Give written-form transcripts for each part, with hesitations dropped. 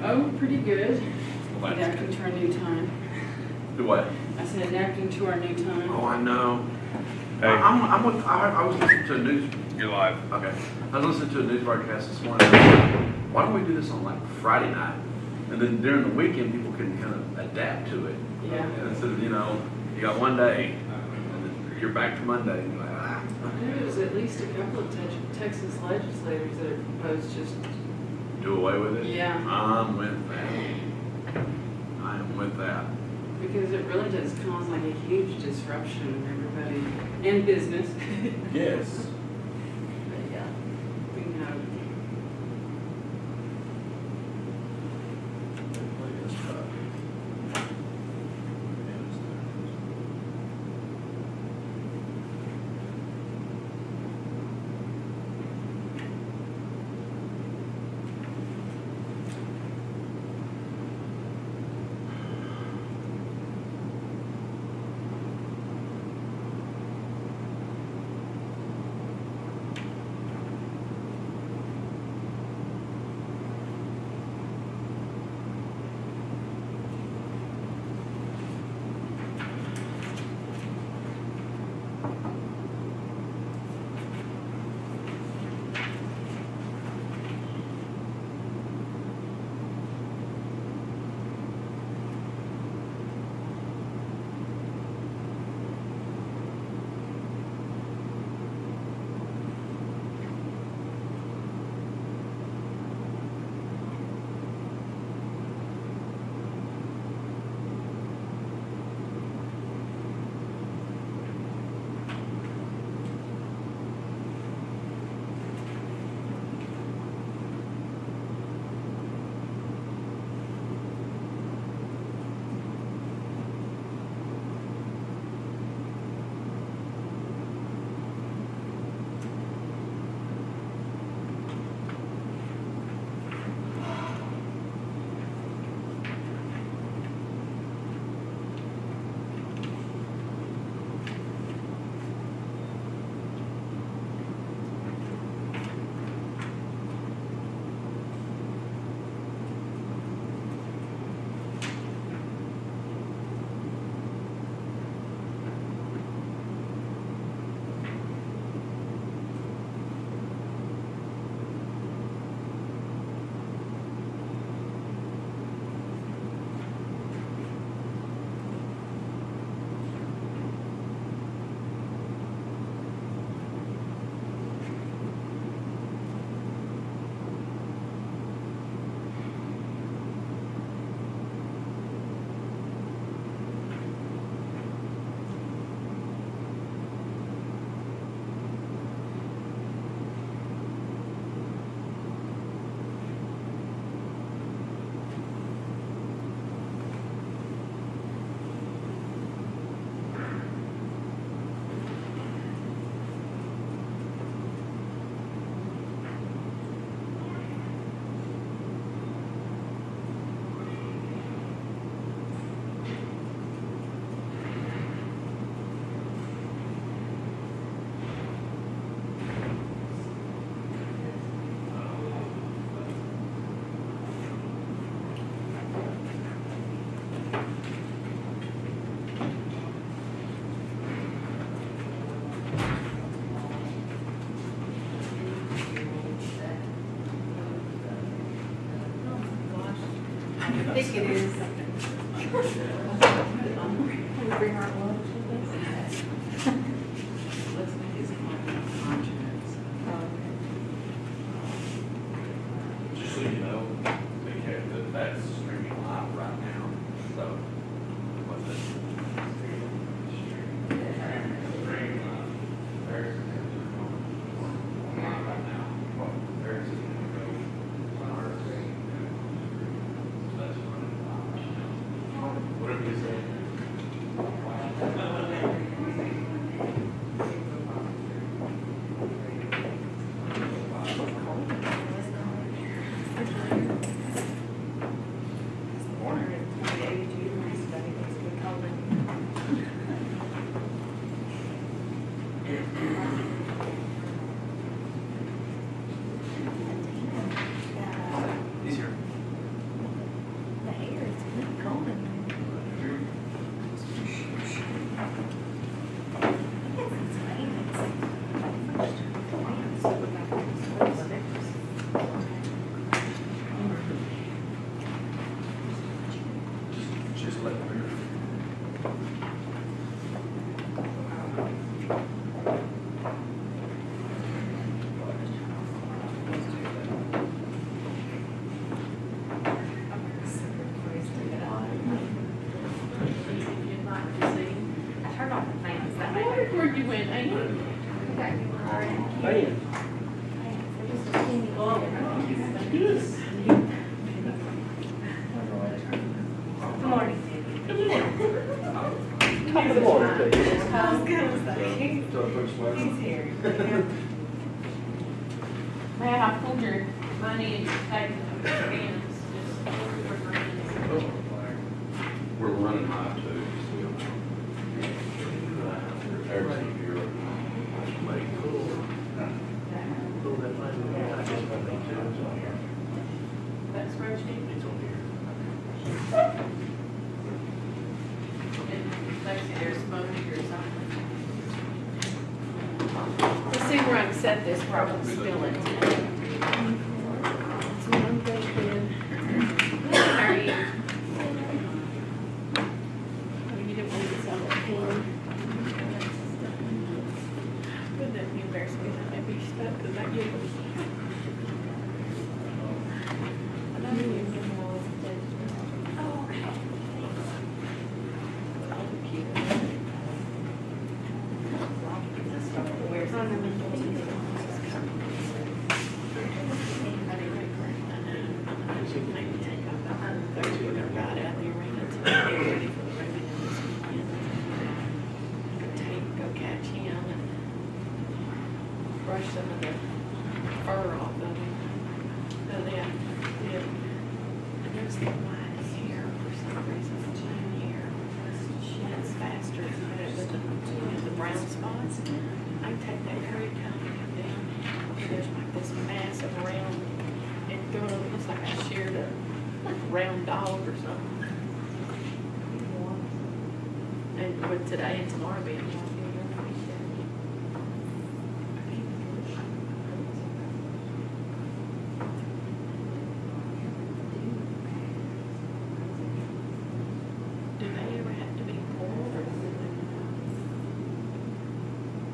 Oh, pretty good. Well, that's Adapting to our new time. Do what? I said adapting to our new time. Oh, I know. Hey. I was listening to a news. You're live. Okay. I was listening to a news broadcast this morning. Why don't we do this on like Friday night? And then during the weekend, people can kind of adapt to it. Yeah. And instead of, you got one day, and then you're back to Monday, and you're like, ah. There's at least a couple of Texas legislators that have proposed just, Do away with it? Yeah. I'm with that. I am with that. because it really does cause like a huge disruption of everybody and business. Yes. But yeah, we can have. I think it is. Bring our lunch with us? Let's make his contracts. Just so you know, that's streaming live right now. So, what's this? Streaming live. There's live right now. There's whatever you say. He's here. Fan. Good morning. Top of the morning, please. I was gonna say, he's here. Man, I pulled your money and your statement of your hands, just for grants. We're running high too. Everything here. Pull that money. I just want to make sure it's on here. That spreadsheet. It's on here. And like I said, there's smoke or something. Let's see where I can set this where I won't spill it. So I'm thinking, how are you? Oh, you didn't want this on the pen. Wouldn't that be embarrassing if I be stuck, because I get it. I don't even know what it is. Oh, okay. Oh, cute. Where's brush some of the fur off of him. So yeah. I noticed the white hair for some reason, the hair sheds faster with the brown spots. I take that curry comb and come down, and there's like this massive round, and throw it over, looks like I sheared a round dog or something. And with today and tomorrow being do they ever have to be pulled or?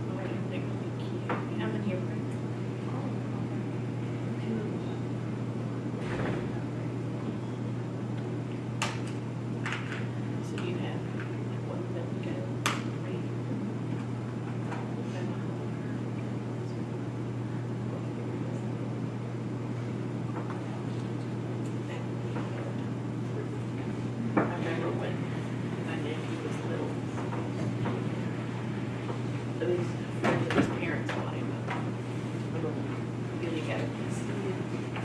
Oh, I think they're really cute. How many are pregnant? So you have one of them go, three. I remember when my nephew was little. So his parents bought him a little billy goat.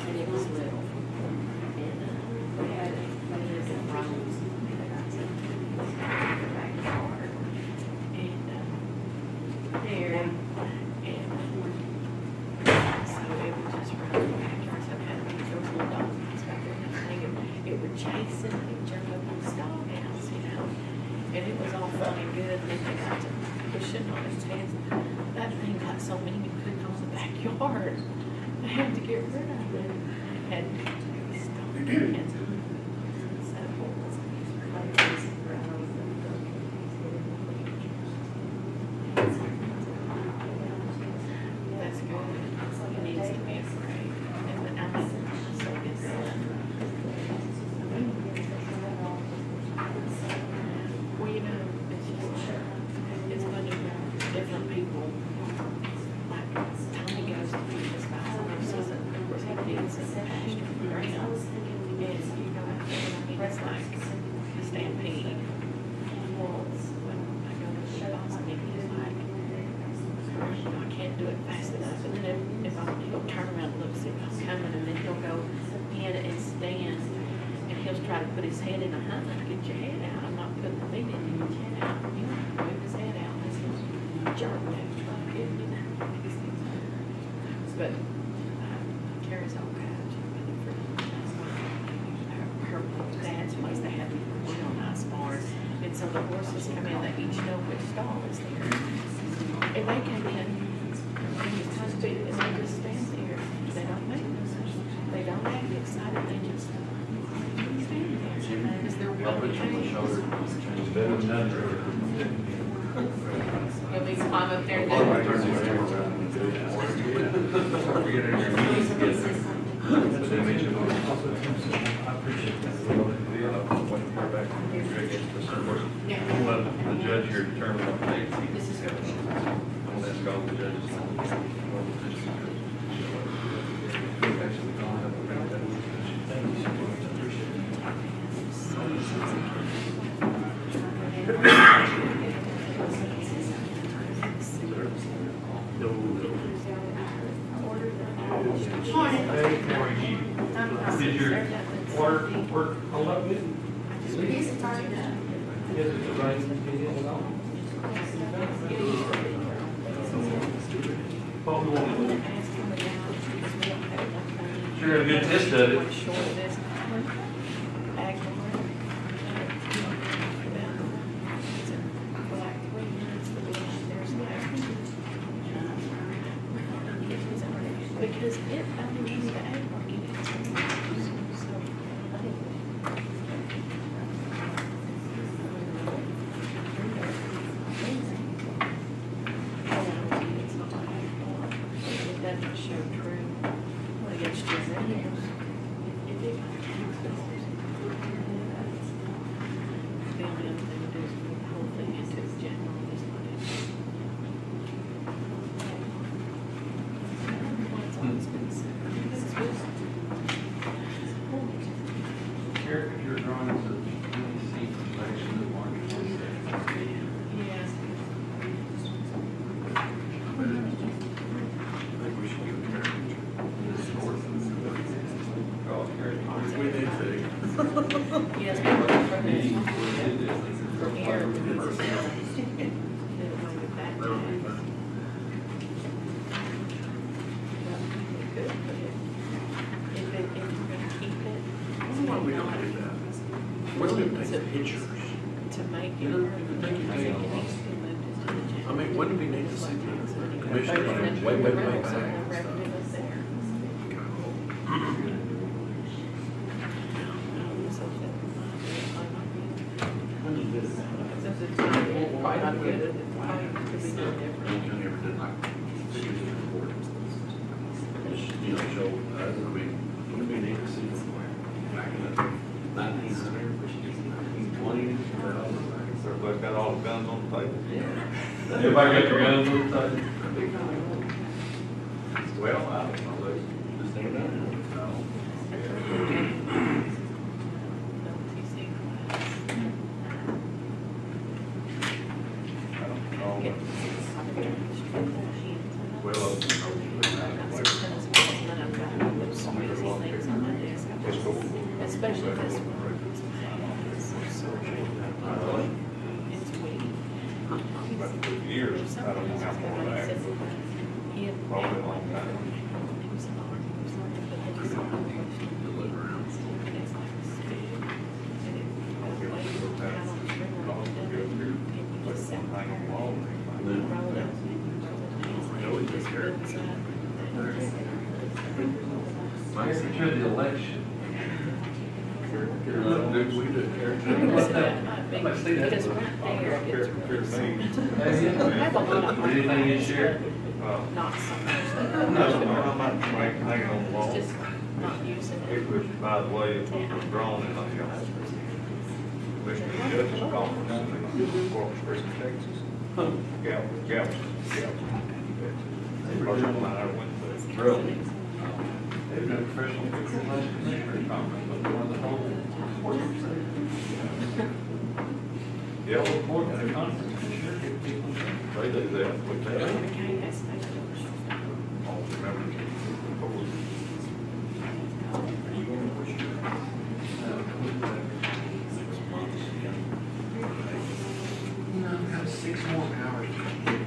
And it was little. And we had it when he was in Rome. Backyard. And there. And so it would just run in the backyard. So kind of those little dogs back there and everything. It would chase him and jump up in his dog house, you know. And it was all fun and good. And then they got to pushing on his hands. That thing got so mean it couldn't on the backyard. I had to get rid of it. And it stopped. And that's good. He needs to be afraid. And I mean, so his son. Well, you know, it's just, it's funny, different people, like, Tommy goes to his house, and his son, of course, he needs some pasture and grounds, and you go out there, and I mean, it's like a stampede. Well, when I go to the boss, I mean, he's like, I can't do it fast enough, and then if he'll turn around and look, see if I'm coming, and then he'll go in and stand, and he'll try to put his head in a hunt, get your head out. I'm not putting the meat in, you get your head out. You know, move his head out, and he'll jerk that truck in, you know. But Carrie's old couch, her dad's place, they have real nice bars. And so the horses come in, they each know which stall is there. And they come in, and it's time to be, and they just stand there. They don't make they don't act excited, they just stand there. Because they're really paid. You'll be climb up there and We'll let the judge here determine what they. This is good. Let's go with the judge's. water work hold up good? It's starting up. Yes, it's a rain, it's on. What we want to do. Sure had a good test of it. Because it only needs the ag market. So, I think. It's not like it doesn't show true against your revenues. If it. The only other thing to do is put the whole thing into general, is not it. Eric, if you're drawing us a seat selection of March 26th. Yeah. I think we should give it a We need to. Yes, from here. That would be fun. If we're gonna keep it. Why we don't do that? What if we take pictures? To make it. You know, thank you, Jane. I mean, wouldn't it be neat to see the commissioners way back. Probably not good. Could be no different. County ever did like pictures of the report. You know, show, I mean, wouldn't it be neat to see them back in the 1900s, 1920s? Everybody's got all the guns on the table. Everybody got their guns on the table? That'd be kind of cool. Well, I don't know, just think about it. Especially this one. It's weak. About 50 years, I don't know how far back. Probably a long time. Secure the election. We do. Because right there, it's have a lot of. Anything you share? Not so much. I'm not hanging on the wall. It's just not using It it. was, by the way, it was drawn in the Commissioner Justice Conference in Corpus Christi, Texas. Galveston. First one I ever went to. Really? They've been professional picture last commissioner conference, but one of the whole sports center. Yeah, Report at a conference, sure, get people. they do that. We do. Okay, that's nice. All remember. You know, I've got 6 more hours to get.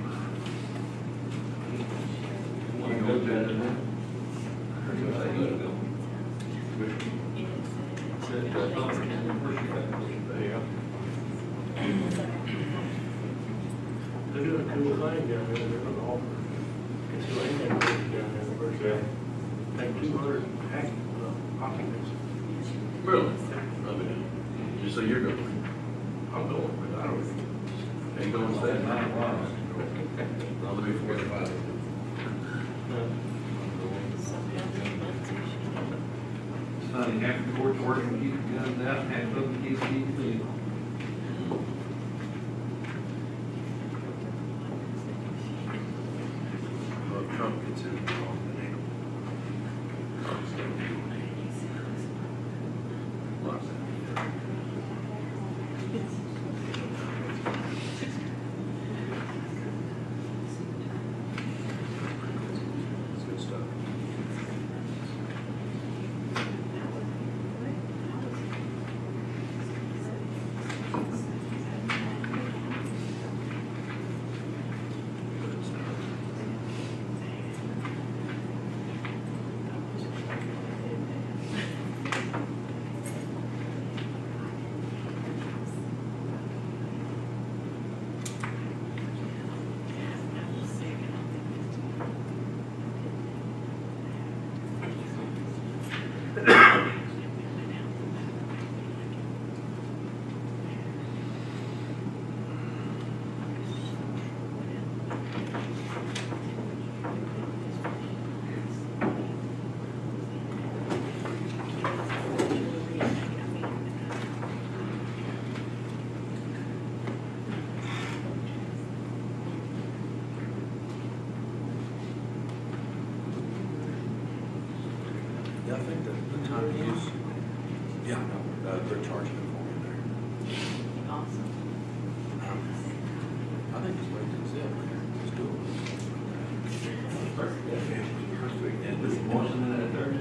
Want to go to that event? They're doing a cool thing down there, they're gonna offer, it's a rain down there, first, take 200 occupants. Really? I mean, so you're going? I'm going, but I don't. Ain't going to stay? I'll be 45. Funny, half the court's working, keep the guns out, half of them keep the legal. Well, Trump gets in involved in it. It's good stuff. They're charging it for me there. Awesome. I think it's way too zip there. Just do it. Perfect. And this morning in that dirt.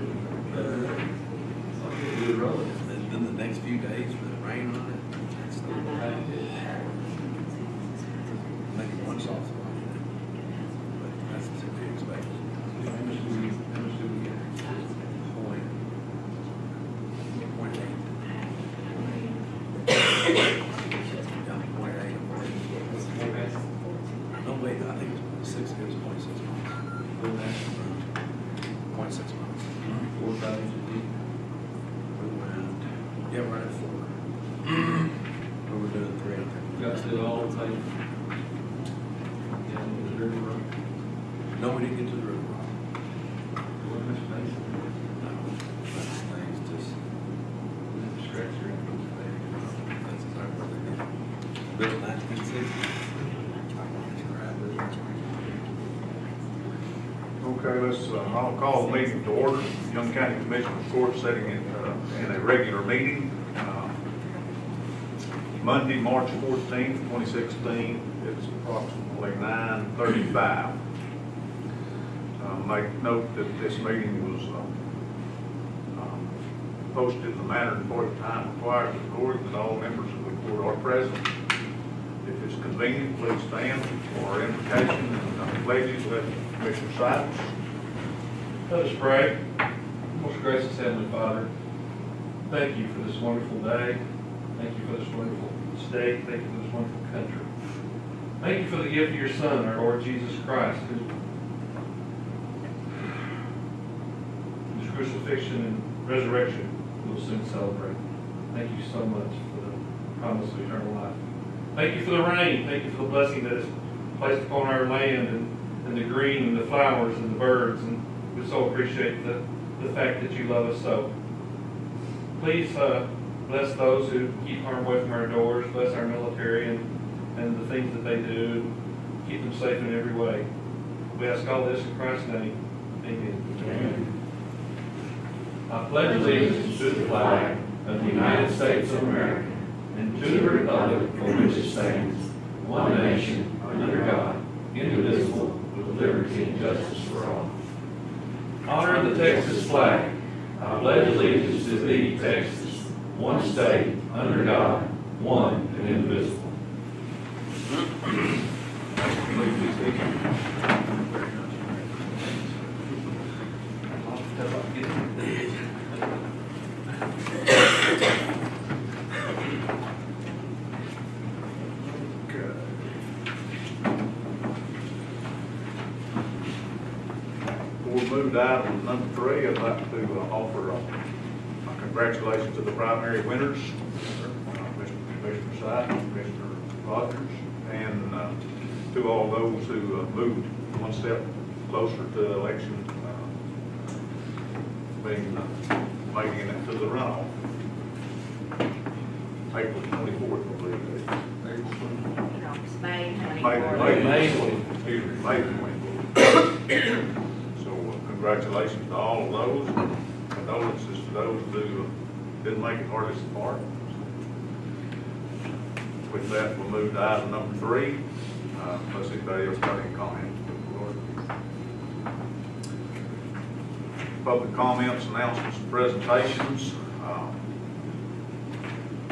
It's like a good road. And then the next few days with the rain on it, it's I know. maybe one soft spot. But that's to be expected. How much do we get? Point 8. Yeah, 0.8. No, wait, I think it's 6, it was 0.6 months. 0.6 months. 4,000 feet. We went, yeah, right at 4. We were doing 3 out You guys did all the time. Yeah, the dirty road. there. No, we didn't get to the river. What much space? No, that's things just, Scratch your ankles, baby. that's exactly what they did. Built in 1960. Okay, I'll call the meeting to order. Young County Commission of Court setting in a regular meeting. Monday, March 14th, 2016. It's approximately 9:35. Make note that this meeting was posted in the manner and for the time required to record that all members of the court are present. If it's convenient, please stand for invocation and pledges. Let Commissioner Sykes. Let us pray. Most gracious Heavenly Father, thank you for this wonderful day. Thank you for this wonderful state. Thank you for this wonderful country. Thank you for the gift of your Son, our Lord Jesus Christ, whose crucifixion and resurrection we'll soon celebrate. Thank you so much for the promise of eternal life. Thank you for the rain. Thank you for the blessing that is placed upon our land and the green and the flowers and the birds. And we so appreciate the fact that you love us so. Please bless those who keep harm away from our doors. Bless our military and the things that they do. Keep them safe in every way. We ask all this in Christ's name. Amen. I pledge allegiance to the flag of the United States of America and to the republic for which it stands, one nation, under God, indivisible, with liberty and justice for all. Honor the Texas flag. I pledge allegiance to thee, Texas, one state, under God, one and indivisible. Before we move to item number 3, I'd like to offer congratulations to the primary winners, Mr. Commissioner Sykes, Commissioner Rogers, and to all those who moved one step closer to election, making it to the runoff. April 24th, I believe it is. May Excuse me, May 24th. So congratulations to all of those, and condolences to those who didn't make it hardest part. With that, we'll move to item number 3. Unless anybody else got any comments. Public comments, announcements, and presentations.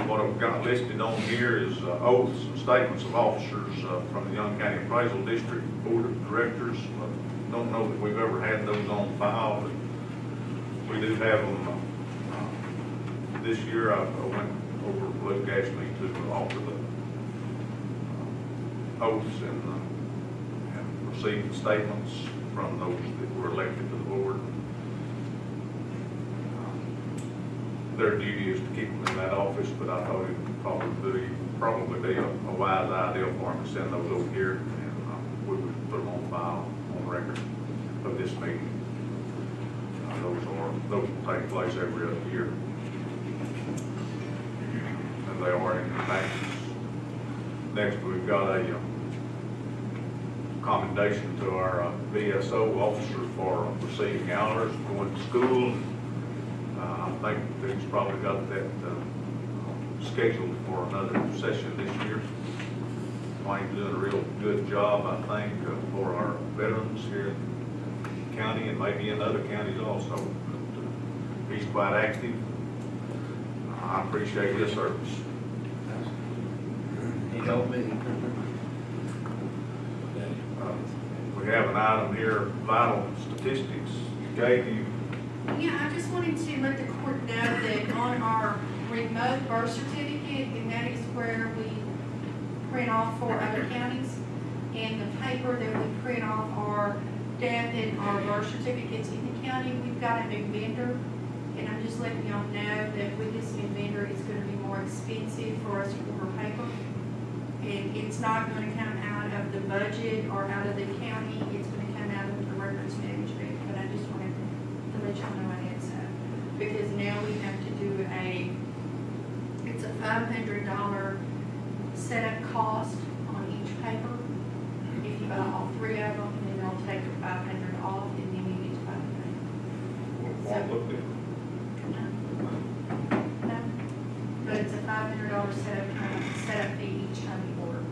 What I've got listed on here is oaths and statements of officers from the Young County Appraisal District Board of Directors. I don't know that we've ever had those on file, but we do have them. This year I went over to Luke Ashley to offer the oaths and receive the statements from those that were elected to the board. Their duty is to keep them in that office, but I thought it would probably be a wise idea for them to send those over here, and we would put them on file on record of this meeting. Those will take place every other year, and they are in practice. Next, we've got a commendation to our VSO officer for receiving hours, going to school. I think he's probably got that scheduled for another session this year. Wayne's doing a real good job, I think, for our veterans here in the county and maybe in other counties also. But, he's quite active. I appreciate his service. He helped me. We have an item here, vital statistics. Katie, Yeah, I just wanted to let the court know that on our remote birth certificate, and that is where we print off for other counties, and the paper that we print off our death and our birth certificates in the county, we've got a new vendor. And I'm just letting y'all know that with this new vendor, it's gonna be more expensive for us to order paper. And it's not gonna come out of the budget or out of the county, it's gonna come out of the records management. But I just wanted to let y'all know I had so. Because now we have to do it's a $500 setup cost on each paper. If you buy all 3 of them, then they'll take the $500 off, and then you get to buy the paper. won't look different. No, but it's a $500 setup fee each time you order.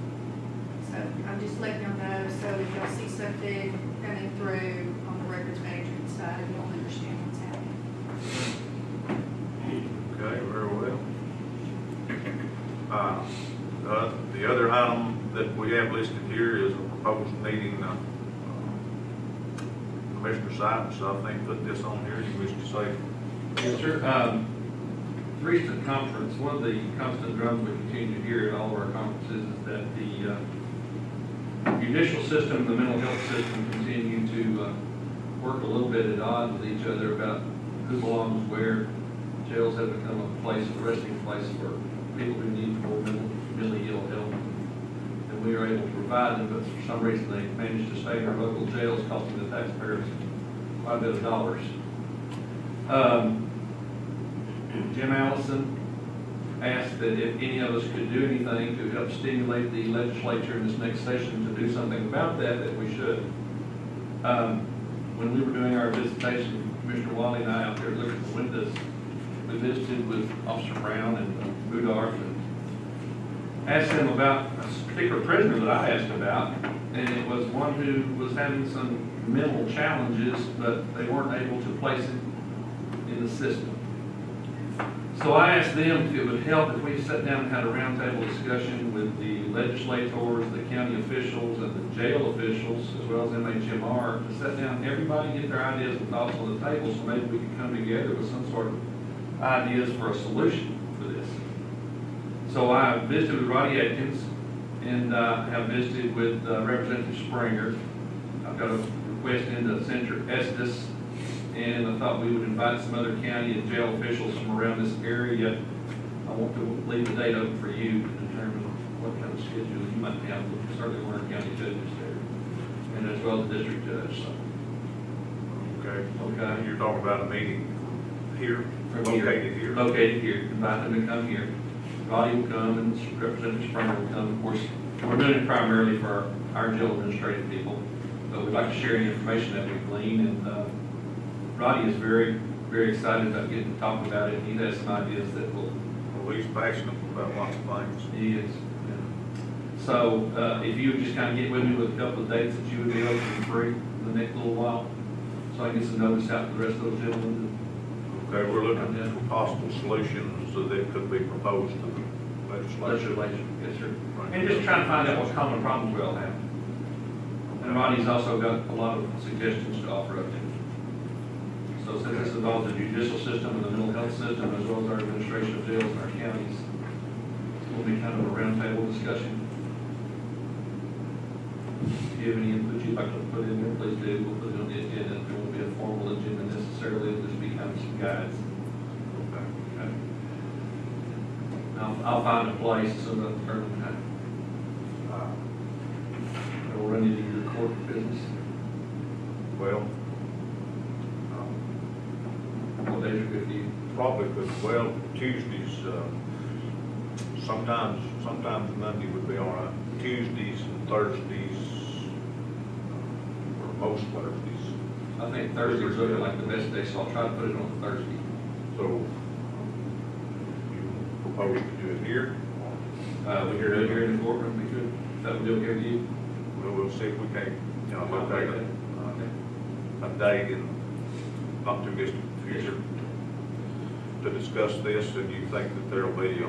So I'm just letting y'all know, so if y'all see something coming through on the records management side, you'll understand what's happening. Okay, very well. The other item that we have listed here is a proposed meeting, Commissioner Sykes, I think, put this on here, you wish to say? Yes, sir. Recent conference, one of the constant drums we continue to hear at all of our conferences is that the judicial system and the mental health system continue to work a little bit at odds with each other about who belongs where. Jails have become a place, a resting place for people who need more mentally ill help. And we are able to provide them, but for some reason they manage to stay in our local jails, costing the taxpayers quite a bit of dollars. Jim Allison asked that if any of us could do anything to help stimulate the legislature in this next session to do something about that, that we should. When we were doing our visitation, Commissioner Wiley and I out there looking at the windows, we visited with Officer Brown and Budar and asked them about a particular prisoner that I asked about, and it was one who was having some mental challenges, but they weren't able to place him in the system. So I asked them if it would help if we sat down and had a roundtable discussion with the legislators, the county officials, and the jail officials, as well as MHMR, to sit down, everybody get their ideas and thoughts on the table, so maybe we could come together with some sort of ideas for a solution for this. So I visited with Roddy Atkins, and have visited with Representative Springer. I've got a request into Senator Estes, and I thought we would invite some other county and jail officials from around this area. I want to leave the date open for you to determine what kind of schedule you might have. Certainly one of our county judges there, and as well as the district judge. So. Okay. Okay. You're talking about a meeting here, Located here? Located here. Invite them to come here. Roddy will come and Representative Springer will come. Of course, we're doing it primarily for our jail administrative people, but we'd like to share any information that we've gleaned. And Roddy is very, very excited about getting to talk about it. He has some ideas that will. Well, he's passionate about lots of things. He is. Yeah. So if you would just kind of get with me with a couple of dates that you would be open and free in the next little while, so I can get some notice out to the rest of those gentlemen. Okay, we're looking at possible solutions that could be proposed to the legislature. Yes, sir. And just trying to find out what common problems we all have. And Roddy's also got a lot of suggestions to offer up to. So since this involves the judicial system and the mental health system, as well as our administration of jails in our counties, will be kind of a roundtable discussion. If you have any input you'd like to put in there, please do. We'll put it on the agenda. There won't be a formal agenda necessarily. It'll just be kind of some guides. Okay. I'll find a place so that determine that. We'll run into your court business. Well, What days are good for you? probably could, well, Tuesdays, sometimes Monday would be all right. Tuesdays and Thursdays, or most Thursdays. I think Thursdays are looking like the best day, so I'll try to put it on Thursday. So, you propose to do it here. We hear it here in the courtroom, we could, that would be okay with you? We'll see if we can, locate a date in not too distant future to discuss this, and you think that there'll be,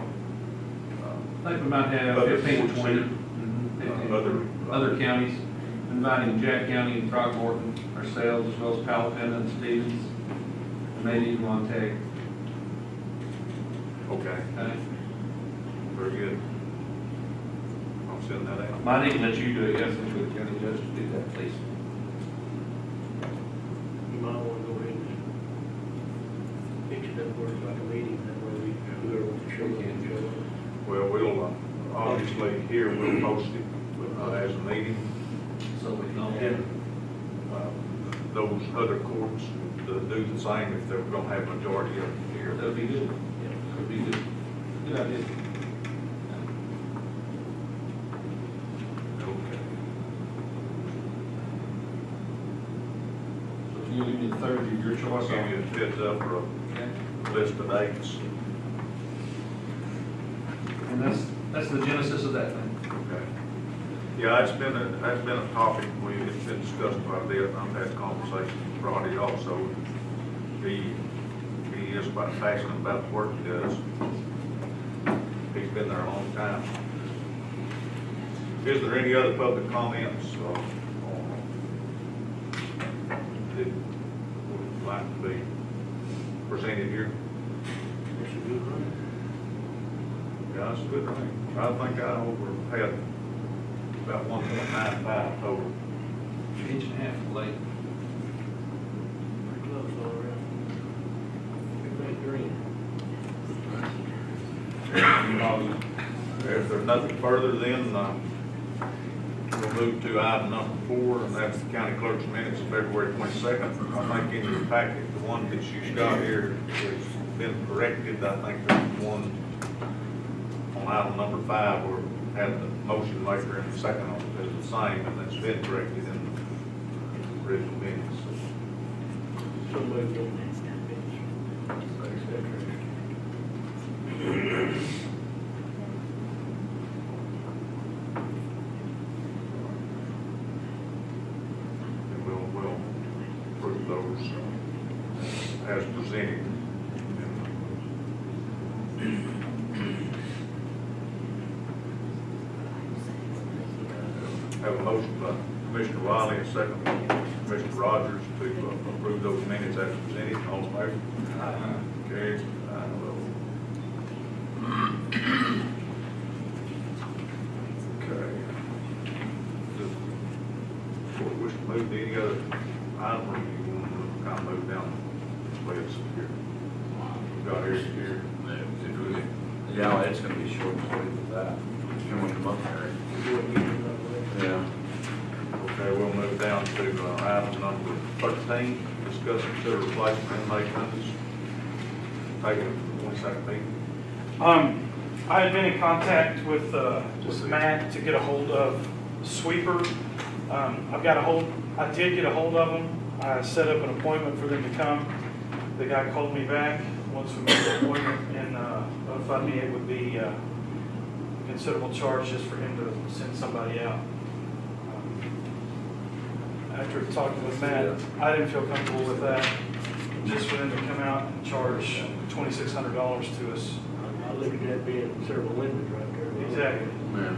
I think we might have Other 15 to 20. courts, Other counties, inviting Jack County and Throckmorton, ourselves, as well as Powhatan and Stevens, and maybe even Montague. okay, Okay? very good. I'll send that out. Might even let you do it, yes, since you're the county judge, to do that, please. You might want to go ahead and fix it up where it's like a meeting, that way whoever wants to show up can show up. Well, we'll, obviously, here we'll post it as a meeting. So we can all. Those other courts to do the same if they're gonna have majority of it here. That would be good. Yeah, that would be good. Good idea. Okay. So if you give me the Thursday, your I'll choice. give you a heads up for Okay. a list of dates. And that's the genesis of that thing. Okay. Yeah, that's been a topic it's been discussed quite a bit. I've had conversations with Roddy also. He is quite passionate about the work he does. He's been there a long time. Is there any other public comments that would like to be presented here? It's a good run. Yeah, it's a good thing. I think I had about 1.95 total. Inch and a half late. Pretty close all around. Big green. If there's nothing further, then we'll move to item number 4, and that's the county clerk's minutes of February 22nd. I think in your packet, the one that you got here has been corrected. I think there's one on item number 5 where we had the motion maker and the second on it is the same, and that's been corrected in the original minutes. So moved on. And we'll approve those as presented. Have a motion by Commissioner Wiley, and a second by Commissioner Rogers to approve those minutes as presented. All in favor? Carries. Okay. Does the court wish to move to any other item, or do you want to kind of move down the list here? We've got here. Yeah, it's gonna be short and sweet with that. You want to come up there? Yeah. Okay, we'll move down to item number 13, discuss and consider replacement and maintenance. Take it for 1 second, Pete. I had been in contact with Matt to get a hold of Sweeper. I did get a hold of him. I set up an appointment for them to come. The guy called me back once we made the appointment and notified me it would be a considerable charge just for him to send somebody out. After talking with Matt, I didn't feel comfortable with that, just for them to come out and charge $2,600 to us. I look at that being several windows right there. Exactly. Yeah.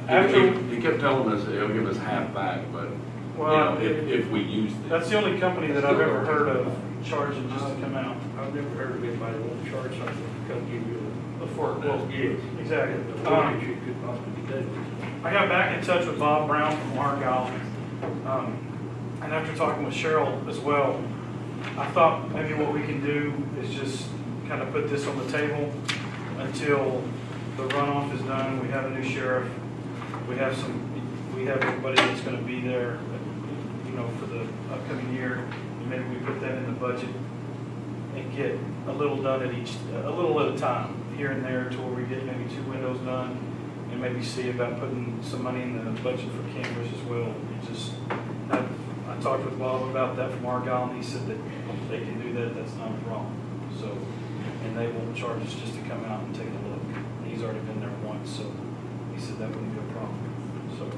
After, He kept telling us that he'll give us half back, but, you well, know, if we use it. that's the only company that I've ever heard of charging just to come out. I've never heard of anybody wanting to charge something to come give you Before, a, well, yes. exactly. The mortgage you could possibly do. I got back in touch with Bob Brown from Argyle. And after talking with Cheryl as well, I thought maybe what we can do is just kind of put this on the table until the runoff is done. We have a new sheriff. We have everybody that's going to be there, you know, for the upcoming year. And maybe we put that in the budget and get a little done a little at a time, here and there, to where we get maybe 2 windows done, and maybe see about putting some money in the budget for cameras as well. I talked with Bob about that from Argyle, and he said that they can do that. That's not a problem. So and they won't charge us just to come out and take a look. He's already been there once, so he said that wouldn't be a problem. So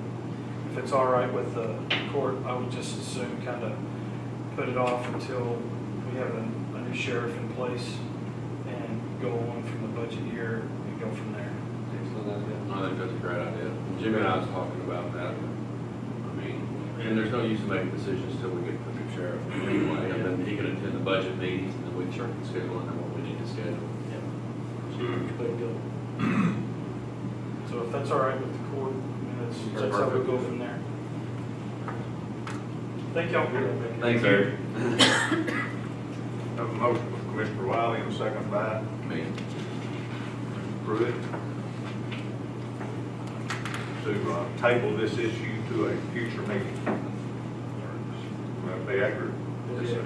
if it's all right with the court, I would just as soon kind of put it off until we have a new sheriff in place and go on from the budget year and go from there. I think that's a great idea. Jimmy and I was talking about that. I mean, and there's no use in making decisions till we get the new sheriff anyway, and then he can attend the budget meetings, and then we can schedule in what we need to schedule. So if that's all right with the court, I mean, that's how we go from there. Thank y'all. Thanks, Eric. Have a motion from Commissioner Wiley and a second by Me. Pruitt to table this issue to a future meeting. Will that be accurate? Yes, sir.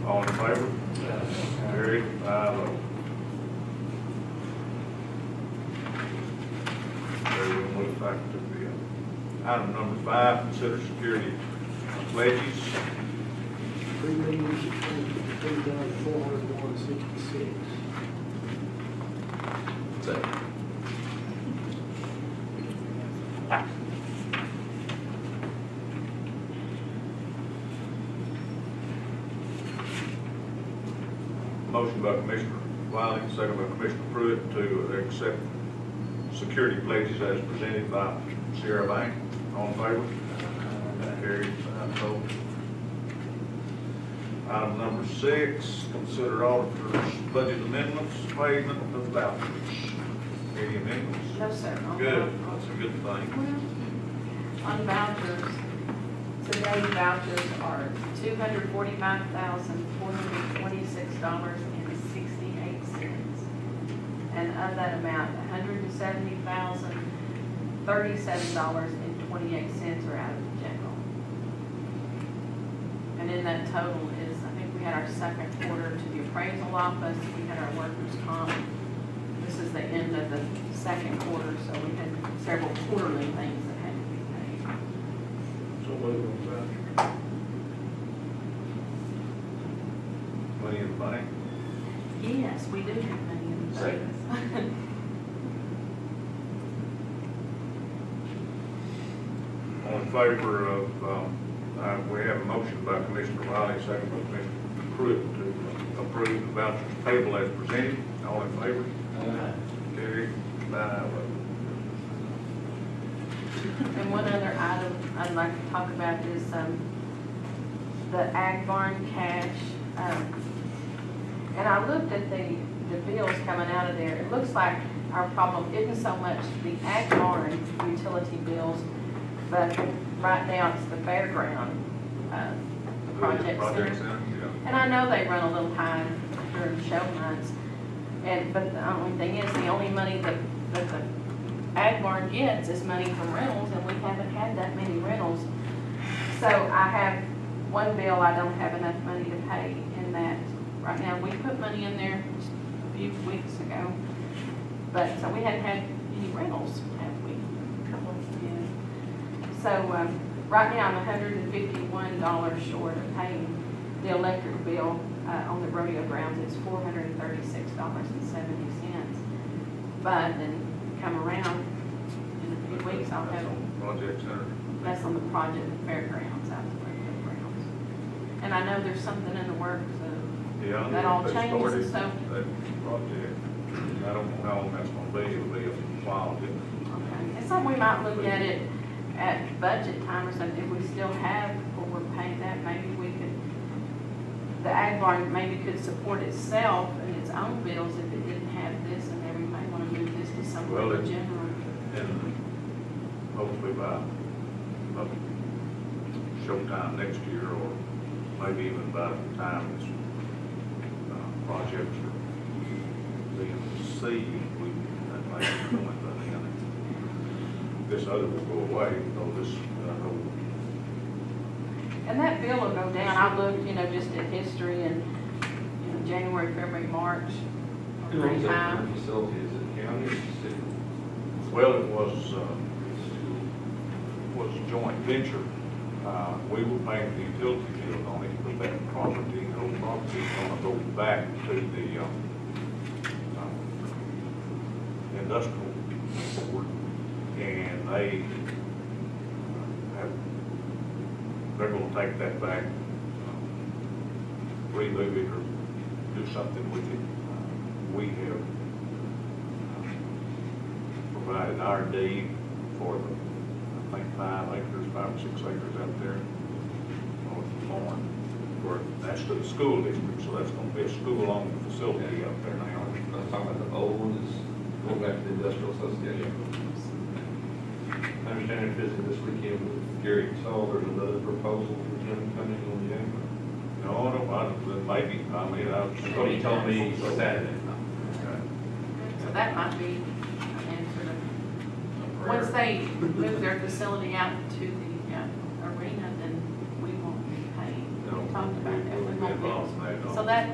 All in favor? Carried 5-0. Okay, we'll move back to the item number 5, consider security pledges. $3,401.66. Second. Motion by Commissioner Wiley, second by Commissioner Pruitt to accept security pledges as presented by Sierra Bank. All in favor? Carried 5-0. Item number 6, consider auditor's budget amendments, payment of vouchers. Any amendments? No, sir. Good, that's a good thing. On vouchers, today's vouchers are $240,426.68. And of that amount, $170,037.28 are out of the general. And in that total is, I think we had our second quarter to the appraisal office, we had our workers' comp. This is the end of the second quarter, so we had several quarterly things that had to be paid. So move on voucher. Money in the bank. Yes, we do have money in the Second. bank. All in favor of, we have a motion by Commissioner Wiley, second by Commissioner Pruitt to approve the vouchers payable as presented. All in favor? Carried 5-0. And one other item I'd like to talk about is the Ag Barn cash. And I looked at the bills coming out of there. It looks like our problem isn't so much the Ag Barn utility bills, but right now it's the fairground project Project center. Center, yeah. And I know they run a little high during show months. But the only thing is, the only money that the Ag Barn gets is money from rentals, and we haven't had that many rentals. So I have one bill I don't have enough money to pay in that right now. We put money in there just a few weeks ago, but, so we hadn't had any rentals, have we? Yeah. So, right now I'm $151 short of paying the electric bill, on the rodeo grounds. It's $436.70. But then come around in a few weeks, I'll have, Project Center. that's on the project at fairgrounds, out the rodeo grounds. And I know there's something in the works of Yeah. that all they changes, started so. That project. I don't know how long that's gonna be. It'll be a while, isn't it? Okay. It's something we might look at it at budget time or something. If we still have, or we're paying that, maybe we could, the Ag Barn maybe could support itself and its own bills if it didn't have this, and then we might want to move this to Well, something it- general. And hopefully by showtime next year, or maybe even by the time this projects are being received, that might be going by then. This other will go away, though this whole. And that bill will go down. I looked, just at history and, January, February, March, Who owns that time. facility? Is it county or the city? Well, it was a joint venture. We were paying the utility bill on it, but that property, old property, is gonna go back to the industrial board, and they're gonna take that back, remove it or do something with it. We have provided our deed for the, I think, 5 or 6 acres out there north of Lauren, where that's to the school district, so that's gonna be a school-owned facility out there now. I was talking about the old one is going back to the industrial association. I understand they're visiting this weekend with Gary Saul. There's another proposal for Jim coming on January. No, maybe, I mean, That's what he told me Saturday. So that might be an answer to, once they move their facility out to the arena, then we won't be paying. We talked about that, we won't be. So that,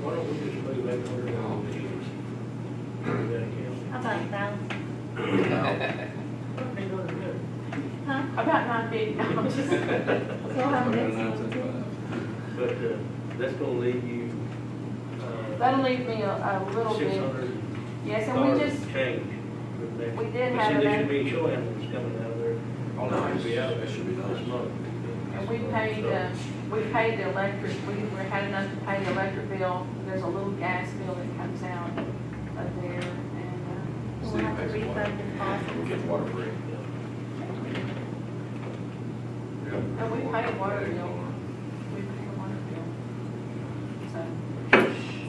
Why don't we just move that $100 to yours? That account. How about $1,000? Huh? about $950, I'm just. We'll have next one. But, that's gonna leave you, That'll leave me a little bit. $600 Yes, and we just, change. for next- we did But have see, there that. should be show animals coming out of there. Oh, no, Should be out of there. that should be done. This month. And we paid the electric, we had enough to pay the electric bill. There's a little gas bill that comes out of there, and, We'll have to refund the cost. We'll get water free. and we pay a water bill. We pay a water bill. So,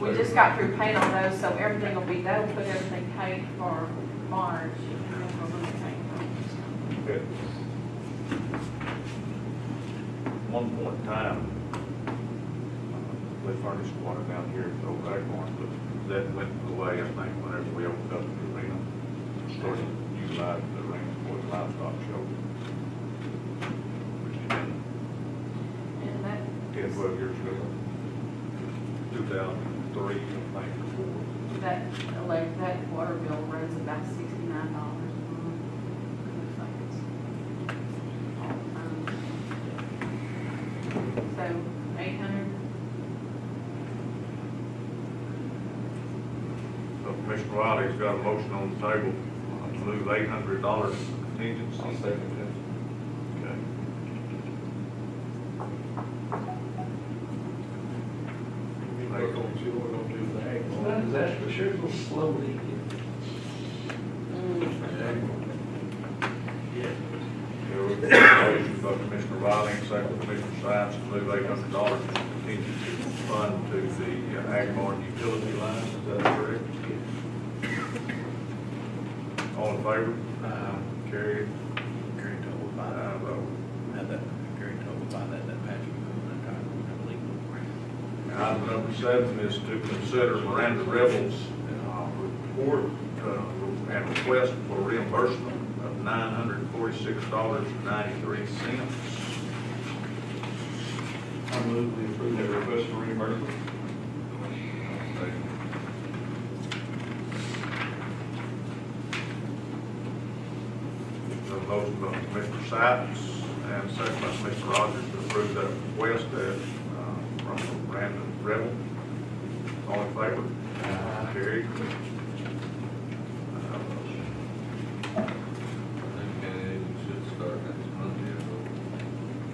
we just got through paying on those, so everything will be, that'll put everything paid for March. And then we'll be paying for it. At one point in time, they furnished water down here at Old Acorn, but that went away, I think, whenever we opened up the arena, started utilizing the arena for the livestock show. Which has been And that, 10, 12 years ago, 2003, I think, before. that water bill runs about $69 a month. Looks like it's all the time. So, 800. So Commissioner Wiley's got a motion on the table to move $800 contingency. I'll second that. Okay. We're gonna do that. It's not a disaster, sure it's a little slow leak. Yeah. There was a motion by Commissioner Wiley, second by Commissioner Science, to move $800 in contingency fund to the Agmar utility line. Is that correct? All in favor? Carried. Gary told me about that. Had that, Gary told me about that Patrick, that time, I believe. Item number 7 is to consider Miranda Rebels' report and request for reimbursement of $946.93. I move we approve that request for reimbursement. A motion by Commissioner Sykes and second by Commissioner Rogers to approve that request from Miranda Rebel. All in favor? Carried. New county agents should start next Monday.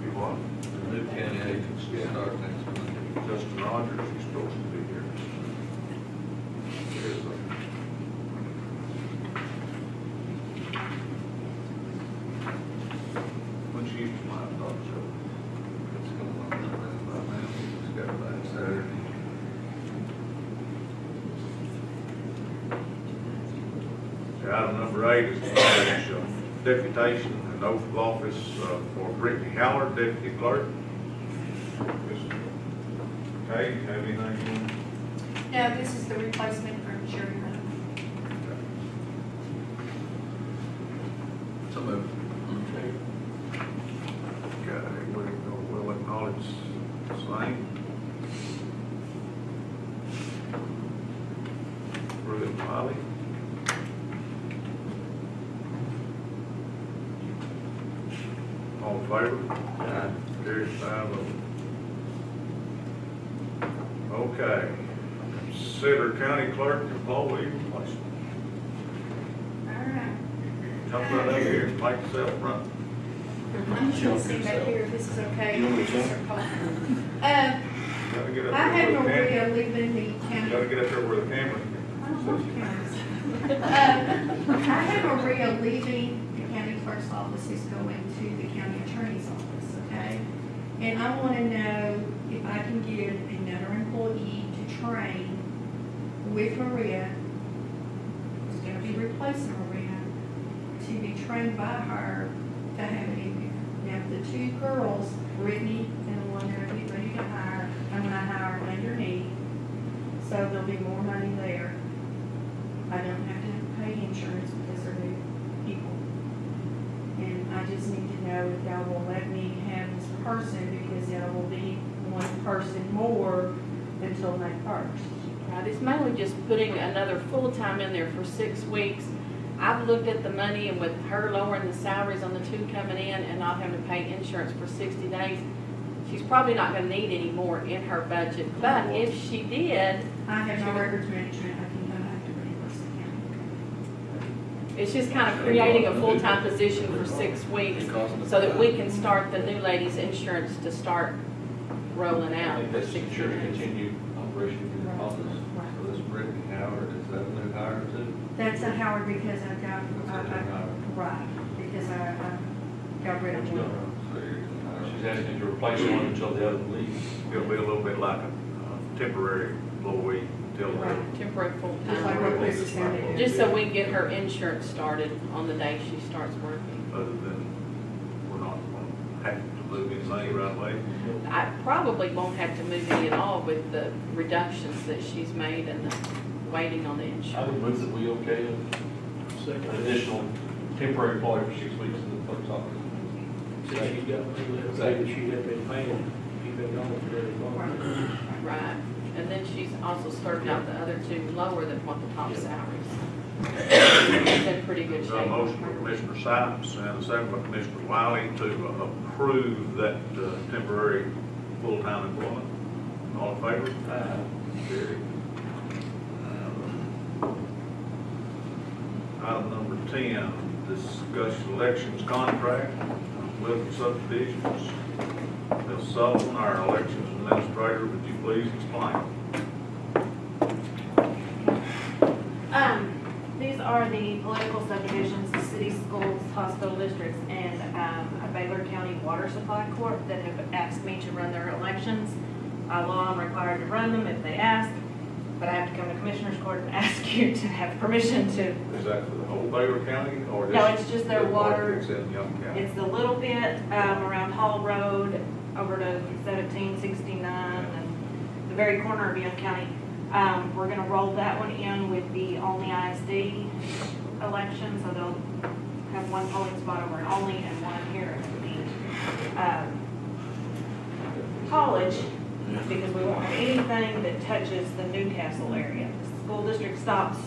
You what? The new county agents should start next Monday. Justin Rogers, he's supposed to be here. There's a when she used to my dog show. It's going on right now. Just got back Saturday. Item number 8 is to establish deputation and oath of office for Brittany Haller, deputy clerk. Okay, you have anything you want? No, this is the replacement for Sherry Hunt. So move. Okay, we'll acknowledge the same. Ruth Wiley. All in favor? Carried 5-0. Okay. Consider county clerk employee replacement. All right. Jump right over here, make yourself front. I'm just gonna sit back here if this is okay. You want me to jump? Gotta get up I there have where the Maria camera. leaving the county. Gotta get up there where the camera. I don't want cameras. I have Maria leaving the county clerk's office, who's going to the county attorney's office, okay? And I want to know if I can get another employee to train with Maria, who's going to be replacing Maria, to be trained by her to have it in there. Now, the two girls, Brittany and the one that I'll be ready to hire, I'm going to hire underneath, so there'll be more money there. I don't have to pay insurance because they're new people. And I just need to know if y'all will let me have this person, because there will be one person more until May 1st. Right, it's mainly just putting another full-time in there for 6 weeks. I've looked at the money, and with her lowering the salaries on the two coming in and not having to pay insurance for 60 days, she's probably not gonna need any more in her budget. But if she did, I have no records management, I can go back to reimburse the county. it's just kind of creating a full-time position for 6 weeks so that we can start the new lady's insurance to start rolling I out think for that's 60 sure to days. continue operation in the office. So this Brittany Howard, is that a new hire too? That's a Howard, because I've got, right, because I got rid of one. So you're gonna hire- She's asking to replace one until the other leaves. It'll be a little bit like a temporary employee till the. Right. Temporary Just like full-time, what Chris is saying. just so we can get her insurance started on the day she starts working. Other than, we're not going to have to move any money right away. I probably won't have to move any at all with the reductions that she's made and the waiting on the I would insurance. move that we okay an additional temporary employee for 6 weeks in the clerk's office. Since you got, say that she had been paying, you've been gone for very long. Right, and then she's also started out the other two lower than what the top salaries. She's in pretty good There's a shape. motion by Commissioner Sipes and a second by Commissioner Wiley to approve that temporary full-time employment. All in favor? Carried. Item number 10, discuss elections contract with subdivisions. Ms. Sullivan, our elections administrator, would you please explain? These are the political subdivisions, the city, schools, hospital districts, and a Baylor County Water Supply Corp. that have asked me to run their elections. By law, I'm required to run them if they ask, but I have to come to Commissioners Court and ask you to have permission to. Is that for the whole Baylor County or No, it's just their water. It's in Young County. It's the little bit around Hall Road over to 1769 and the very corner of Young County. We're gonna roll that one in with the Olney ISD election, so they'll have one polling spot over in Olney and one here at the college, because we won't have anything that touches the Newcastle area. The school district stops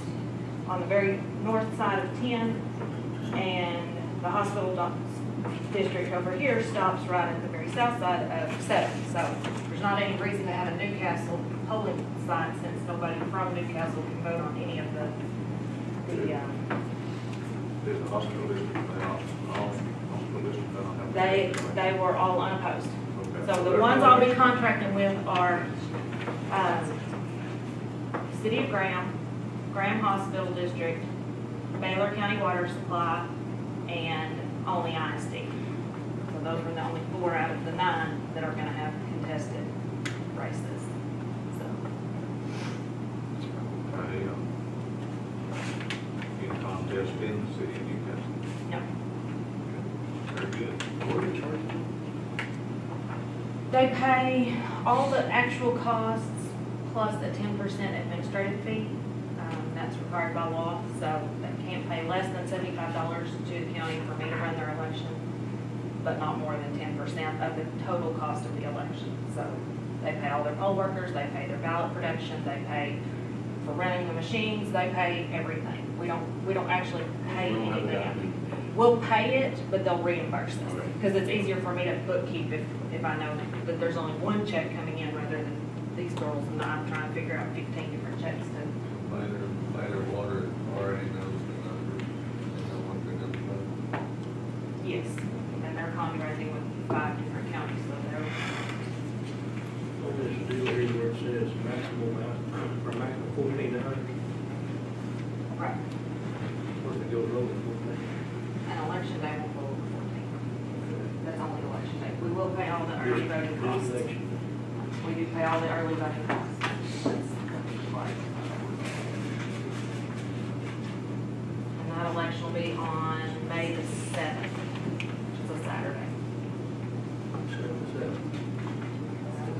on the very north side of 10, and the hospital district over here stops right at the very south side of 7. So there's not any reason to have a Newcastle polling site, since nobody from Newcastle can vote on any of the Is the hospital district, hospital district, they were all unopposed. Okay. So the ones I'll be contracting with are City of Graham, Graham Hospital District, Baylor County Water Supply, and Olney ISD. So those are the only 4 out of the 9 that are gonna have contested races. So, In contest in the city of Newcastle. no. Very good. They pay all the actual costs plus a 10% administrative fee. That's required by law, so they can't pay less than $75 to the county for me to run their election, but not more than 10% of the total cost of the election. So they pay all their poll workers, they pay their ballot production, they pay for running the machines, they pay everything. We don't actually pay We don't have anything. that. we'll pay it, but they'll reimburse us. Because it's easier for me to bookkeep if I know that there's only one check coming in rather than these girls and I'm trying to figure out 15 different checks to. Later water already knows the number, they know what they're gonna put. Yes, and they're contracting with 5 different counties, so they're. On this deal here where it says maximum amount, or maximum 1,400, Right. what if it goes over 14? An election day will go over 14. That's only election day. We will pay all the early voting costs. Election. We do pay all the early voting costs. That's required. And that election will be on May the 7th, which is a Saturday.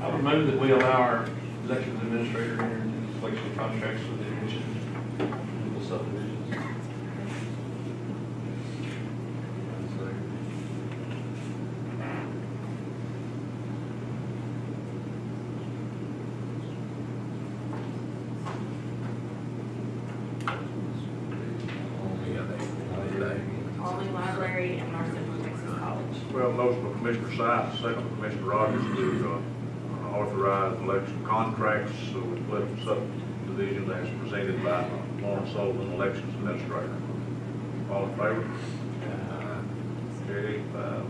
I would move that we allow our executive administrator to enter into election contracts with the admission legal subdivisions. Only library and North Central Texas College. Well, motion by Commissioner Sykes, second by Commissioner Rogers to authorize election contracts with political subdivision as presented by Lawrence Sullivan, elections administrator. All in favor? Carried 5-0.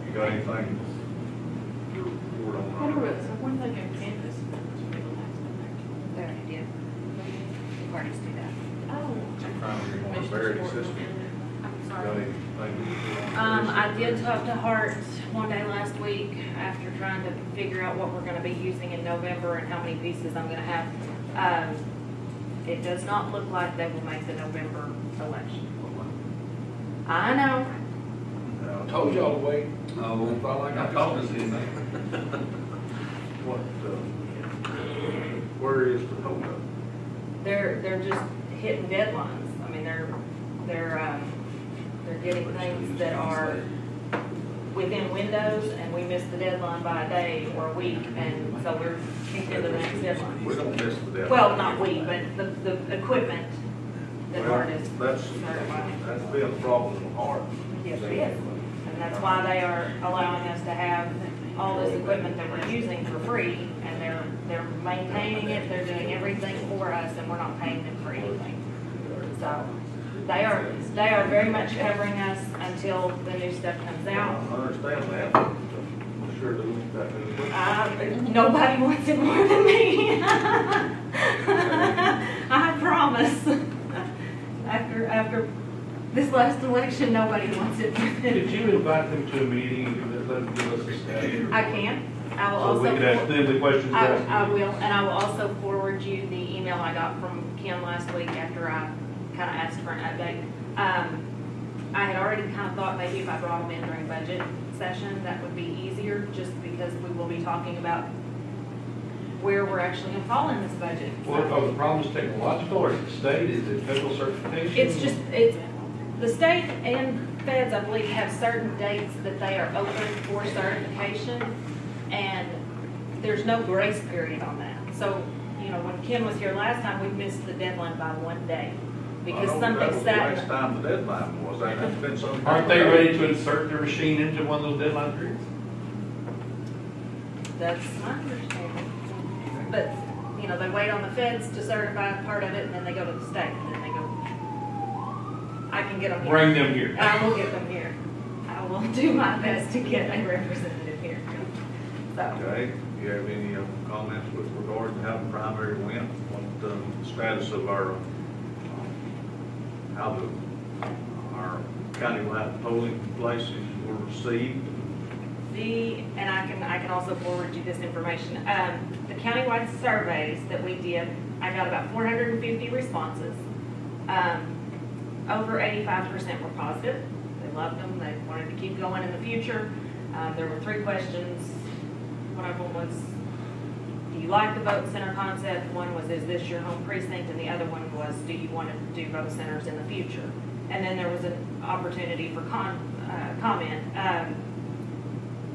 You got anything to report on? So when they go canvas, They already did. We've already do that. oh. Very system. I'm Got sorry. anything to report on? I did talk to Hart one day last week after trying to figure out what we're gonna be using in November and how many pieces I'm gonna have. It does not look like they will make the November election. I know. I told y'all to wait. I called this evening. What, where is the holdup? They're just hitting deadlines. I mean, they're getting things that are within windows, and we missed the deadline by a day or a week, and so we're kicked into the next deadline. We don't miss the deadline. Well, not we, but the equipment that Well, Hart is That's certified. been a problem in Hart. Yes, it is. And that's why they are allowing us to have all this equipment that we're using for free, and they're maintaining it, they're doing everything for us, and we're not paying them for anything. So, they are very much covering us until the new stuff comes I out. understand that. I'm sure that we've got to. Nobody wants it more than me. I promise. After this last election, nobody wants it more than Did me. you invite them to a meeting and let them give us a status? I can. I will So also. we could ask them the questions asked. I will, and I will also forward you the email I got from Kim last week after I kind of asked for an update. I had already kind of thought maybe if I brought them in during budget session, that would be easier, just because we will be talking about where we're actually going to fall in this budget. Well, are the problems technological, or is it state, is it federal certification? It's the state and feds, I believe, have certain dates that they are open for certification, and there's no grace period on that. So, when Kim was here last time, we missed the deadline by 1 day, because something sat. Last time the deadline was, that's been some. Aren't they ready to insert their machine into one of those deadline periods? That's my understanding. But, they wait on the feds to certify part of it, and then they go to the state, and then they go. I can get them here. Bring them here. I will get them here. I will do my best to get a representative here. So, Okay, do you have any comments with regard to how the primary went? What the status of our countywide polling places were received? and I can also forward you this information. The countywide surveys that we did, I got about 450 responses. Over 85% were positive. They loved them. They wanted to keep going in the future. There were 3 questions. One of them was, do you like the vote center concept? One was, is this your home precinct? And the other one was, do you want to do vote centers in the future? And then there was an opportunity for comment.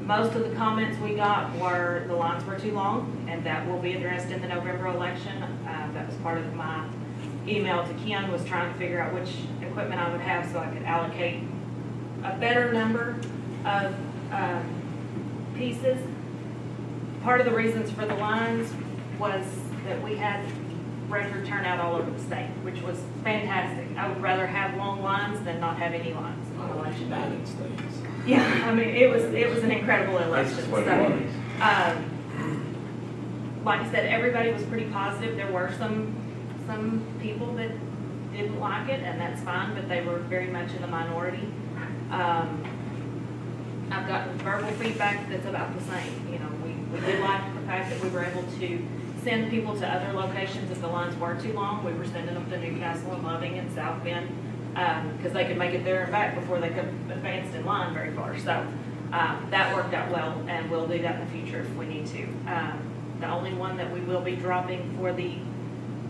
Most of the comments we got were the lines were too long, and that will be addressed in the November election. That was part of my email to Ken was trying to figure out which equipment I would have so I could allocate a better number of pieces. Part of the reasons for the lines was that we had record turnout all over the state, which was fantastic. I would rather have long lines than not have any lines on election day. United States. Yeah, I mean, it was an incredible election. That's just what it So, was. like I said, everybody was pretty positive. There were some people that didn't like it, and that's fine, but they were very much in the minority. I've gotten verbal feedback that's about the same. You know, we did like the fact that we were able to send people to other locations if the lines were too long. We were sending them to Newcastle and Loving and South Bend, because they could make it there and back before they could advance in line very far. So that worked out well, and we'll do that in the future if we need to. The only one that we will be dropping for the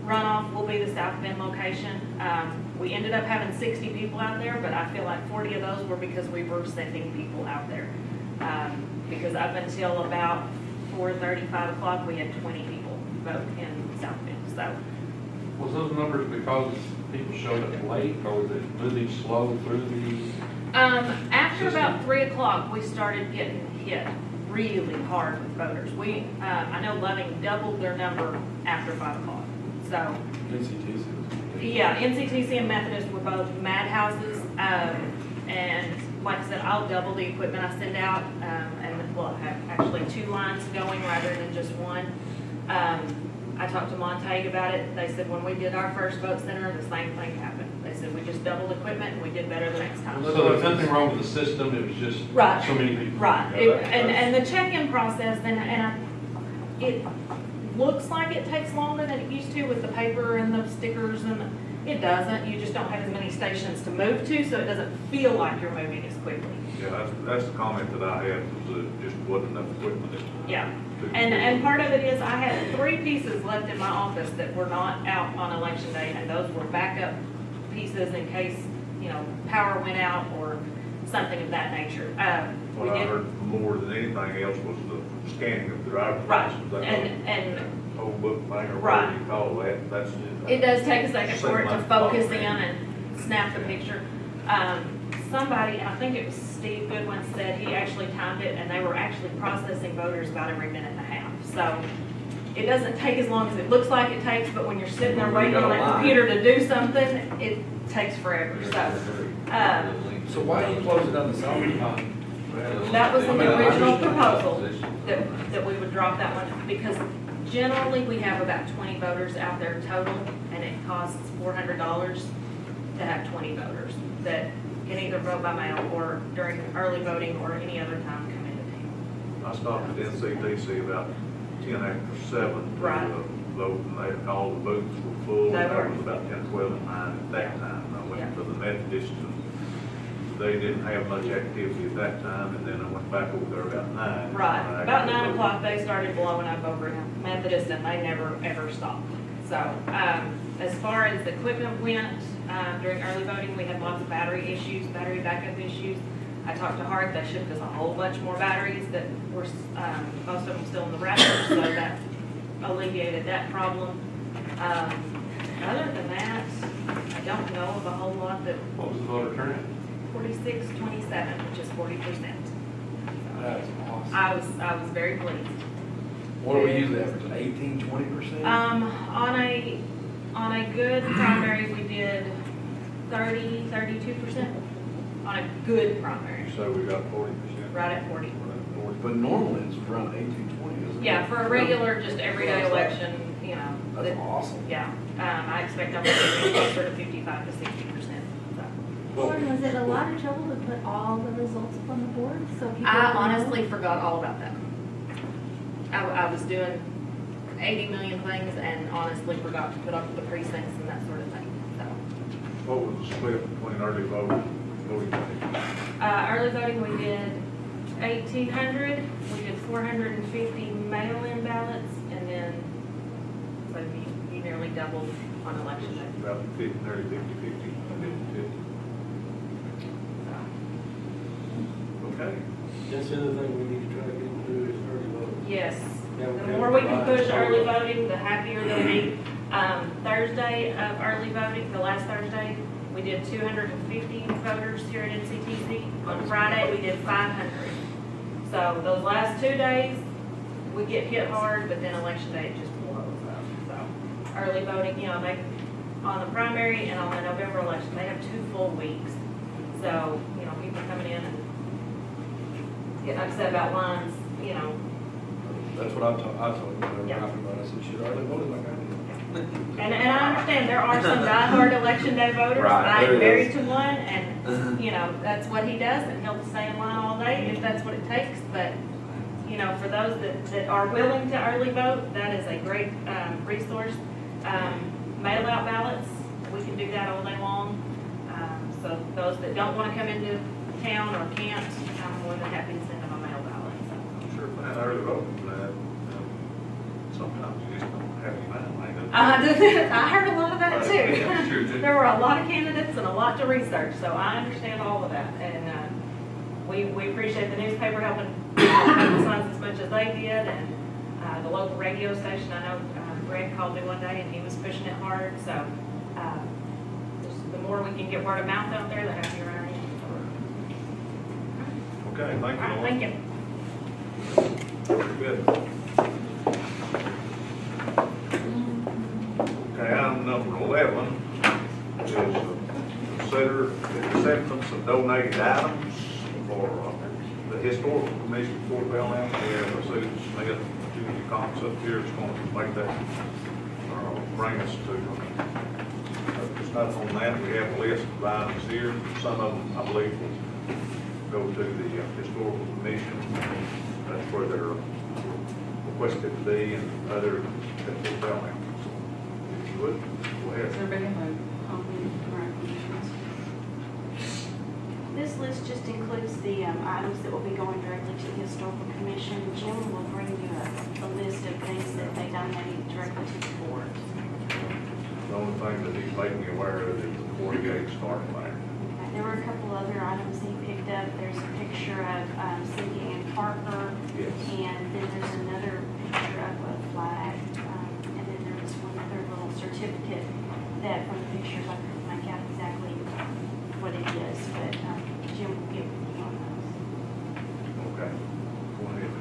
runoff will be the South Bend location. We ended up having 60 people out there, but I feel like 40 of those were because we were sending people out there. Because up until about 4:30, 5 o'clock, we had 20 people vote in South Bend. So, Was those numbers because people showed up late, or was it moving slow through the? after about 3 o'clock, we started getting hit really hard with voters. I know Loving doubled their number after 5 o'clock. So, NCTC was. yeah, NCTC and Methodist were both madhouses. And like I said, I'll double the equipment I send out, and we'll have actually 2 lines going rather than just one. I talked to Montague about it. They said when we did our first vote center, the same thing happened. They said we just doubled equipment and we did better the next time. So there's nothing wrong with the system, it was just Right. so many people. Right, Yeah, and the check-in process, it looks like it takes longer than it used to with the paper and the stickers, and it doesn't. You just don't have as many stations to move to, so it doesn't feel like you're moving as quickly. Yeah, that's the comment that I had, was that just wasn't enough equipment. Yeah, and part of it is I had 3 pieces left in my office that were not out on election day, and those were backup pieces in case, you know, power went out or something of that nature. What I heard more than anything else was the scanning of the driver's Right, license. That and whole book thing, or Right. whatever you call that, that's. it does take a second for it to Seemed like focus fog. in and snap the picture. Somebody, I think it was Steve Goodwin, said he actually timed it, and they were actually processing voters about every minute and a half. So it doesn't take as long as it looks like it takes, but when you're sitting there waiting on that computer to do something, it takes forever. So why do you close it on the south? That was in the original proposal, that we would drop that one, because generally we have about 20 voters out there total, and it costs $400 to have 20 voters that can either vote by mail or during early voting or any other time come into town. I stopped at NCTC about 10 after 7. Right. Vote, and all the booths were full. They were. There was about 10, 12 at 9 at that time. I went to the Methodist, and they didn't have much activity at that time, and then I went back over there about 9. Right, about 9 o'clock, they started blowing up over in Methodist, and they never, ever stopped. So, as far as the equipment went, during early voting, we had lots of battery issues, battery backup issues. I talked to Hart, they shipped us a whole bunch more batteries that were, most of them still in the wrapper, so that alleviated that problem. Other than that, I don't know of a whole lot that, What was the voter turnout? 46-27, which is 40%. That's awesome. I was very pleased. What do we usually average, 18, 20%? On a good primary, we did 32%. On a good primary, So we got 40%. right at 40. But normally it's around 18, 20, isn't it? Yeah, for a regular, just everyday election, you know. That's awesome. Yeah, I expect I'm going to be closer to 55 to 60%. So. Lauren, was it a lot of trouble to put all the results up on the board so people? I would know? honestly forgot all about that. I was doing 80 million things and honestly forgot to put up the precincts and that sort of thing, so. What was the split between early voting? Early voting, we did 1,800, we did 450 mail-in ballots, and then, so you nearly doubled on election day. About 50, nearly 50, 50. Okay. That's the other thing we need to try to get through is early voting. Yes, Yeah, the okay. more we can push early voting, the happier they'll be. Thursday of early voting, the last Thursday, we did 250 voters here at NCTC. On Friday, we did 500. So those last 2 days, we get hit hard, but then election day, it just blows up. So early voting, you know, they, on the primary and on the November election, they have 2 full weeks. So, you know, people coming in and getting upset about lines, you know. That's what I told them, Yeah. I said, should I voted like I did. And I understand there are some diehard election day voters. Right, I there am it married is. to one, and, you know, that's what he does, and he'll stay in line all day if that's what it takes. But, you know, for those that are willing to early vote, that is a great resource. Mail out ballots, we can do that all day long. So those that don't want to come into town or can't, I'm more than happy to send them a mail ballot. So. Sure, man, early voting for that. Sometimes you just don't have any mind like that. I heard a lot of that Yeah, too. sure do. There were a lot of candidates and a lot to research, so I understand all of that. And we appreciate the newspaper helping signs as much as they did, and the local radio station. I know Greg called me one day and he was pushing it hard. So just the more we can get word of mouth out there, the happier I am. Okay, thank you. All right, Lauren. thank you. Good. Okay, item number 11 is consider the acceptance of donated items for the Historical Commission for Fort Belknap. We have Susan Smith, Judy Cox up here, is going to make that, bring us to, there's nothing on that. We have a list of items here. Some of them, I believe, will go to the Historical Commission. That's where they're requested to be, and other at Fort Belknap. If you would, go Does ahead. everybody have a copy of our applications? This list just includes the items that will be going directly to the Historical Commission. Jim will bring you a list of things that they donate directly to the board. The only thing that he's making me aware of is the 48 starting line. There were a couple other items he picked up. There's a picture of Cynthia Ann Parker. Yes. And then there's another picture of a flag. And then there was one other little certificate that from the pictures I couldn't make out exactly what it is, but Jim will give you on those. Okay. Go ahead.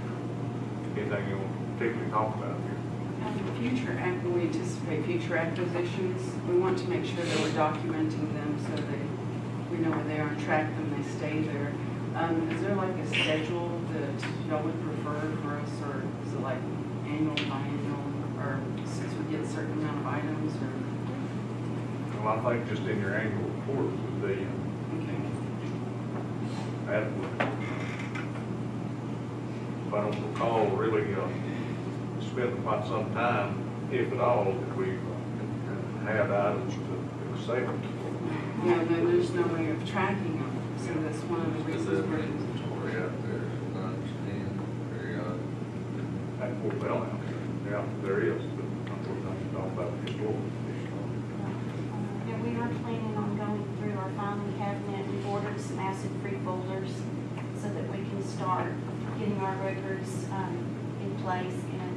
Anything you want to particularly talk about here? When we anticipate future acquisitions, we want to make sure that we're documenting them so that we know where they are and track them, they stay there. Is there like a schedule that y'all would prefer for us, or is it like annual, biannual, or since we get a certain amount of items, or? Well, I think just in your annual report would be Okay. adequate. If I don't recall, really, spent quite some time, if at all, that we had items to accept. No, there's no way of tracking them, so that's one of the reasons we're. Inventory out there, I understand, periodic. At Fort Belknap, yeah, there is, but unfortunately, I'm talking about the historical commission. Yeah, we are planning on going through our filing cabinet. We've ordered some acid-free folders so that we can start getting our records in place. And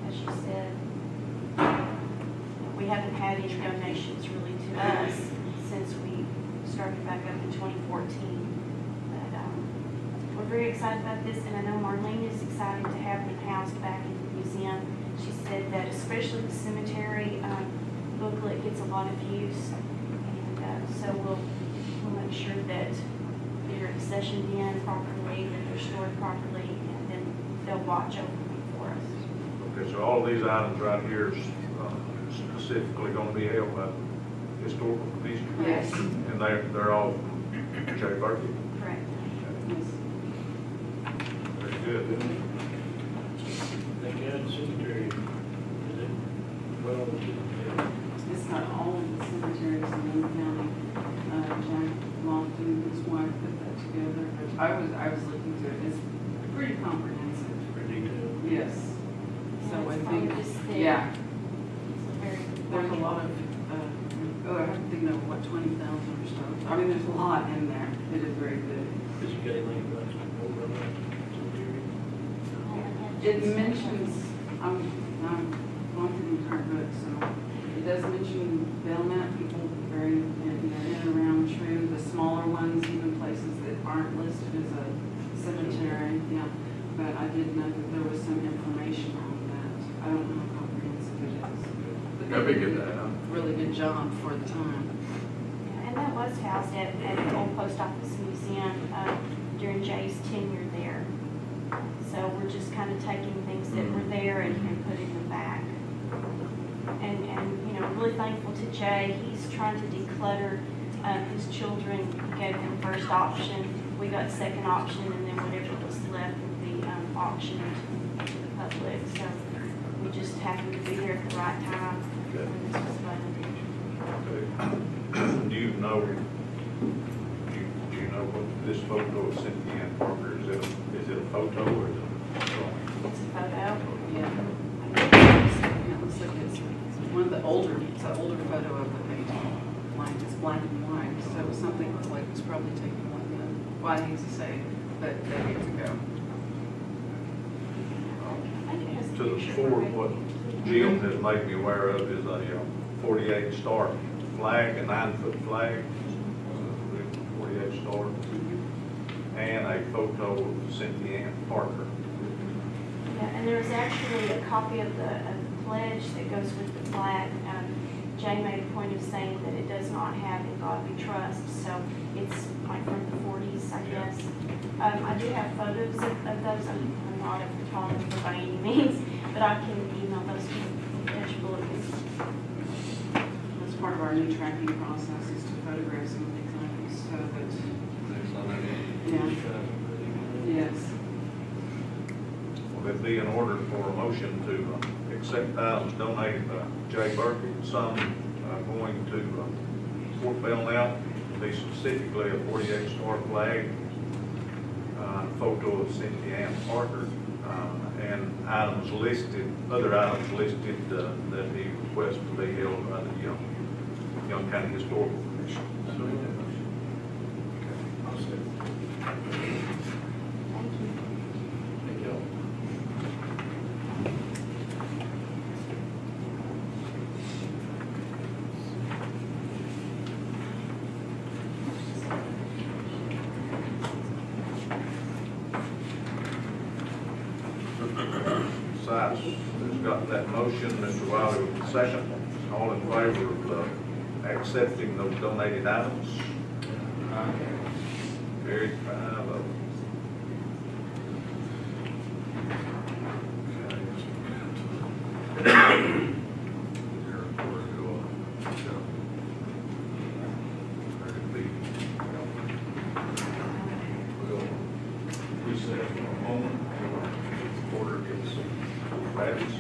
as you said, we haven't had any donations really to us since we started back up in 2014. But we're very excited about this, and I know Marlene is excited to have them housed back in the museum. She said that especially the cemetery booklet gets a lot of use, and so we'll make sure that they're accessioned in properly, that they're stored properly, and then they'll watch over them for us. Okay, so all of these items right here is specifically going to be held by the historical commission? Yes. And they're all J. Berkeley? Correct. Yes. Very good. The county cemetery, is it, well, It's not all of the cemeteries in Lynn County. Jack Lofton and his wife put that together, but I was looking through it. It's pretty comprehensive. pretty detailed. Yes. So Yeah, I it's think, probably this thick. yeah, It's a very there's a lot of, I have to think of what, 20,000 or so. I mean, there's a lot in there. It is very good. Is it got anything about over that cemetery? It mentions, I'm going through the entire book, so It does mention Belknap, people very, in and around True, the smaller ones, even places that aren't listed as a cemetery, yeah. But I did know that there was some information on that. I don't know how comprehensive it is. But That'd they be did good to a have. really good job for the time. And that was housed at the old post office museum during Jay's tenure there. So we're just kind of taking things that were there and putting them back. And, you know, really thankful to Jay. He's trying to declutter. His children gave him first option. We got second option, and then whatever was left would be auctioned to the public. So we just happened to be there at the right time when this was funded. Do you know what this photo of Cynthia Ann Parker, is it a photo or is it a drawing? It's a photo. Yeah. It looks like it's one of the older, it's an older photo of the painting. Like it's black and white, so it was something like it's probably taken like well, I hate to say, but decades ago. To the fore, what Jim has made me aware of is a 48 star flag, a 9-foot flag, 48 star, and a photo of Cynthia Ann Parker. Yeah, and there was actually a copy of the pledge that goes with the flag. Jay made a point of saying that it does not have "In God We Trust," so it's like from the 40s, I guess. I do have photos of those. I'm not a photographer by any means, but I can email those to Judge Bullock. That's part of our new tracking process is to photograph some of these items so that, yeah, yes. Will it be in order for a motion to accept items donated by Jay Burkett, some going to Fort Belknap, to be specifically a 48 star flag, photo of Cynthia Ann Parker, and items listed, other items listed that he requests to be held by the Young County Historical Commission. Thank you. Sides, who's got that motion, Mr. Wiley with the second. All in favor of accepting those donated items? Carried 5-0. We'll recess for a moment. Order gets Travis.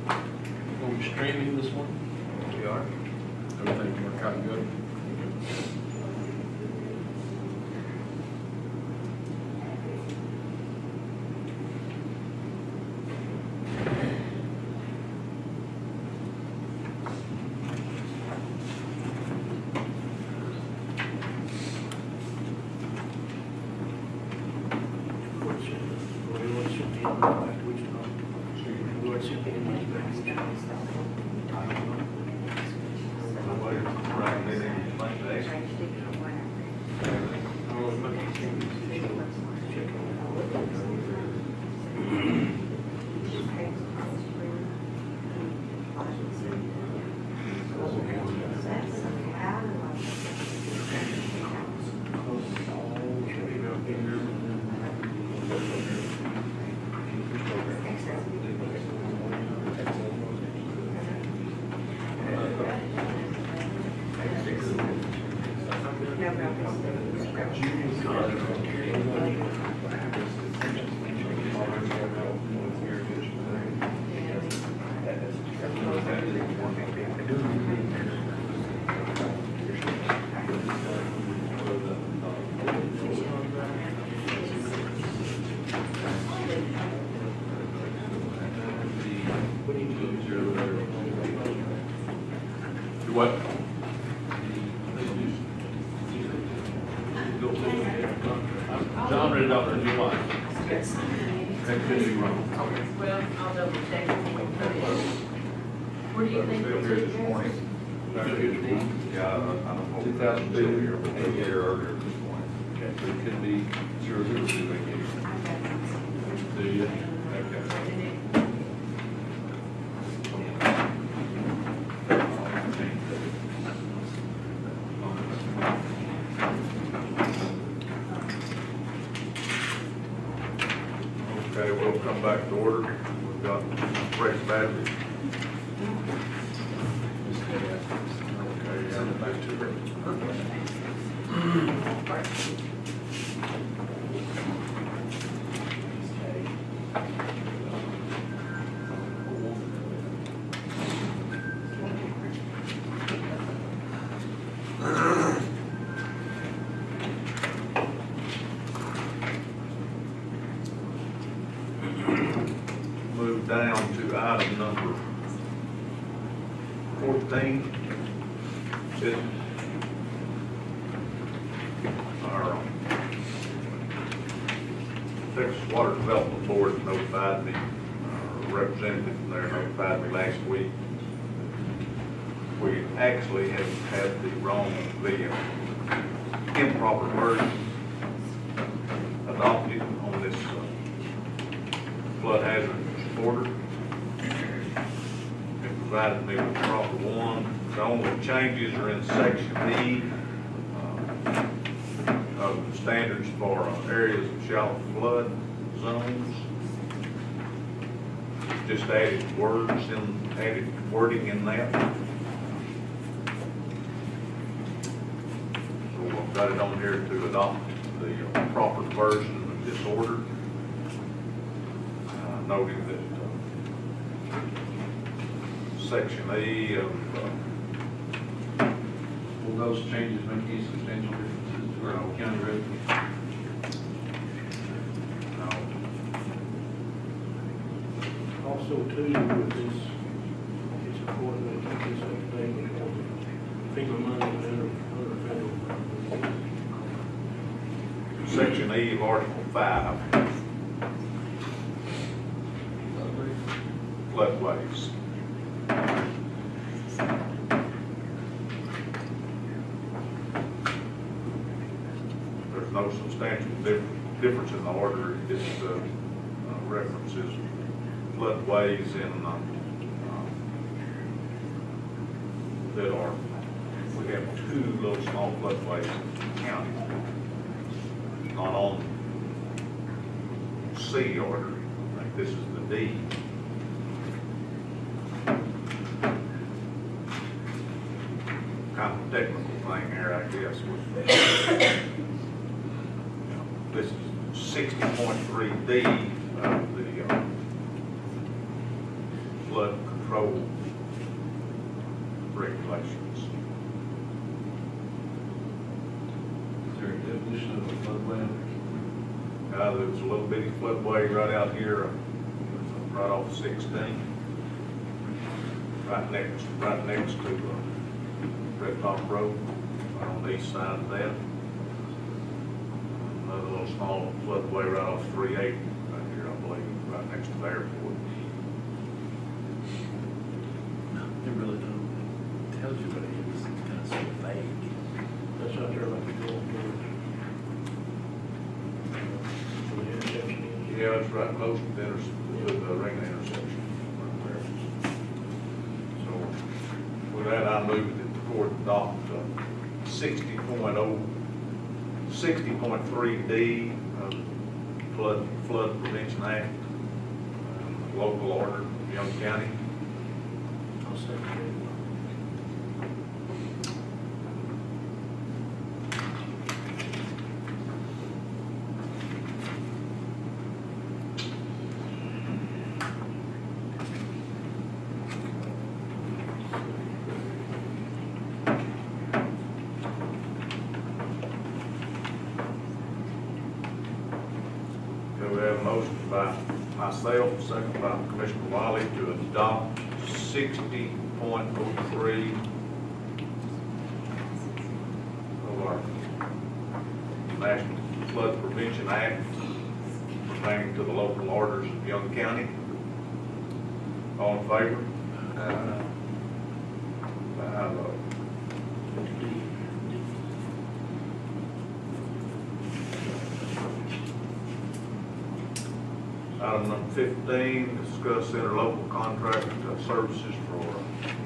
Are we streaming this one? We are. Everything worked out good? Nobody writing anything like that. What? John read it off in July. That could be wrong. Well, I'll double check before we put it. Where do you think Still it's here at, this Jason? morning. Yeah, I don't know. 2002. Here, but they're here earlier this morning. Okay, so it could be 002 vacation. Do you? Okay. Okay, we'll come back to order. We've got Rex Badley. Okay, send it back to her. Move down to item number 14. This is our Texas Water Development Board notified me, representative from there notified me last week. We actually have had the improper version adopted on this flood hazard order. It provided me with the proper one. The only changes are in section E of the standards for areas of shallow flood zones. Just added wording in that. So I've got it on here to adopt the proper version of this order. Noting that section E of Will those changes make any substantial differences to our county revenue? Also too, with this, it's important to keep this up to date because FEMA money and other federal. Section E of Article 5, floodways. There's no substantial difference in the order. It references floodways in that are, we have two little small floodways in the county. Not on C order, I think this is the D. Kind of technical thing here, I guess. This is 60.3D of the flood control regulations. Is there a definition of a floodway? There's a little bitty floodway right out here, right off 16, right next to Red Top Road, right on the east side of that. Another little small floodway right off 38, right here, I believe, right next to the airport. It really don't, tells you what it is, it's kind of so vague. That's out there like the gold for the intersection. Yeah, it's right close to the ring intersection. Right there. So, with that, I move that the court adopt 60.3D of Flood Prevention Act, local order, Young County. I'll second it. Okay, we have a motion by myself, second by Commissioner Wiley to adopt 60.03 of our National Flood Prevention Act pertaining to the local orders of Young County. All in favor? 5-0. Item number 15, discuss interlocal contract services for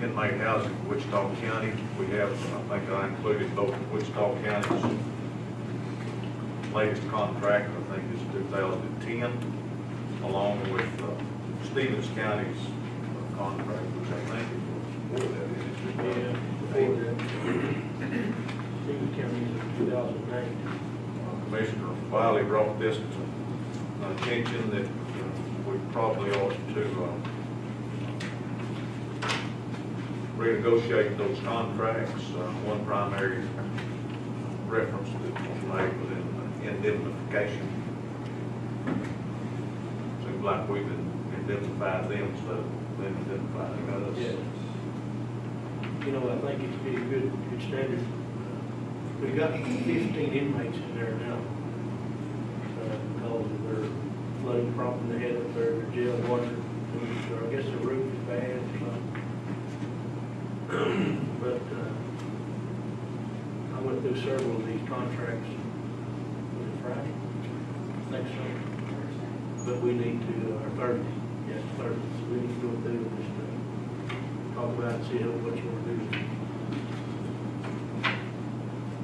inmate housing in Wichita County. We have, I think I included both Wichita County's latest contract, I think it's 2010, along with Stevens County's contract, which I think is before that, Yeah, before that. Stevens County is 2009. Commissioner Wiley brought this to attention that we probably ought to renegotiate those contracts. One primary reference that was made was indemnification. Seems like we've indemnified them instead of them indemnifying us. Yes. You know, I think it's been a good standard. We've got 15 inmates in there now. Because of their flooding problem they had up there, their jail water, or I guess the roof is bad or something. But, I went through several of these contracts. Was it Friday? I think so. But we need to, or Thursday, yes, Thursday, so we need to go through and just, talk about it and see what you want to do.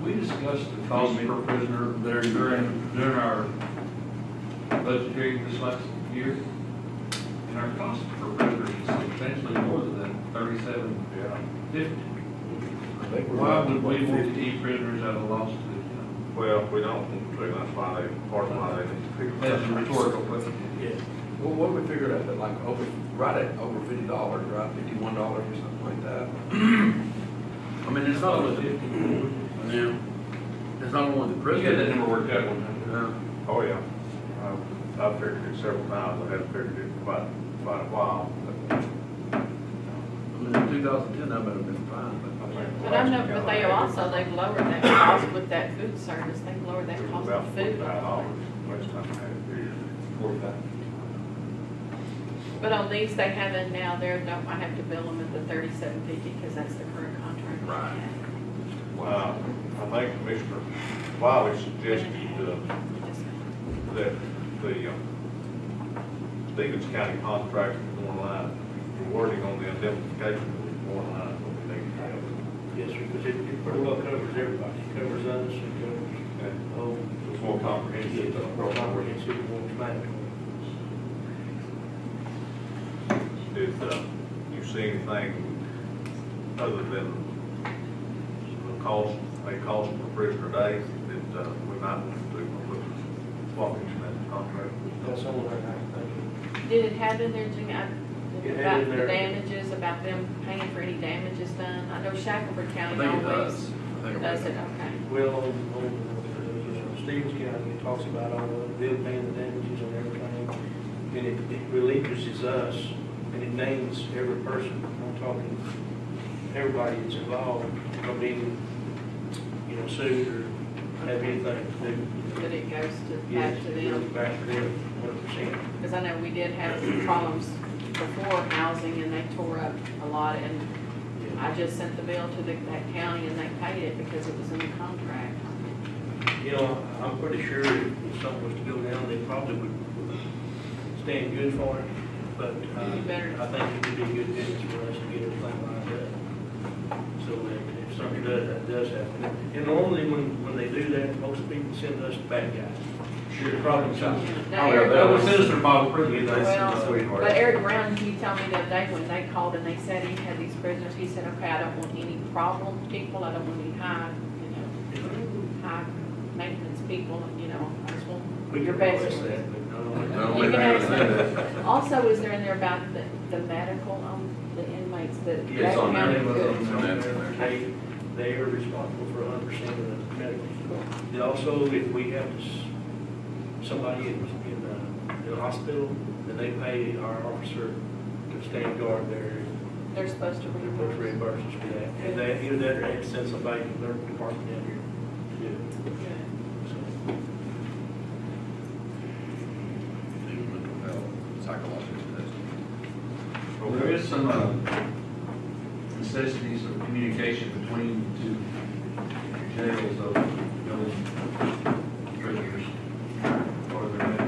We discussed the cost per prisoner there during our budget hearing this last year. And our cost per prisoner is substantially more than that, $37.50. Why would we want to keep prisoners at a loss to the Well, we don't want to, that's why part of why they. That's a rhetorical question. Yeah. Well, what we figured out that like over, right at over $50, right, $51 or something like that. I mean, it's not only 50. Yeah. It's not only the You prison. got that number worked out one time. Yeah. Oh, yeah. I've figured it several times. I have figured it quite a while. I mean, in 2010, that would have been fine, But I know, but they also, they've lowered that cost with that food service, they've lowered that cost About of food. $45 last time I had it here. 45. But on these, they have it now, they're, don't, I have to bill them at the $37.50 because that's the current contract. Right. I think Commissioner Wiley suggested that the Stevens County contract is more in line, the wording on the indemnification is more in line with what we need to have. Yes, sir, because it pretty well covers everybody. It covers us, it covers, oh, It's more comprehensive. more comprehensive, more explanatory. Did you see anything other than the cost, a cost per prisoner day that we might want to look at swapping in that contract? That's all I think. Did it have in there, Jimmy, It had about in the there. damages, about them paying for any damages done? I know Shackelford I County think it always does. I think does it, okay. Well, on Stevens County, it talks about all the bill paying the damages and everything. And it relinquishes us, and it names every person. I'm talking everybody that's involved from being, sued or have anything to do. But it goes to, Yes, back to it goes them. back to them, 100%. Because I know we did have some problems before housing and they tore up a lot. And I just sent the bill to that county and they paid it because it was in the contract. I'm pretty sure if something was to go down, they probably would stand good for it. But You better- I think it would be good business for us to get everything lined up. So that if something does happen. And normally when they do that, most people send us the bad guys. Sure, problem child. Now, Oh, Eric- yeah, that was Senator Bob Pretty. Well, but Eric Brown, he told me the other day when they called and they said he had these prisoners, he said, okay, I don't want any problem people, I don't want any high maintenance people, I just want We your can best. request that, but No, You can we ask haven't them. said that. Also, is there in there about the medical on the inmates that? Yes, on there. County It was could- on there. They are responsible for 100% of the medical. They also, if we have somebody in the hospital, then they pay our officer to stand guard there. They're supposed to They're supposed to reimburse. reimburse us for that. And they, either that or they have to send somebody from their department down here to do it. So, Mental health, psychological testing. There is some necessities of communication between the two jails of those prisoners? Or is there any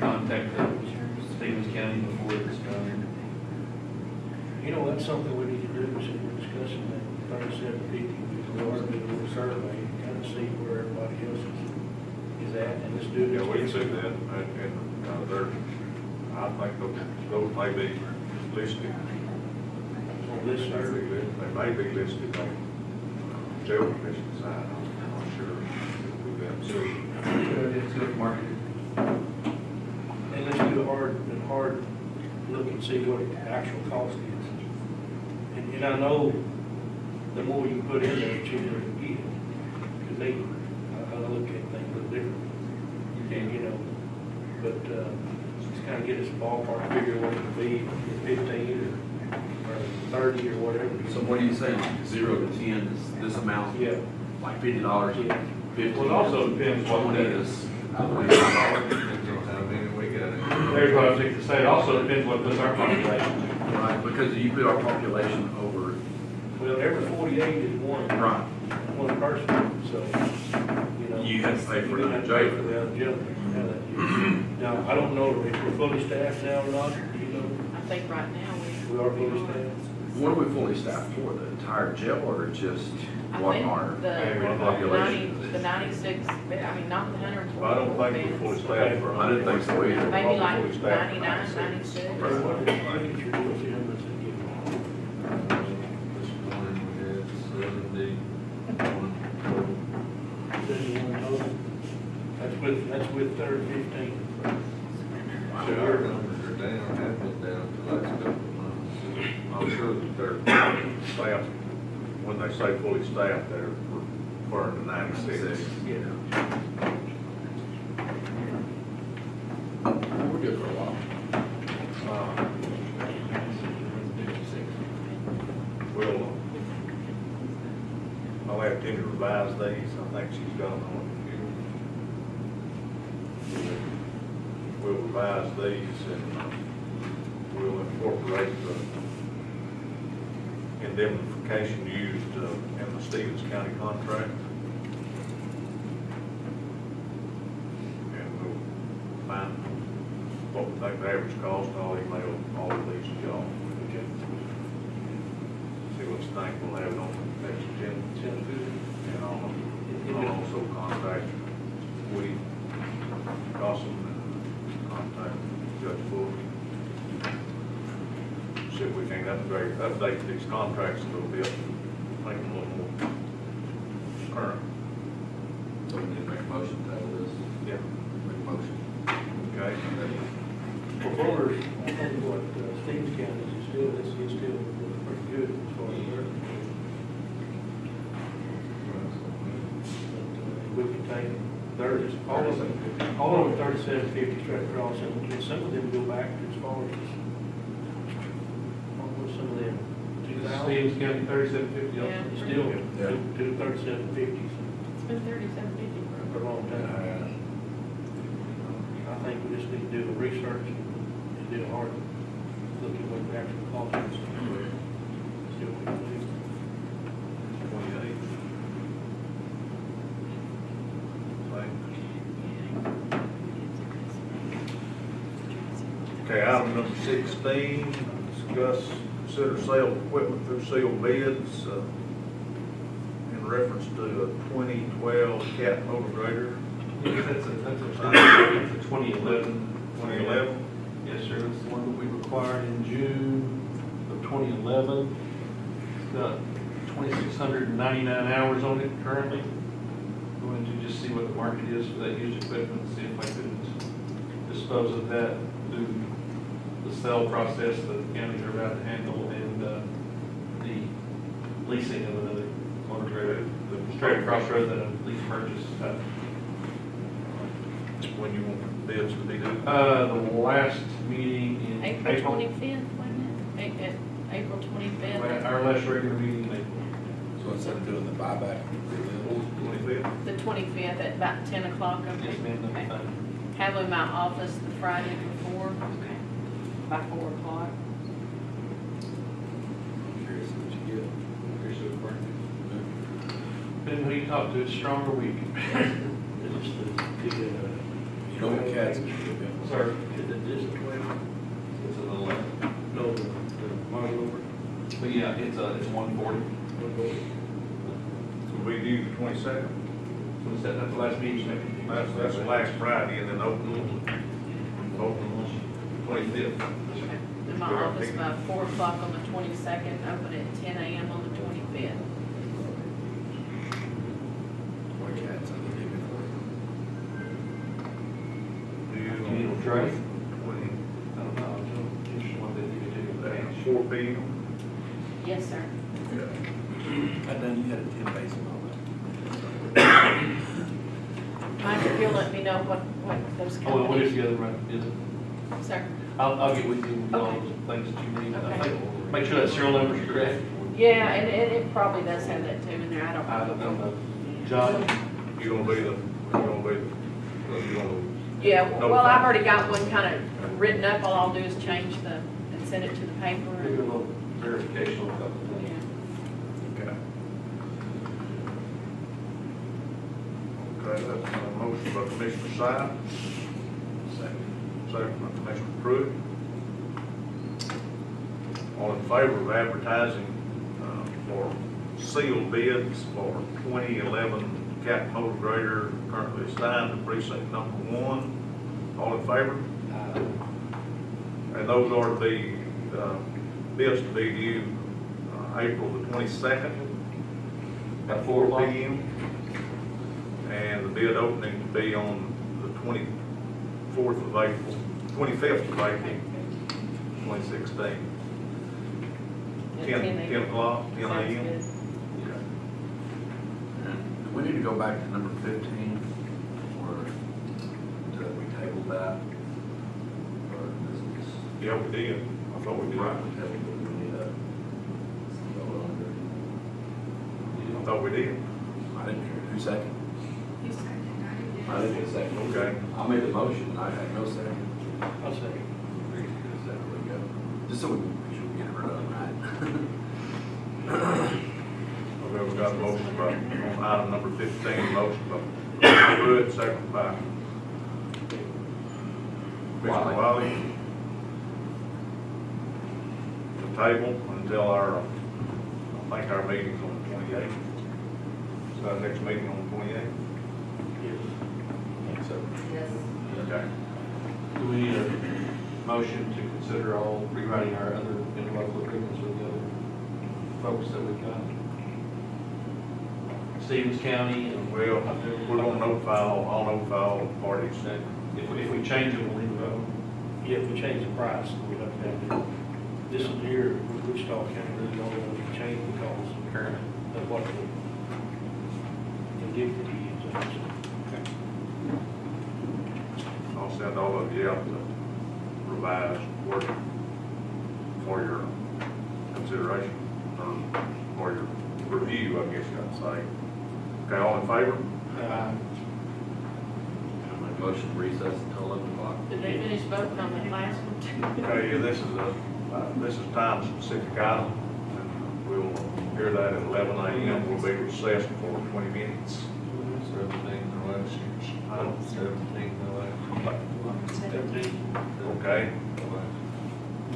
contact the Stevens County before this done? You know, that's something we need to do, is we're discussing that 3750, we are doing a little survey, kind of see where everybody else is at, and let's do it. Yeah, we can see that, and there, I think those may be listed. On this survey. They may be listed on jail commission side, I'm not sure. We've got to- It's good marketed. And let's do a hard look and see what the actual cost is. And I know the more you put in there, the cheaper it will get. Because I look at things a little different. And, you know, but, just kind of get us a ballpark figure what it would be, 15 or 30 or whatever. So what do you say, 0 to 10 is this amount? Yeah. Like $50, Yeah. 50? Well, it also depends what 20 it is. is. I don't know. How many we got it. There's what I was going to say, it also depends what puts our population. Right, because you put our population over. Well, every 48 is one. Right. One person, so, you know. You have to pay for you the have to jail. pay for the other jail. How that is. Now, I don't know if we're fully staffed now or not, do you know? I think right now We are fully staffed. What are we fully staffed for, the entire jail or just I one think our the population? the 96, I mean, not the 140. Well, I don't think we're fully staffed for. I didn't think so either. Maybe like Fully staffed for 99, 96. Look at your deal, see how much they give. This one is 70. 71 total. That's with third 15. So our numbers are down, have been down for the last couple of months. I'm sure that they're staffed, when they say fully staffed, they're referring to 96. Yeah. We're good for a while. I'll have Jenny revise these, I think she's got them on the computer. We'll revise these and we'll incorporate the indemnification used in the Stevens County contract. And we'll find what we think the average cost, I'll email all of these to y'all. See what you think, we'll have it on the next agenda. Sounds good. And I'll also contact Woody Gossam and contact Judge Bull. See if we can update these contracts a little bit, make them a little more current. So we need to make a motion to table this. Yeah. Make a motion. Okay. Before, I think what Stevens County is still, it's still pretty good as far as work. We can take theirs, all of them 3750 straight across, and some of them go back as far as, what was some of them, 2000? Stevens County 3750. Yeah. Still, Yeah. to 3750 It's been 3750 for a long time. I think we just need to do the research and do a hard look at what the actual cost is. See what we can do. 28. Okay, item number 16, discuss, consider sale of equipment through sealed bids in reference to a 2012 Cat motor grader. That's a 2011. 2011? Yes, sir, it's the one that we required in June of 2011. It's got 2,699 hours on it currently. Going to just see what the market is for that used equipment, see if I could dispose of that through the sale process that the counties are about to handle and the leasing of another motor grader, the straight across road that a lease purchase. When you want bids to be due? The last meeting in April April. 25th, wasn't it? April 25th. Our last regular meeting in April. So instead of doing the buyback, 25th? The 25th at about 10 o'clock. Yes, ma'am, Okay. that's fine. Have them in my office the Friday before, by 4 o'clock. curious what you Depending who you talk to, it's strong or weak. It's just You know what cats? Sir, is it just 12? It's an 11. No, the model number. But yeah, it's 140. So we do the 22nd. So we set that the last meeting. That's last Friday, and then open on 25th. In my office by 4 o'clock on the 22nd, open at 10 a.m. on the 25th. What cats? Do you You need a tray? I don't know, just one that you do. At 4 p.m. Yes, sir. I done, you had a 10 base and all that. Mike, if you'll let me know what those Oh, we'll put it companies. together, right, is it? Sir. I'll get with you with all Okay. those things that you need. I Okay. think, make sure that serial number is correct. Yeah, and it probably does have that too in there, I I don't don't know. know. John? You're gonna be Yeah, No well, I've problem. already got one kind of written up, all I'll do is change and send it to the paper. Maybe a little verification on a couple of things. Yeah. Okay. Okay, that's a motion by Commissioner Syed. Second by Commissioner Pruitt. All in favor of advertising for sealed bids for 2011 Cat motor grader currently assigned to precinct number 1? All in favor? And those are the bids to be due April the 22nd at 4 p.m. And the bid opening to be on the 24th of April, 25th of April, 2016. 10 o'clock, 10 Sounds a.m. good. And we need to go back to number 15, or did we table that? Or this is? Yeah, we did. I thought we did. Right, we tabled it, we need a vote on I thought we did. it. I didn't hear, who second? You second, I I didn't get a second. Okay. I made the motion, I had no second. I'll say. There we go. Just so we should get it done right. Okay, we got a motion by, on item number 15, motion by Commissioner Pruitt, second by Commissioner Wiley. The table until our, I think our meeting's on the 28th. So our next meeting on the 28th? I think so. Yes. Okay. Do we need a motion to consider all rewriting our other interlocal agreements with the other folks that we've got? Stevens County and. Well, we're gonna notify all the parties. If we change it, we'll leave it out. Yeah, if we change the price, we have to have it. This one here, Wichita County really don't want to change because of what the indicative is. I'll send all of you out the revised wording for your consideration, for your review, I guess you ought to say. Okay, all in favor? Motion to recess until 11 o'clock. Did they finish voting on that last one? Okay, this is time specific item. And we'll hear that at 11 a.m. We'll be recessed for 20 minutes. 17. Okay?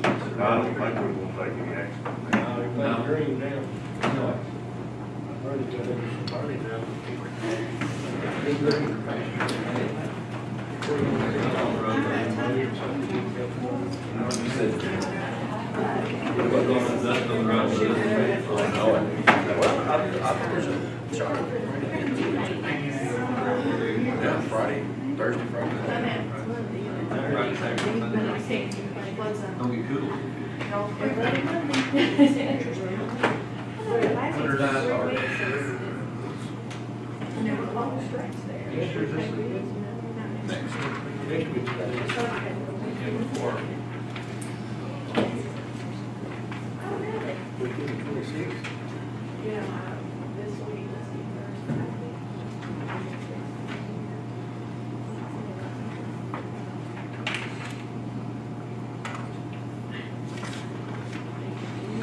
I don't think we're gonna take any action. Everything's green now. I've already got it, already now. Yeah, Friday, Thursday, Friday. Don't get cool. Weekend the 26th. Yeah, this week, let's see,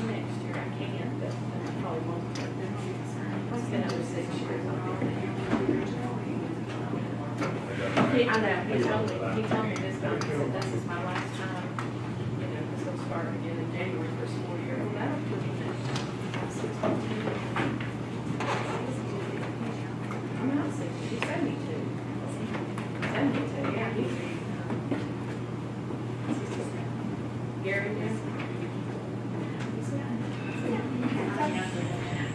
next year I can, but I probably won't. It's been over 6 years. I know, he told me this time, he said, this is my last time, you know, this will start again in January for school year. Well, that'll put me at 6:14. I'm not 60, she's 72. 72, yeah, he's, Gary, yes.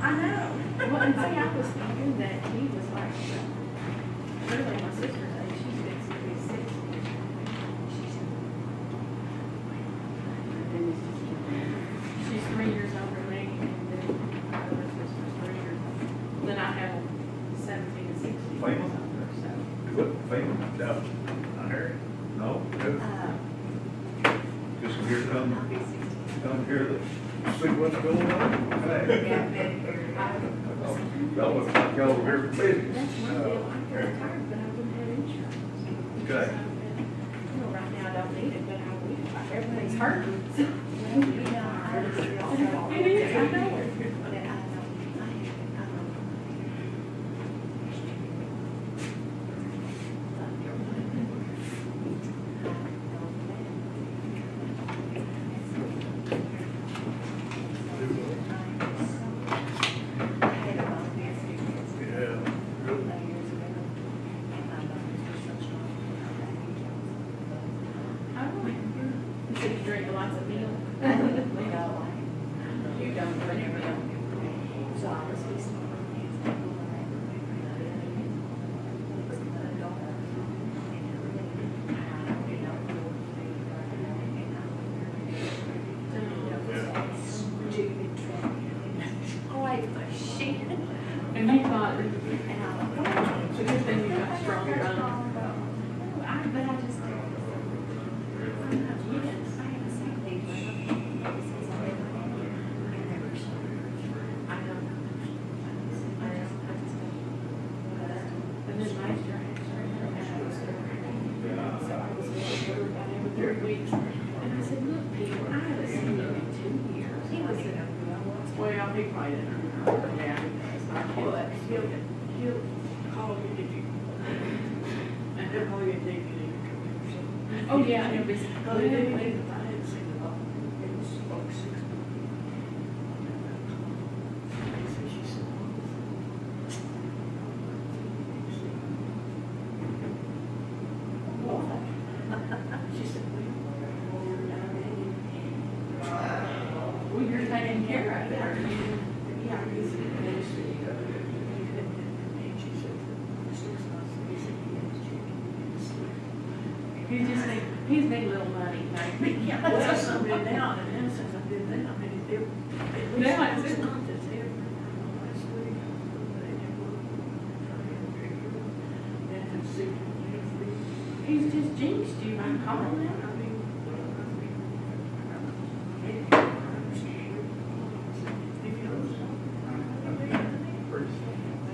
I know. Well, and see, I was thinking that he was like, really my sister's age, she's fixing to be 60. She's 3 years older than me, and then my other sister's 3 years older. Then I have 17 and 16 years Famous? older, so. What, famous? No. I heard. No? Just here come here to see what's going on. Hey. Y'all look like y'all were here for business. That's one deal, I feel retired, but I wouldn't have insurance. Okay. You know, right now I don't need it, but I will, everything's hurting. It is, I know. So you drink lots of milk? You don't, whenever you. So I was and he thought, it's a good thing you got stronger on. But I just. And then last year, so I was with everybody every 3 weeks. And I said, look, Peter, I haven't seen you in 2 years. He was in, well, he probably didn't remember, yeah. But he'll call you if you, and he'll call you if you need to come in. Oh, yeah, he'll be, I hadn't seen it all. It was like 6 months. She said, she said, well, you're taking care of it, are you? Yeah, he's in the ministry. And she said, he's need a little money, maybe. Yeah, that's something now, and then since I did that, I mean, now it's a month, it's every last week. And see, he's just jinxed you by calling him. I mean,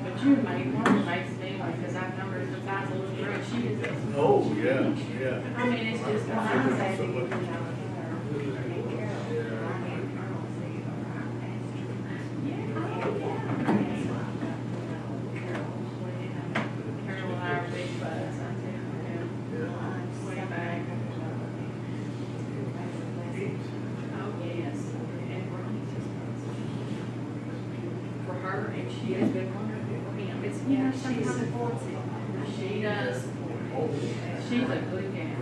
but you made one makes me, because I've known her since I was a little girl, she is. Oh, yeah, yeah. I mean, it's just Carol and I are big buds, I tell you, way back. Oh, yes. And Ronnie's just for her, and she has been wonderful for him. It's, you know, she does. She's a good gal.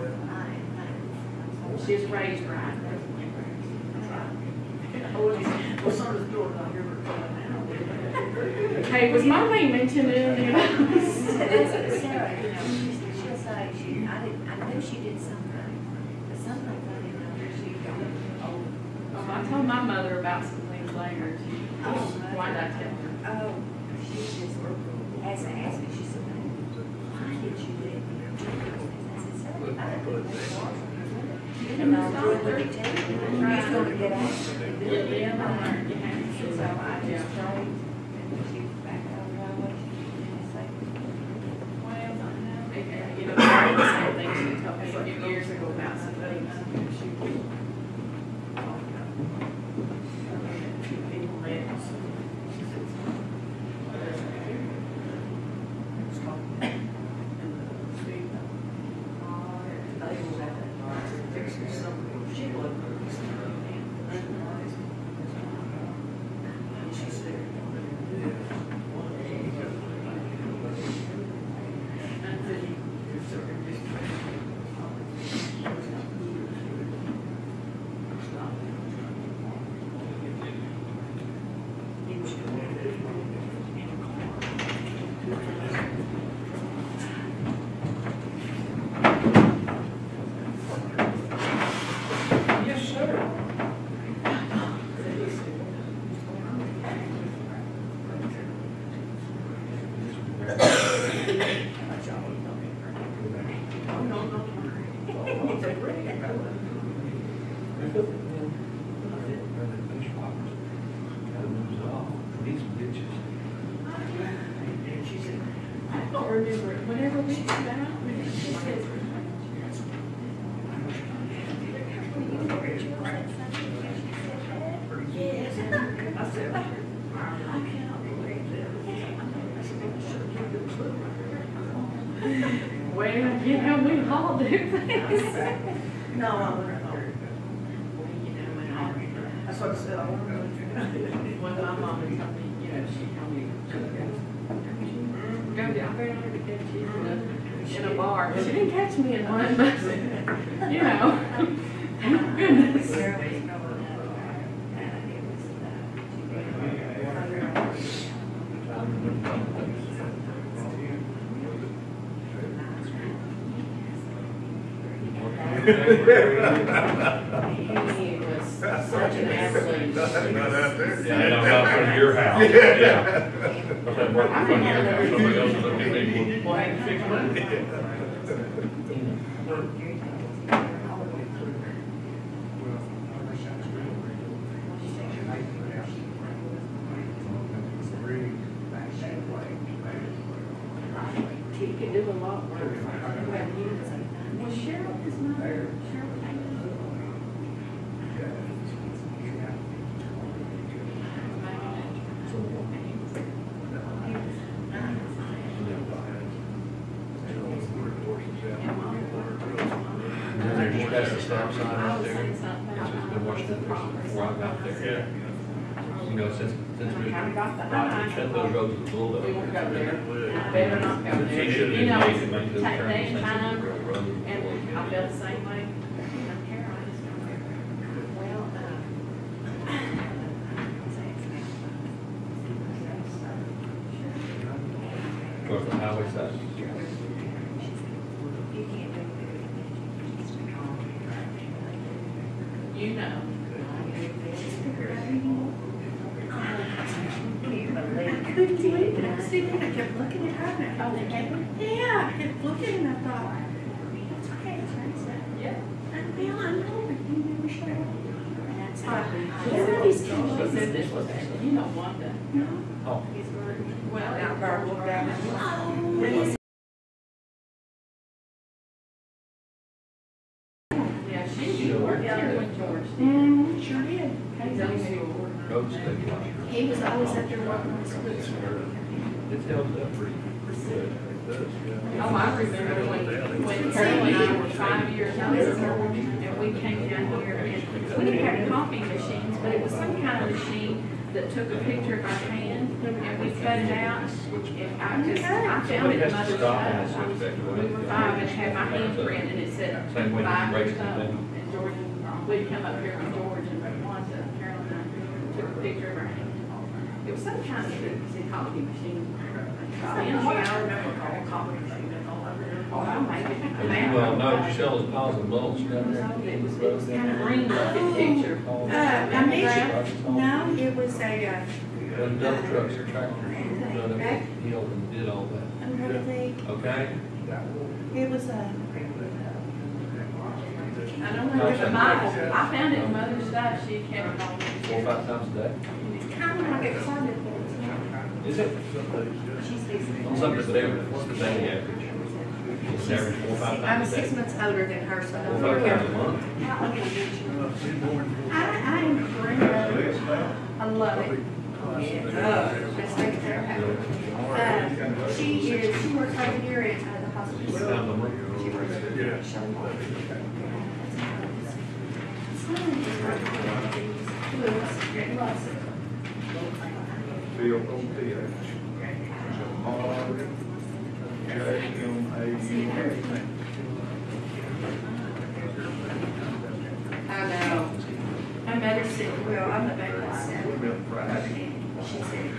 She's raised right. Well, some of the doors out here were coming out. Hey, was my name mentioned in any of those? Sarah, you know, she'll say, I knew she did something, but something I didn't know she Oh, I told my mother about some things later. Why did I tell her? Oh, she just, as I asked me, she said, why did you do it? I said, Sarah, I didn't know, I was going to tell you, I was going to get out. So I just told, and she was back over, I was, and say, You know, the same thing she told me a few years ago about some things. I don't remember, whenever we come out, she says, yes. I said, I cannot believe this. Well, you know, we all do things. No, I wouldn't. That's what I said, I wouldn't. When my mom told me, you know, she told me, go down there and to catch you in a bar. She didn't catch me in one, but, you know, thank goodness. He was such an athlete. Yeah, no, not from your house. Yeah. But that worked from your house, somebody else was looking at me, well, I had to fix mine. He could do a lot more. Well, Cheryl is not there. They're just past the stop sign out there. It's been washed in there before I got there. Yeah. You know, since we shut those roads with bulldogs. We won't go there. Better not go there. He should You know, have made those take turns. day time, Road. and I feel the same way. Caroline's down there. Well, Towards the highway side. you know. I couldn't do it, but I was sitting there, I kept looking at her, and I thought, yeah, I kept looking, and I thought, that's okay, it's nice. Yeah. And Bill, I know, but you never showed up. That's why. Everybody's said this was, you know, Wanda. Oh. Well, out there, look down. Oh. Yeah, she worked here with George. did. Sure did. He's on school. Road stabilizer. He was always up there working on school. It's held up pretty good. It does, yeah. Oh, I remember when Carol and I were 5 years old, and we came down here, and we didn't have copy machines, but it was some kind of machine that took a picture of our hand, and we cut it out, and I found it in Mother's House. We were 5, and it had my handprint, and it said, Same way you 5 race years the old. thing. And George, we'd come up here with George and Wanda, Carol and I took a picture of our hand. It was some kind of copy machine. I remember all copy machine. Oh, I made it. Well, no, did you sell those piles of mulch down there? It was kind of green looking picture. I mentioned, no, it was a, Those dump trucks or tractors, done up the hill and did all that. I'm trying to think, Okay? it was a, I don't know, but I found it in Mother's stuff, she kept it on. 4 or 5 times a day? kind of like a closet. Is it? On something today, what's the daily average? It's an average 4 or 5 I'm times a day. 6 months older than her, so. 4 or 5 times a month? I agree. I love it. Best thing that's ever happened. She works over here at the hospital. Times a month? She works at Shelby. Bill, O-T-H. I know. My mother said, well, I'm the baby Friday. She said.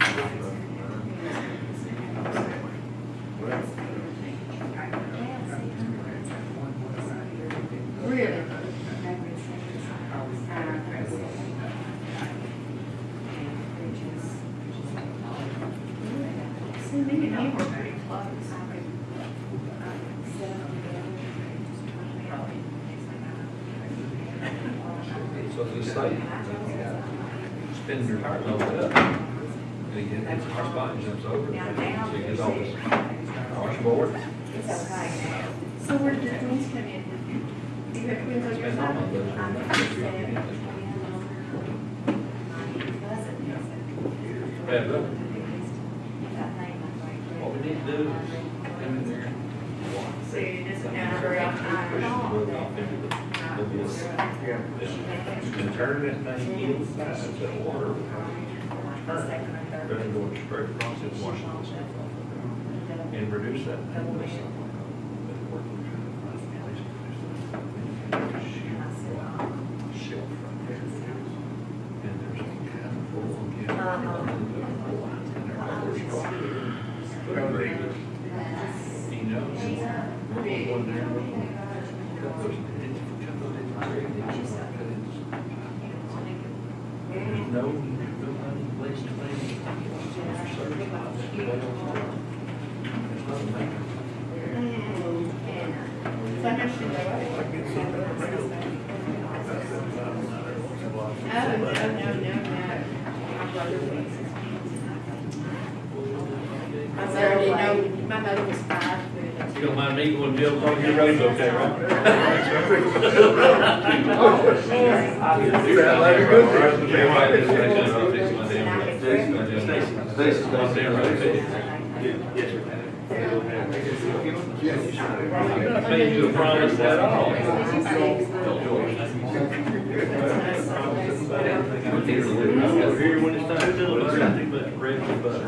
Really? See, me and him were So the state, spend your heart load up, and he gets our spot and jumps over, so he gets off his arch board. So where did the twins come in? You have twins on your side? Bad luck. What we need to do is, come in there, So you just never you can turn that thing inside, that water will turn, rather than going straight across it, washing itself off, and reduce that. Shelf right there. And there's a kind of full he knows, we're going there, cut those, there's no money placed to pay. There's nothing. I already know, my mother was 5. You don't mind me going to jail, all your roads okay, right? I made you a promise that all. Here when it's time to do it, nothing but bread and butter.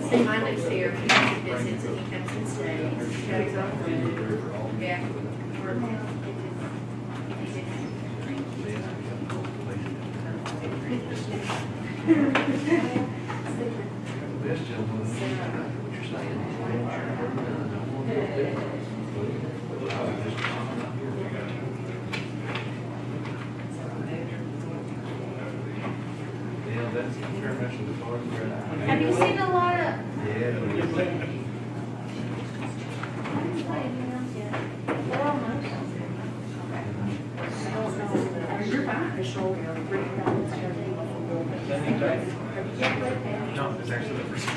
See, mine lives here, he visits and he comes and stays, he goes on, yeah. Best gentleman, what you're yeah, that's very much the part where Have you seen a lot of? You're fine. No, it's actually the first.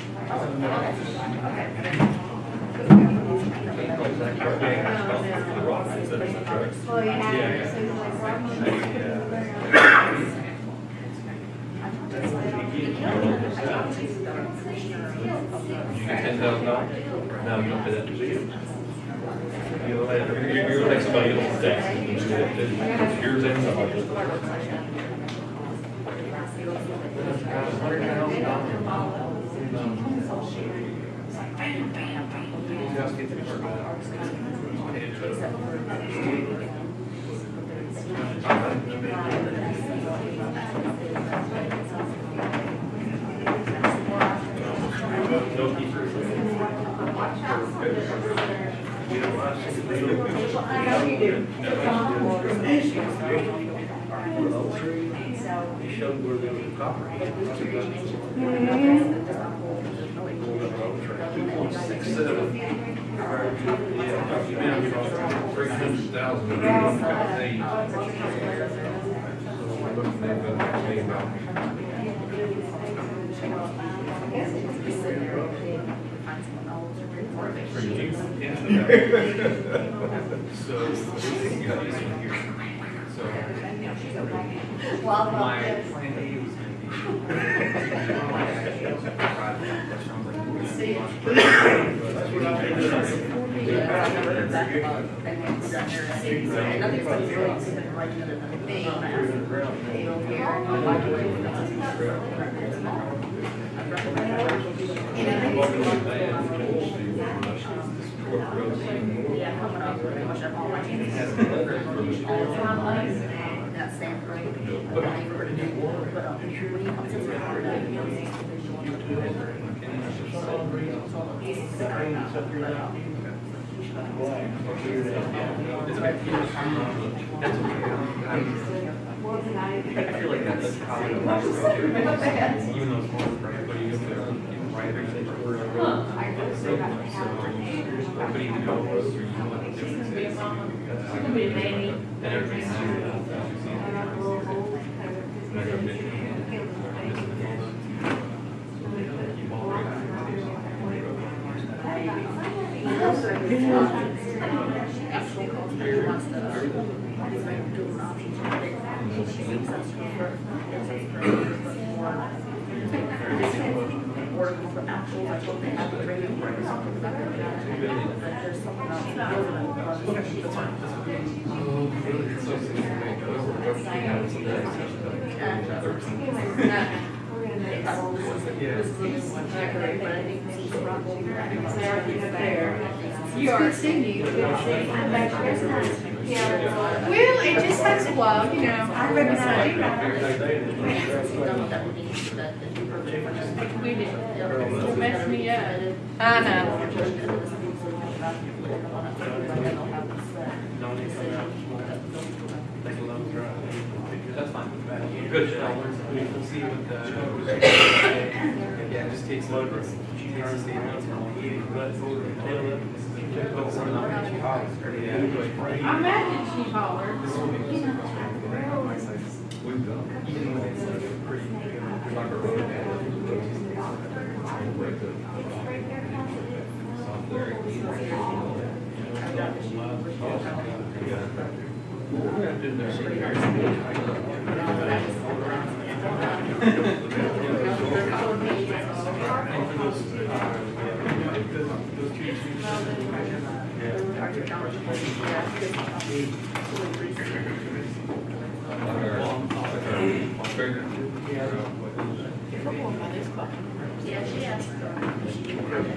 Oh, yeah. You get $10,000? No, you don't pay that to you. You're gonna take somebody else's taxes and do that too. It's yours and somebody else's. He showed where there was a copper. 2.67. Yeah, 300,000. That's San Fran. I feel like that's probably the last thing, even though it's more for everybody, you can write everything for but even though it was, you know what the difference is. And everybody's You are seeing you. Well, it just takes a while, you know. I recognize We did. Don't mess me up. I know. That's fine. Good. We'll see what yeah, it just takes a little bit. I'm mad at Chief Holler.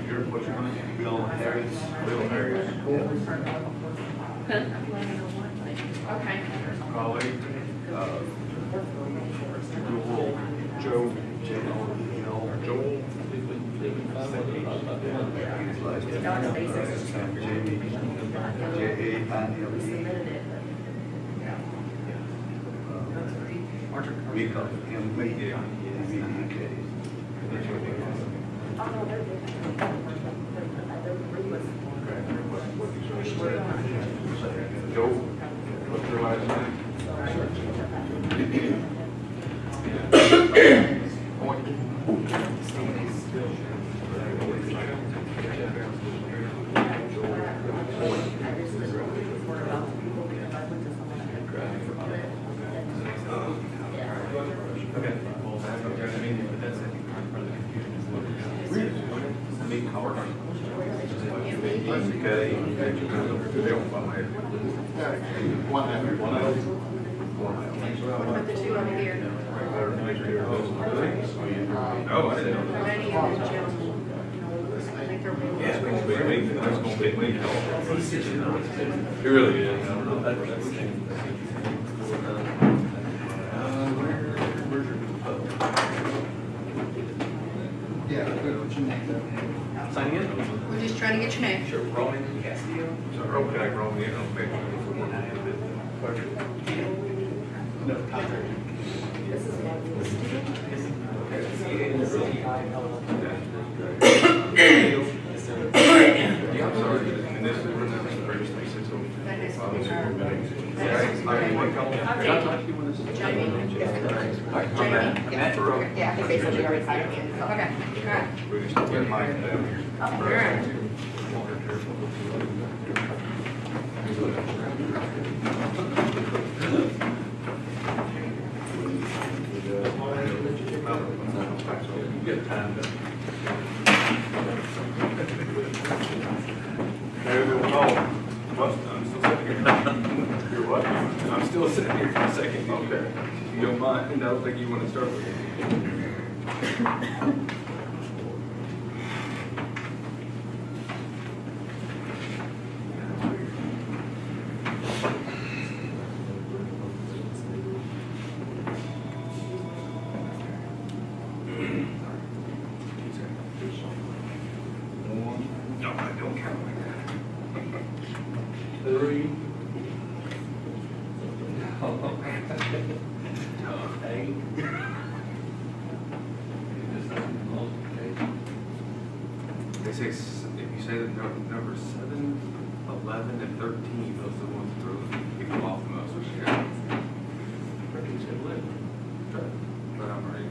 Your what's your name? Bill Harris. Bill Harris. Okay. Colleague. Joel. Joel. Joe, what's your last name? What about the two over here? Oh, I didn't know. Randy and Joe. I think they're really. Yeah, it's gonna be me. That's gonna be me. It really is. Signing in? We're just trying to get your name. Sure, Ronan Castillo. So, okay, wrong, you know, maybe. No, Patrick. I'm sorry, and this is the first thing, so. That has to be our. Jamie. Yeah, I think they said they already signed in. Okay, all right. We're just getting Mike down. All right. Get time to. I'm still sitting here. You're what? I'm still sitting here for a second. Okay. You don't mind? I don't think you want to start with it. say, if you say that number 7, 11, and 13, those are the ones that throw people off the most, which yeah. 13's gonna live. But I'm already.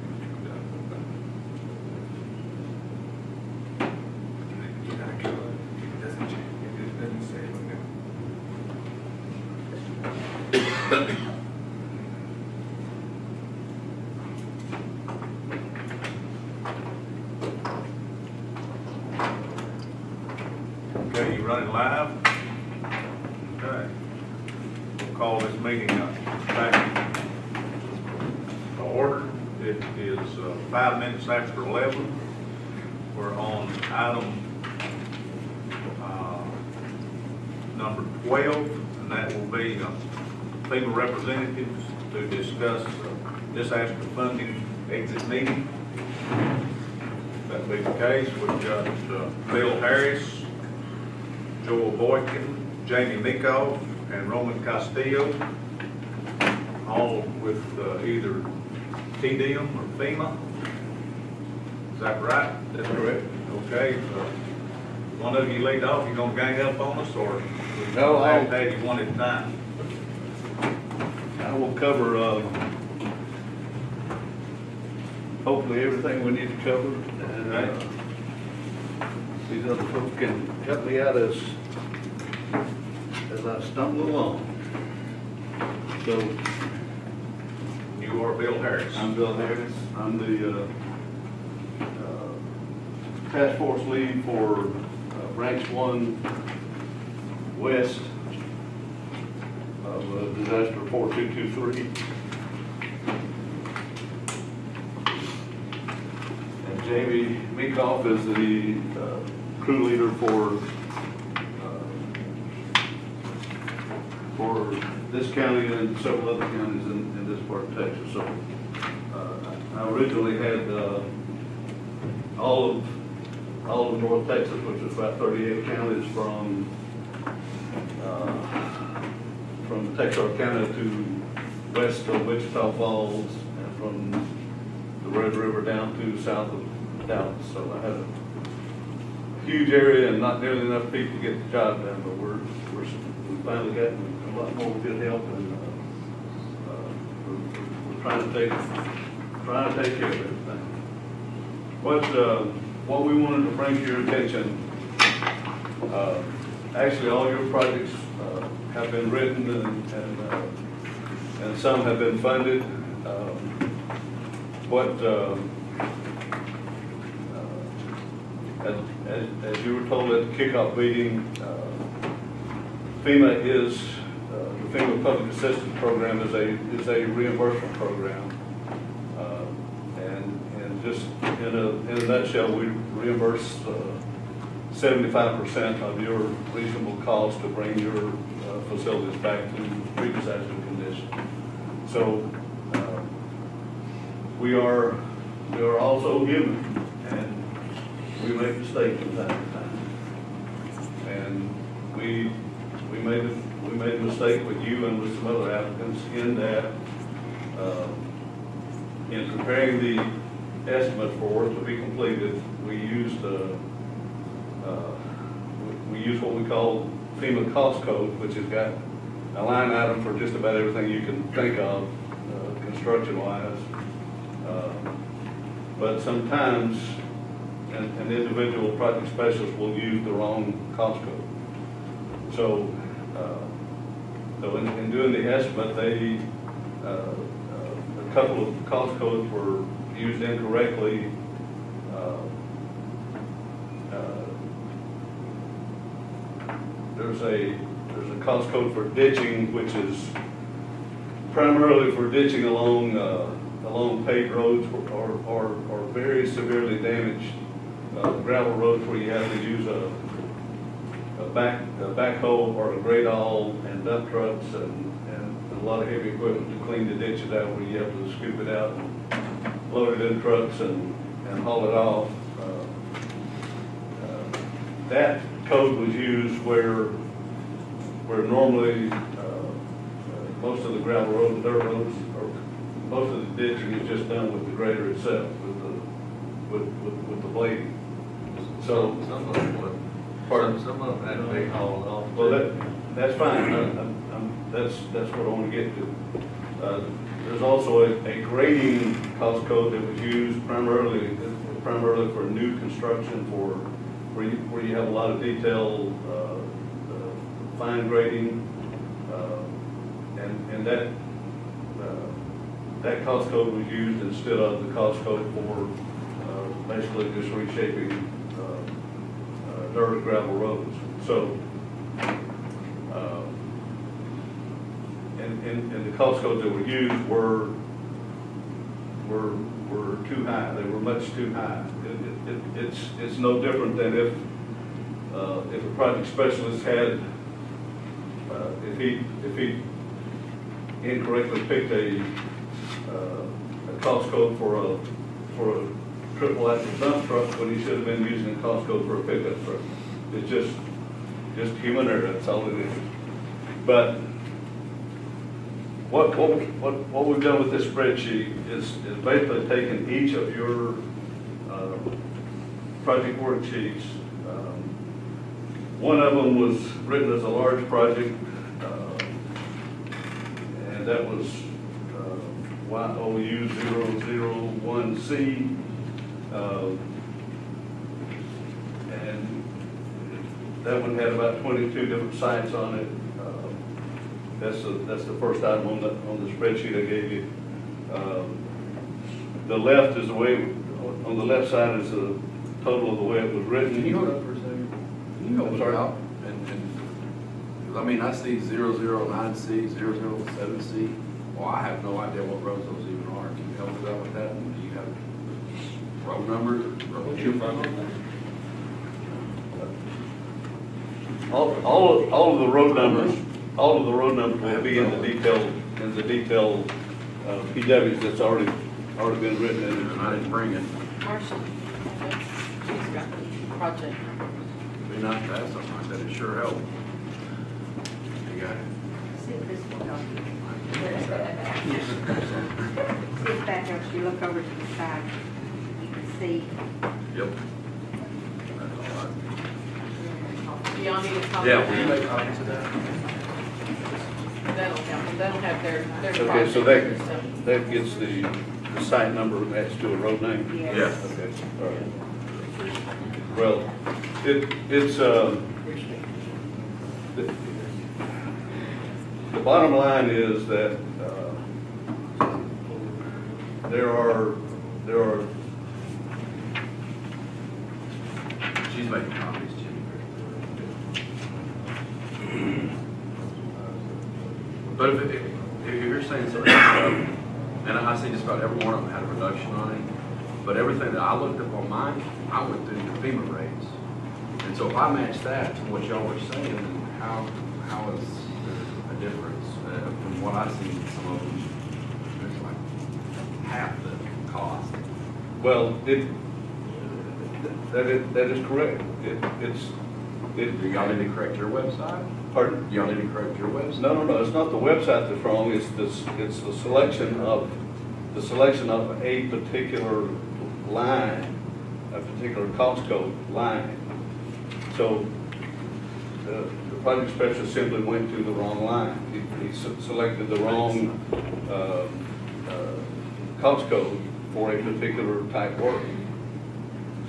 You gotta go. It doesn't change. It doesn't say. Okay, you running live? Okay. We'll call this meeting back to order. It is 5 minutes after 11. We're on item number 12, and that will be FEMA representatives to discuss disaster funding exit meeting. If that be the case, we've got Bill Harris, Joel Boykin, Jamie Mikoff, and Roman Castillo, all with either TDM or FEMA. Is that right? That's correct. Okay. One of you lead off. You gonna gang up on us, or no? I'll have you one at a time. I will cover hopefully everything we need to cover, and these other folks can help me out as I stumble along. So, you are Bill Harris. I'm Bill Harris. I'm the task force lead for Branch 1 West of Disaster 4223. And Jamie Mikoff is the crew leader for this county and several other counties in this part of Texas. So I originally had all of North Texas, which is about 38 counties from Texarkana to west of Wichita Falls, and from the Red River down to south of Dallas. So I had a huge area and not nearly enough people to get the job done, but we finally got a lot more good help, and we're trying to take care of everything. What we wanted to bring to your attention, actually all your projects have been written, and some have been funded. As you were told at the kickoff meeting, FEMA is the FEMA Public Assistance Program is a reimbursement program, and just in a nutshell, we reimburse 75% of your reasonable cost to bring your facilities back to pre-disaster condition. So we are also human, and we make mistakes from time to time. And we made a mistake with you and with some other applicants in that in preparing the estimate for work to be completed, we used what we call FEMA cost code, which has got a line item for just about everything you can think of, construction-wise. But sometimes an individual project specialist will use the wrong cost code. So, in doing the estimate, a couple of cost codes were used incorrectly. There's a cost code for ditching, which is primarily for ditching along paved roads or very severely damaged gravel roads where you have to use a backhoe or a great awl and dump trucks and a lot of heavy equipment to clean the ditches out, where you have to scoop it out and load it in trucks and haul it off. That code was used where normally most of the gravel roads, dirt roads, or most of the ditching is just done with the grader itself, with the blading. So, Some of them would. Pardon? Some of them had to be hauled off. well, that's fine, that's what I want to get to. There's also a grading cost code that was used primarily for new construction where you have a lot of detail, fine grading, and that cost code was used instead of the cost code for basically just reshaping dirt gravel roads. So, and the cost codes that were used were too high. They were much too high. It's no different than if a project specialist had if he incorrectly picked a cost code for a triple axle dump truck when he should have been using a cost code for a pickup truck. It's just human error. That's all it is. But what we've done with this spreadsheet is basically taken each of your project worksheets. One of them was written as a large project, and that was YOU 001C. And that one had about 22 different sites on it. That's the first item on the spreadsheet I gave you. The left is the way, on the left side is the total of the way it was written. Can you hold up for a second? Can you help me out? Because I mean, I see 009C, 007C. Well, I have no idea what roads those even are. Can you help us out with that? And do you have road numbers? What's your phone? All of the road numbers will be in the detailed PWs that's already been written in. And I didn't bring it. Marcia, she's got the project. It'd be nice to have something like that. It sure helped. You got it. See if this will help you. See if back up, you look over to the side, you can see. Yep. Do y'all need a copy? Yeah, will you make copies of that? That'll have their Okay, so project. that gets the site number matched to a road name? Yes. Yeah. Okay, all right. Well, it's, the bottom line is that, there are, She's making copies, Jimmy. But if you're saying so, and I see just about every one of them had a reduction on it, but everything that I looked up on mine, I went through the FEMA rates. And so if I match that to what y'all were saying, then how is there a difference? From what I see, some of them, there's like half the cost. well, that is correct. Do y'all need to correct your website? Pardon? Do y'all need to correct your website? No, it's not the website that's wrong, it's the selection of a particular line, a particular cost code line. So the project specialist simply went to the wrong line. He selected the wrong cost code for a particular type work.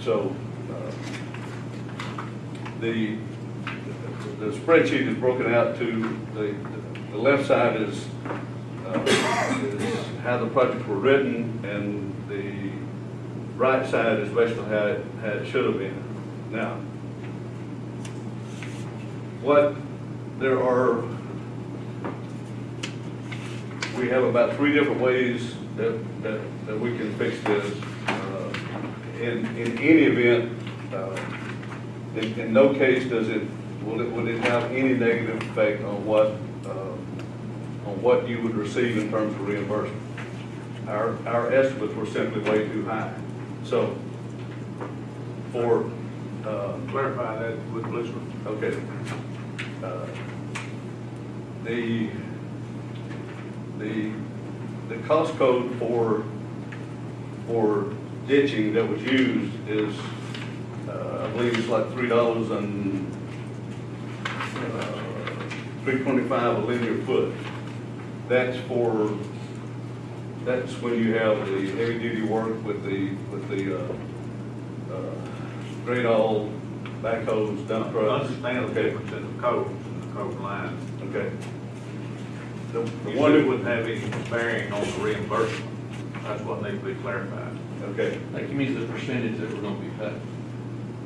So the spreadsheet is broken out to the left side is how the projects were written, and the right side is basically how it should have been. Now, we have about 3 different ways that we can fix this. In any event, in no case would it have any negative effect on what you would receive in terms of reimbursement. Our estimates were simply way too high. So for Clarify that with Blissman. okay, the cost code for ditching that was used is I believe it's like $3 and $3.25 a linear foot. That's when you have the heavy duty work with the great old backhoes, dump trucks. Understand the difference in the codes and the code lines. Okay. The You one really wouldn't have any bearing on the reimbursement. That's what needs to be clarified. okay. I think he means the percentage that we're gonna be paid.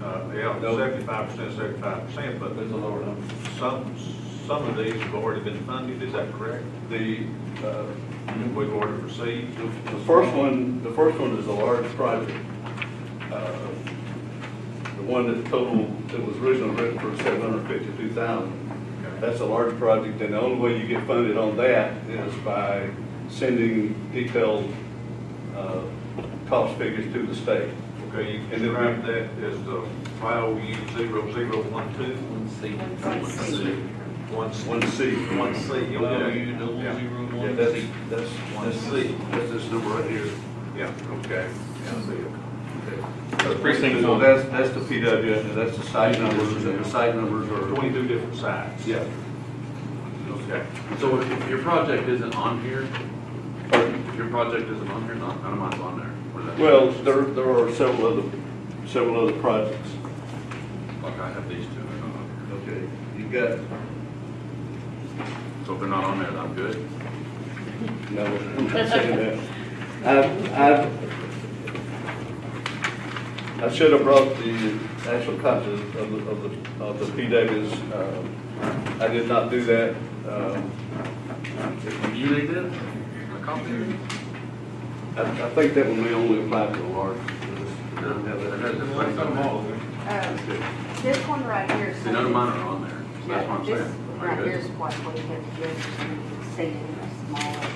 Yeah, No. 75%, 75%, but There's a lower number. some of these have already been funded, is that correct? The We've already received. The first one is a large project. The one that was originally written for $752,000. That's a large project, and the only way you get funded on that is by sending detailed cost figures to the state. Okay, you And can then describe that as the YOU 0012. 1C. 1C. You Okay. double Yeah. zero Yeah, one that's, C. that's, One C. that's this number right here. Yeah, okay. That's precinct So one. that's the PW, and that's the site numbers, and the site numbers are. 22 different sites. Yeah. Okay. So if your project isn't on here, Pardon? if your project isn't on here, none of mine's on there. Or is that- Well, there are several other projects. Like I have these two, they're not on Okay, you've got, here. So if they're not on there, then I'm good. no, I'm not saying that. I should have brought the actual copies of the PWs. I did not do that. You need that? A copy? I think that one may only apply to the large. This one right here is. See, none of mine are on there. So that's what I'm This saying. Very right good. here is what we have just seen in a smaller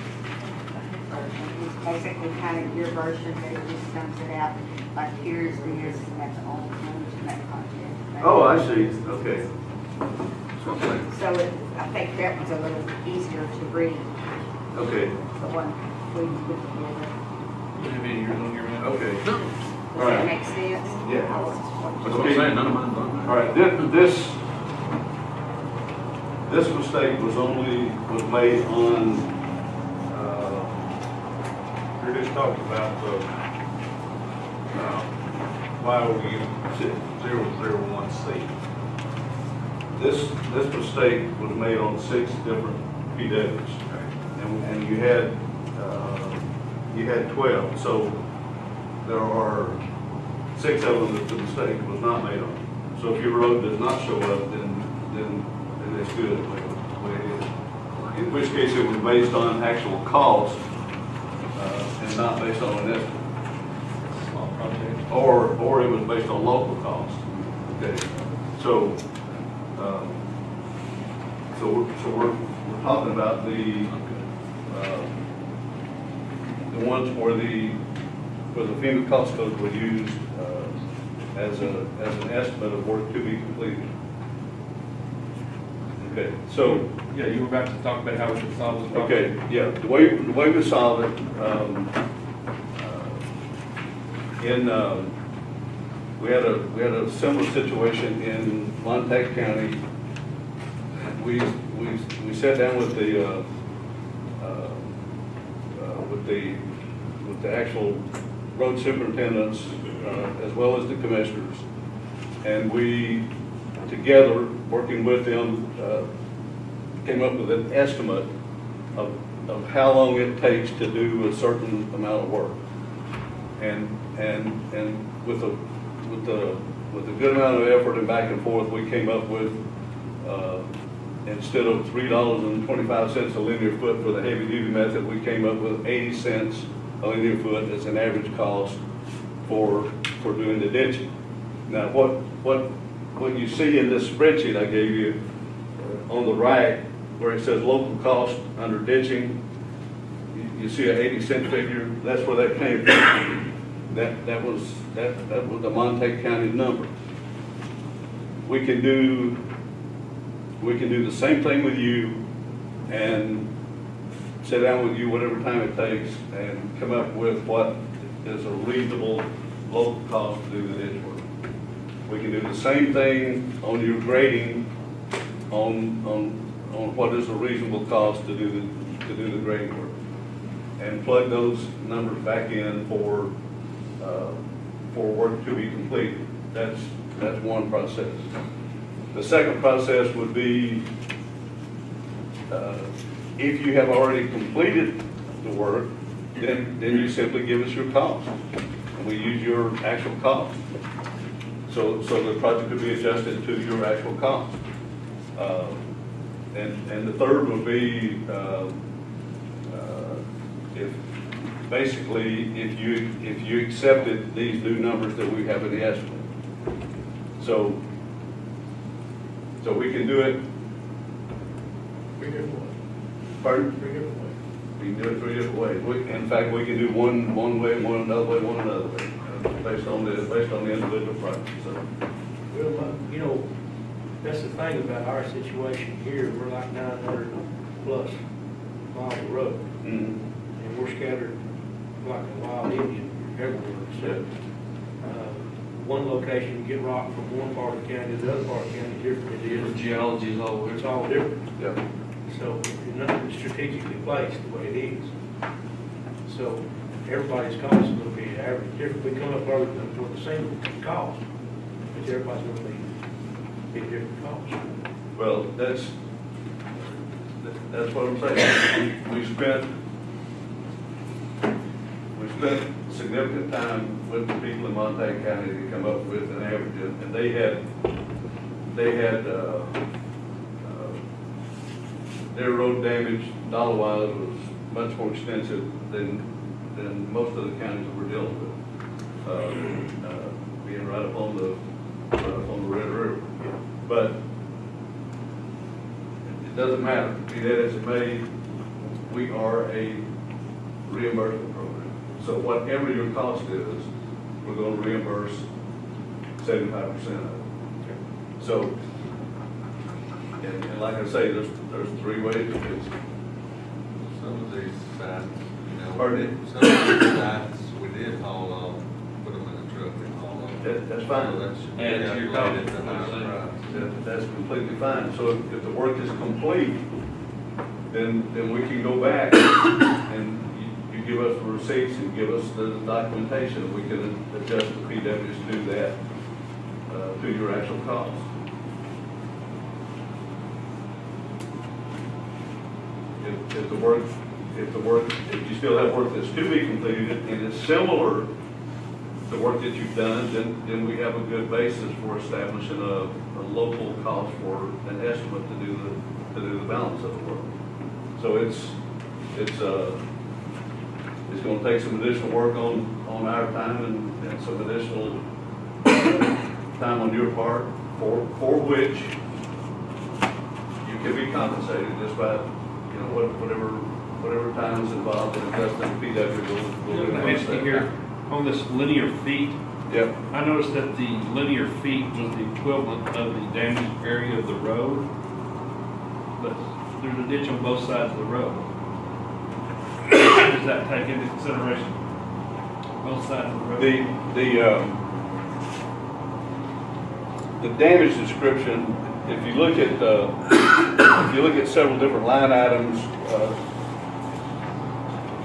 version. It's basically kind of your version, but it just sums it out. Like here's this, and that's all the numbers in that project. Oh, I see, okay. That's what I'm saying. So I think that was a little easier to read, Okay, the one we put together. You have any yours on here, man? okay. No. All Does that right. make sense? Yeah. That's what I'm saying, none of mine's on there. All right, this mistake was made on, You're just talking about the YOU 001C. this mistake was made on 6 different PWs. And you had 12, so there are 6 of them that the mistake was not made on. So if your road does not show up, then it's good, the way it is. In which case it was based on actual cost, and not based on an estimate. Small project. Or it was based on local cost. Okay, so, we're talking about the ones where the FEMA cost codes were used, as an estimate of work to be completed. Okay, so, Yeah, you were about to talk about how we can solve this problem. okay, yeah, the way we solve it, we had a similar situation in Montague County. We sat down with the actual road superintendents, as well as the commissioners, and we together, working with them, came up with an estimate of how long it takes to do a certain amount of work. And with a good amount of effort and back and forth, we came up with, instead of $3.25 a linear foot for the heavy duty method, we came up with 80 cents a linear foot as an average cost for doing the ditching. Now, what you see in this spreadsheet I gave you, on the right, where it says local cost under ditching, you see an 80-cent figure. That's where that came from. That was the Montague County number. We can do the same thing with you, and sit down with you whatever time it takes, and come up with what is a reasonable local cost to do the ditch work. We can do the same thing on your grading, on what is a reasonable cost to do the grading work. And plug those numbers back in for work to be completed. That's one process. The second process would be, if you have already completed the work, then you simply give us your cost. And we use your actual cost. So the project could be adjusted to your actual cost. And the third would be, if you accepted these new numbers that we have in the estimate. So we can do it. Pardon? We can do it 3 different ways. In fact, we can do one way, one another way, one another way, based on the individual project. So. Well, you know, that's the thing about our situation here. We're like 900 plus miles of road. Mm-hmm. And we're scattered like a wild Indian everywhere. So, one location, you get rock from one part of the county to the other part of the county, different it is. The geology is all It's all different. Yeah. So it's not strategically placed the way it is. So everybody's cost is going to be average different. We come up with the same cost, but everybody's going to be a different cost. Well, that's what I'm saying. We spent significant time with the people in Montague County to come up with an average, and they had their road damage dollar-wise was much more extensive than most of the counties that we're dealing with, being right up on the Red River. But it doesn't matter. Be that as it may, we are a reimbursement program. So whatever your cost is, we're going to reimburse 75% of it. So, and like I say, there's 3 ways to fix it. Some of these sites, Pardon? some of these sites, we did haul off, put them in the truck and haul off. That's fine. So that should be Add to your cost. calculated at the higher price. That's completely fine. So if the work is complete, then we can go back and you give us the receipts and give us the documentation. We can adjust the PWs to that, to your actual cost. If you still have work that's to be completed and it's similar to work that you've done, then we have a good basis for establishing a local cost for an estimate to do the balance of the work. So it's going to take some additional work on our time and some additional time on your part for which you can be compensated just by, whatever time is involved in investing in PW. I'm going to ask you here, on this linear feet, Yep. I noticed that the linear feet was the equivalent of the damaged area of the road, but there's a ditch on both sides of the road. Does that take into consideration both sides of the road? The damage description, if you look at several different line items,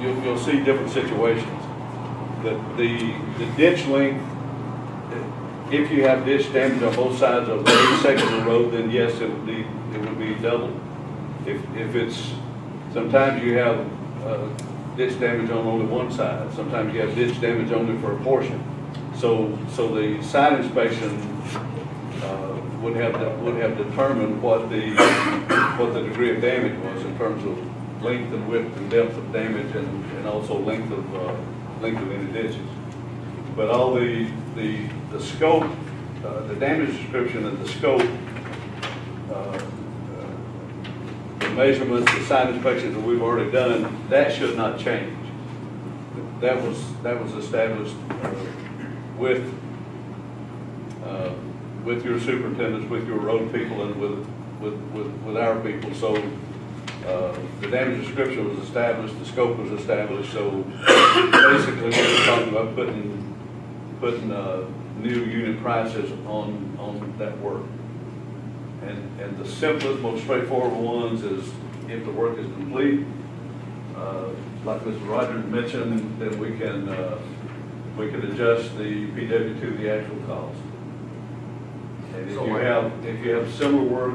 you'll see different situations. The ditch length, if you have ditch damage on both sides of each section of the road, then yes, it would be double. If it's, sometimes you have ditch damage on only one side, sometimes you have ditch damage only for a portion. So the site inspection would have determined what the degree of damage was in terms of length and width and depth of damage and also length of any ditches. But all the scope, the damage description and the scope, the measurements, the site inspections that we've already done, that should not change. That was established with your superintendents, with your road people, and with our people. So the damage description was established, the scope was established. So basically, we're talking about putting putting new unit prices on that work. And the simplest, most straightforward ones is if the work is complete, like Mr. Rogers mentioned, then we can adjust the PW to the actual cost. And if you have similar work,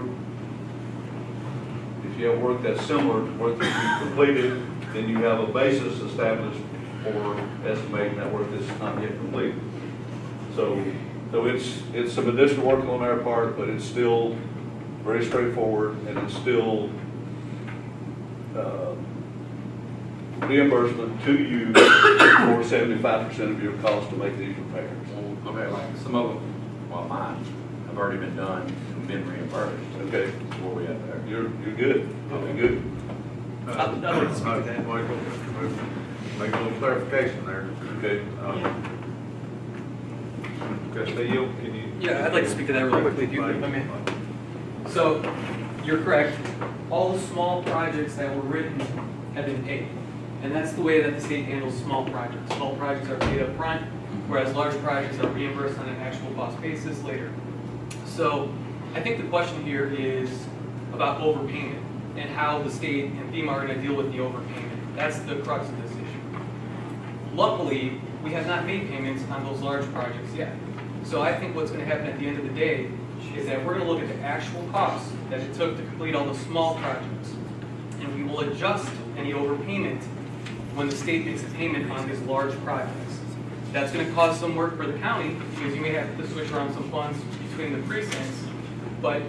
if you have work that's similar to work that you've completed, then you have a basis established for estimating that work that's not yet complete. So it's some additional work on our part, but it's still very straightforward, and it's still reimbursement to you for 75% of your cost to make these repairs. Okay, like some of them, well, mine have already been done and been reimbursed. Okay, That's where we at there. you're good. You're good. I'd like to speak to that. Make a little clarification there. Okay. Castillo, can you? Yeah, I'd like to speak to that really quickly, if you could. So, you're correct. All the small projects that were written have been paid. And that's the way that the state handles small projects. Small projects are paid up front, whereas large projects are reimbursed on an actual cost basis later. So, I think the question here is about overpayment and how the state and FEMA are going to deal with the overpayment. That's the crux of this issue. Luckily, we have not made payments on those large projects yet. So I think what's going to happen at the end of the day is that we're going to look at the actual costs that it took to complete all the small projects. And we will adjust any overpayment when the state makes a payment on these large projects. That's going to cause some work for the county because you may have to switch around some funds between the precincts. But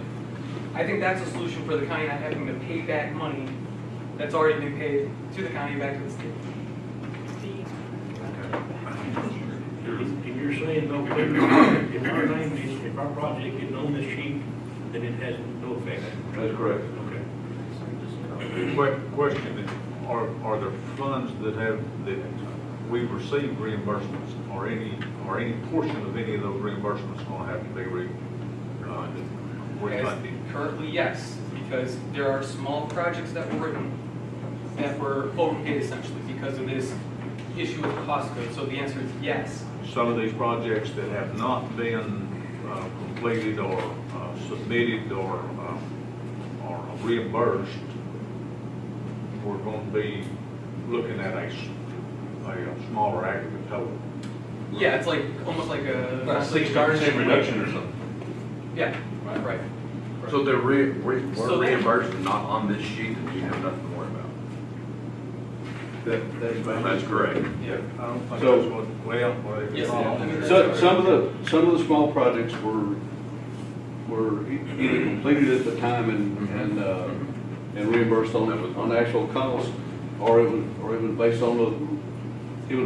I think that's a solution for the county, not having to pay back money that's already been paid to the county back to the state. If you're saying no, if our name is, if our project is on this sheet, then it has no effect. That's correct. Okay. Question, are there funds that we've received reimbursements, or any portion of any of those reimbursements going to have to be refunded? Currently, yes, because there are small projects that were written that were overpaid essentially because of this issue with the cost code. So the answer is yes. Some of these projects that have not been completed or submitted or reimbursed, we're going to be looking at a smaller aggregate total. Yeah, it's like almost like a 60% reduction or something. Yeah, right. So they're we're So they- reimbursed and not on this sheet, and you have nothing to worry about. That's correct. Yeah. I don't think So- that's what, Yes, I mean, So, some of the small projects were either completed at the time and reimbursed on actual cost, or it was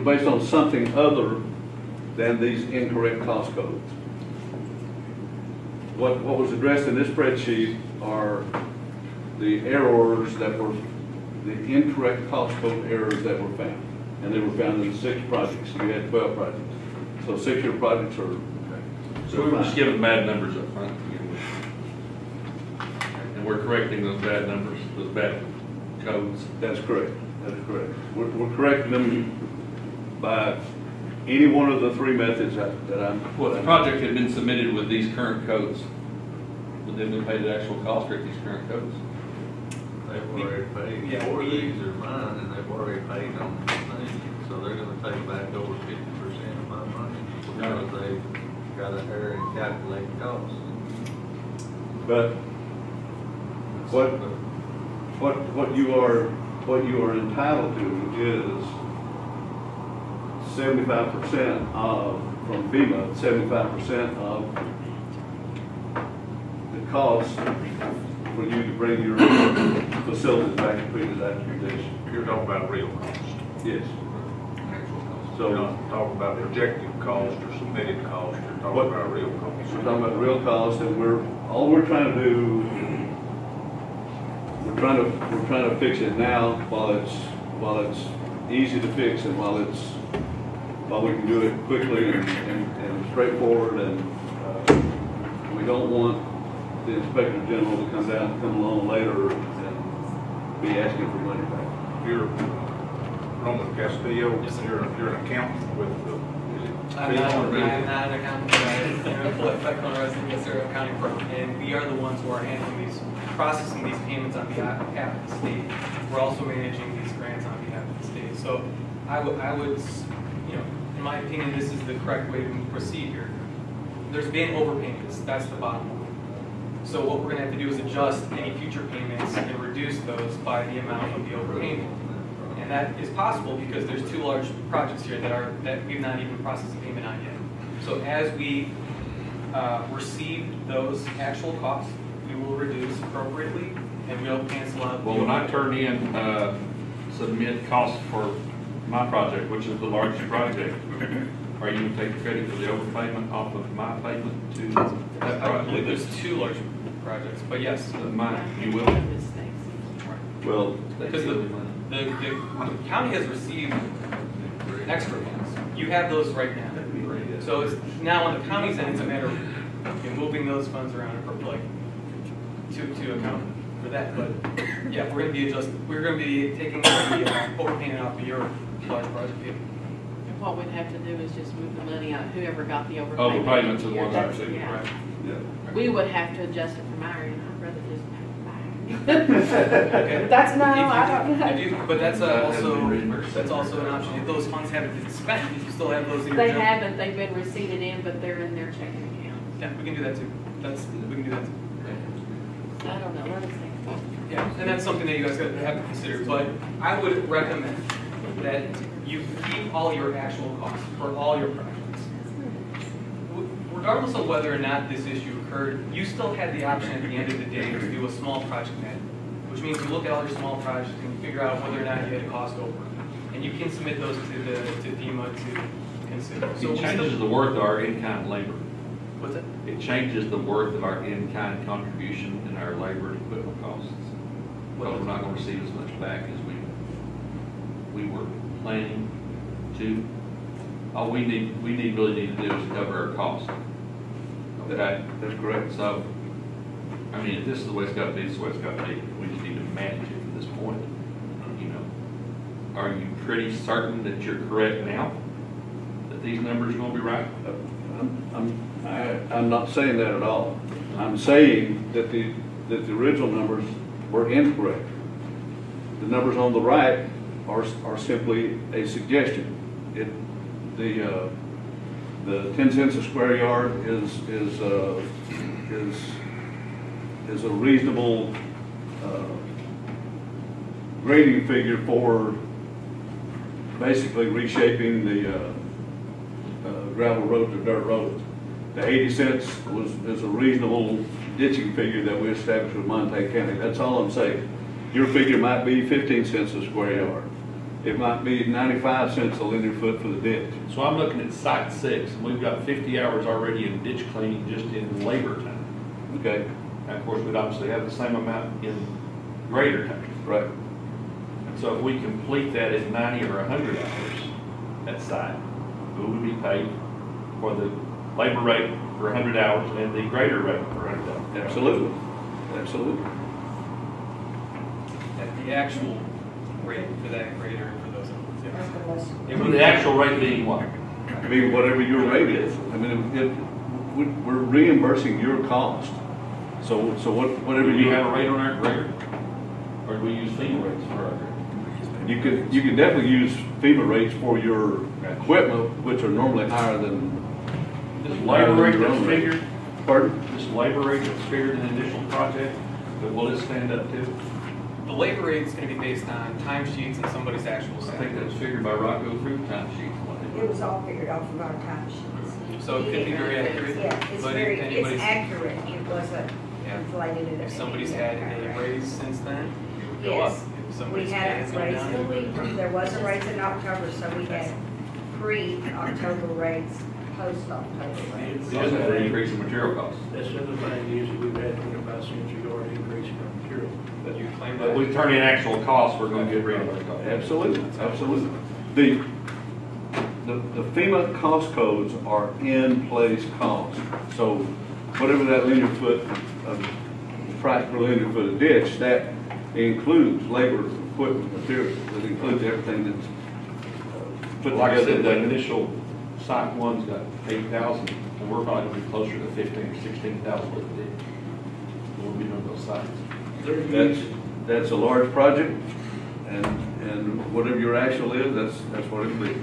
based on something other than these incorrect cost codes. What was addressed in this spreadsheet are the errors that were, the incorrect cost code errors that were found. And they were found in 6 projects. You had 12 projects. So 6 of your projects are. So we were just giving bad numbers up front to begin with. And we're correcting those bad numbers, those bad codes. That's correct. That's correct. We're correcting them by any one of the 3 methods that I'm. Well, the project had been submitted with these current codes. Would they have paid the actual cost rate these current codes? They've already paid for these are mine, and they've already paid on the thing, so they're gonna take back over 50% of my money, because they've got a error in calculating costs. But what you are entitled to is 75% of, from FEMA, 75% of the cost for you to bring your facilities back to pre-disaster condition. You're talking about real costs. Yes. You're So not talking about projected cost or submitted cost, you're talking about real costs. we're talking about real cost, and all we're trying to do, we're trying to fix it now while it's easy to fix, and while we can do it quickly and straightforward, and we don't want the Inspector General to come along later and be asking for money back. You're Roman Castillo, you're an accountant with the, I'm not an accountant, but I am full effect on resident, yes, sir, accounting firm. And we are the ones who are handling these, processing these payments on behalf of the state. We're also managing these grants on behalf of the state. So I would, you know, in my opinion, this is the correct way to proceed here. There's been overpayments, that's the bottom line. So what we're gonna have to do is adjust any future payments and reduce those by the amount of the overpayment. And that is possible because there's two large projects here that we've not even processed a payment on yet. So as we receive those actual costs, we will reduce appropriately and we'll cancel out. Well, when I turn in, submit costs for my project, which is the largest project, are you going to take credit for the overpayment off of my payment to that I believe project? there's two large projects, but yes. Mine, you will? Well, Because the county has received extra funds. You have those right now. So it's now on the county's end, it's a matter of moving those funds around, like, to account for that. But yeah, we're gonna be taking the overpayment off of your large project here. And what we'd have to do is just move the money out, whoever got the overpayment. Oh, the payments are the ones I That's- received, yeah. right? Yeah. We would have to adjust it from our end, I'd rather just pay it Okay. back. That's no, If you- I don't know. if you- But that's also an option. If those funds haven't been spent, you still have those in your They general- haven't, they've been receipted in, but they're in their checking account. Yeah, we can do that too. We can do that too. I don't know, let us think. Yeah, and that's something that you guys have to consider, but I would recommend that you keep all your actual costs for all your projects. Regardless of whether or not this issue occurred, you still had the option at the end of the day to do a small project net, which means you look at all your small projects and you figure out whether or not you had a cost over. And you can submit those to FEMA to consider. So It changes the worth of our in-kind labor. What's it? It changes the worth of our in-kind contribution and our labor and equipment costs. Because we're not going to receive as much back as we were planning to. All we really need to do is cover our costs. Okay? That's correct. So, I mean, if this is the way it's got to be, it's the way it's got to be. We just need to manage it from this point. You know, are you pretty certain that you're correct now? That these numbers are going to be right? I'm not saying that at all. I'm saying that the original numbers were incorrect. The numbers on the right are simply a suggestion. The 10 cents a square yard is a reasonable grading figure for basically reshaping the gravel roads or dirt roads. The 80 cents is a reasonable ditching figure that we established with Montague County. That's all I'm saying. Your figure might be 15 cents a square yard. It might be 95 cents a linear foot for the ditch. So I'm looking at Site 6, and we've got 50 hours already in ditch cleaning just in labor time. Okay. And of course, we'd obviously have the same amount in grader time. Right. And so if we complete that at 90 or 100 hours at site, we would be paid for the labor rate for 100 hours and the grader rate for 100 hours. Absolutely. Absolutely. At the actual rate for that grader and for those others. Yes. With the actual rate being what? I mean, whatever your rate is. I mean, we're reimbursing your cost. So whatever Do we have a rate on our grader? Or do we use FEMA rates for our grader? You can definitely use FEMA rates for your equipment, which are normally higher than. This labor rate that's figured, Pardon? this labor rate that's figured in the initial project, but will it stand up to? The labor rate is going to be based on timesheets and somebody's actual I salary. think that's figured by Rocco through timesheets. It was all figured off of our time sheets. So it could be very accurate. Yeah, it's but if anybody's- it's accurate. It wasn't Yeah. inflated. If somebody's had a raise since then, it would go up. Yes, If we somebody's had has a gone raise down, there was a raise in October, so we had pre-October rates, post-October rates. It doesn't have an increase in material costs. That's the other thing is that we've had 25 cents a yard increase in our material. but you claim But that. we turn in actual costs, we're going to get reimbursed costs. Absolutely, absolutely. The FEMA cost codes are in place costs. So whatever that linear foot of price per linear foot of ditch, that includes labor, equipment, material. It includes everything that's put Like I together. said, the initial site one's got 8,000, and we're probably gonna be closer to 15 or 16,000 with the, we'll be doing those sites. That's a large project, and whatever your actual is, that's what it'll be.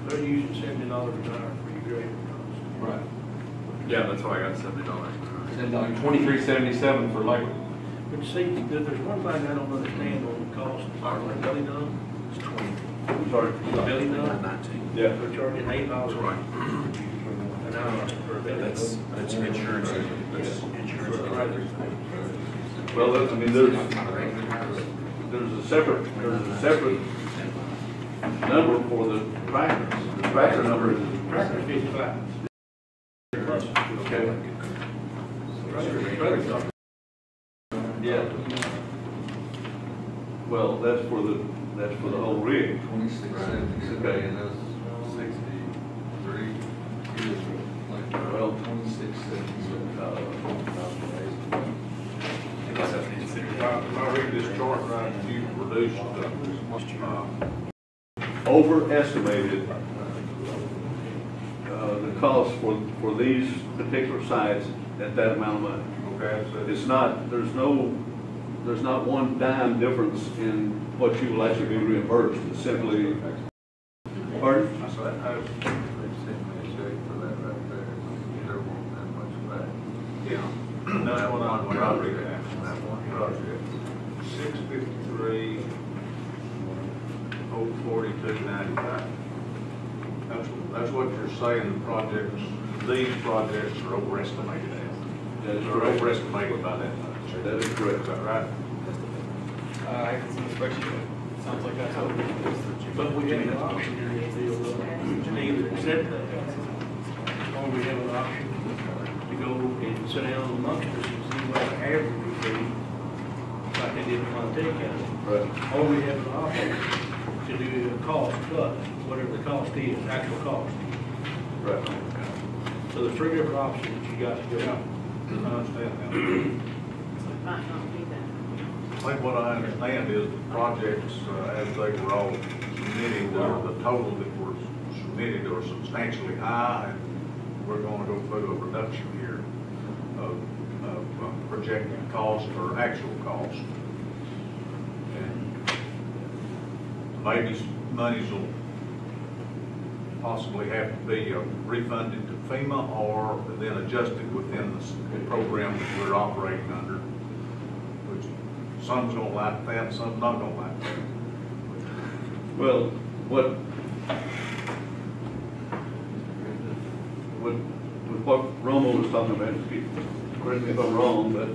They're using $70 an hour for your grading cost. Right. Yeah, that's why I got $70. And $23.77 for labor. But see, there's one thing I don't understand on the cost, like belly done, it's 20. I'm sorry. Belly done, 19. Yeah. they're charging $8 Right. an hour for a belly done. That's insurance. That's insurance. Well, I mean, there's a separate number for the tractors. The tractor number is. Tractor's 55. Okay. Yeah. Well, that's for the whole rig. 26.70, Okay. and that's 63. Well, 26.77. If I read this chart right, you reduced, overestimated the cost for these particular sites at that amount of money. okay, so It's not, there's not one dime difference in what you will actually be reimbursed. It's simply, pardon? I said, They sent me a check for that right there. There won't that much back. yeah, that's what I read that. That one project. 653, 042.95. That's what you're saying, the projects, these projects are overestimated at. That is They're correct. overestimated by that much. That is correct. Is that right? I haven't seen the spreadsheet, but sounds like that's how it is. But we have an option here in the deal, to either accept that, or we have an option to go and sit down amongst us and see what the average would be, like they did in Montana County. Right. Or we have an option to do a cost plus, whatever the cost is, actual cost. Right. So there's three different options you got to go out. I understand now. So it might not be that. I think what I understand is the projects, as they were all submitted, the total that were submitted are substantially high, and we're going to go through a reduction here of projected cost or actual cost. And maybe monies will possibly have to be refunded to FEMA or then adjusted within the program that we're operating under, which some's gonna like that, and some's not gonna like that. Well, what Romo was talking about, correct me if I'm wrong, but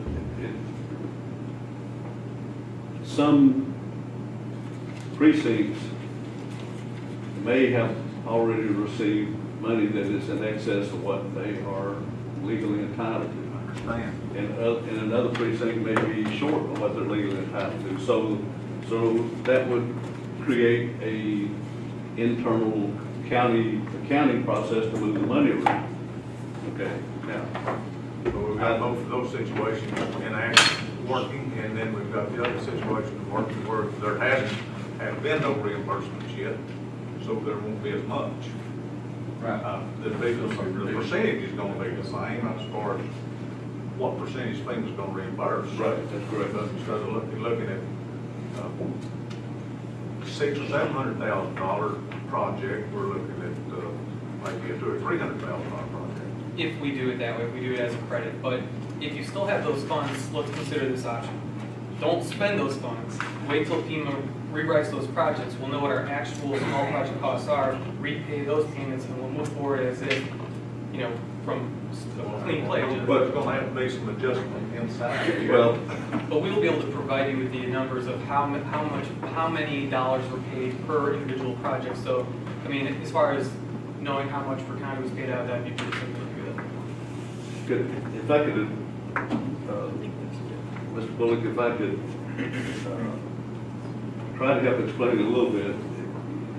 some precincts may have already received money that is in excess of what they are legally entitled to. I understand. And another precinct may be short of what they're legally entitled to. So that would create a internal county accounting process to move the money around. Okay, now. But we've got both of those situations in action working, and then we've got the other situation working where there have been no reimbursements yet, so there won't be as much. Right. The percentage is gonna be the same as far as what percentage FEMA's gonna reimburse. Right, that's correct. But instead of looking at $600,000 or $700,000 project, we're looking at maybe a $200,000 or $300,000 project. If we do it that way, if we do it as a credit, but if you still have those funds, let's consider this option. Don't spend those funds, wait till FEMA rewrites those projects, we'll know what our actual small project costs are, repay those payments, and we'll move forward as if, you know, from a clean plate. But it's gonna have to be some adjustment inside. Well, But we will be able to provide you with the numbers of how many dollars were paid per individual project. So, I mean, as far as knowing how much per county was paid out, that'd be pretty simple to do that. good. If I could, Mr. Bullock, if I could try to help explain it a little bit.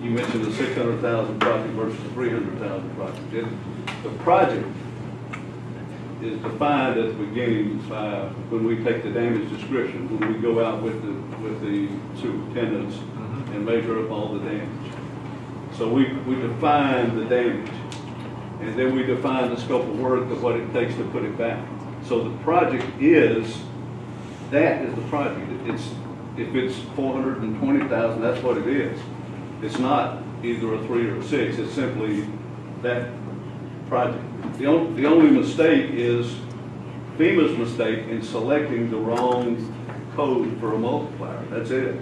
You mentioned the 600,000 project versus the 300,000 project. The project is defined at the beginning by when we take the damage description, when we go out with the superintendents and measure up all the damage. So we define the damage, and then we define the scope of work of what it takes to put it back. So the project that is the project. If it's 420,000, that's what it is. It's not either a 3 or a 6, it's simply that project. The only mistake is FEMA's mistake in selecting the wrong code for a multiplier, that's it.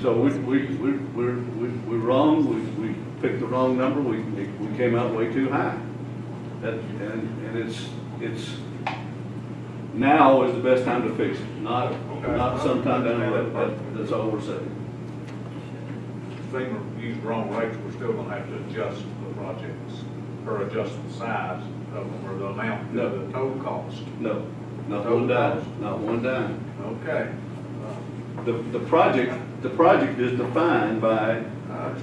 So we're wrong, we picked the wrong number, we came out way too high. And it's now is the best time to fix it, not sometime down the road. That's all we're saying. FEMA used wrong rates, we're still gonna have to adjust the projects, or adjust the size of them, or the amount, the total cost. No, not one dime, not one dime. Okay. The project is defined by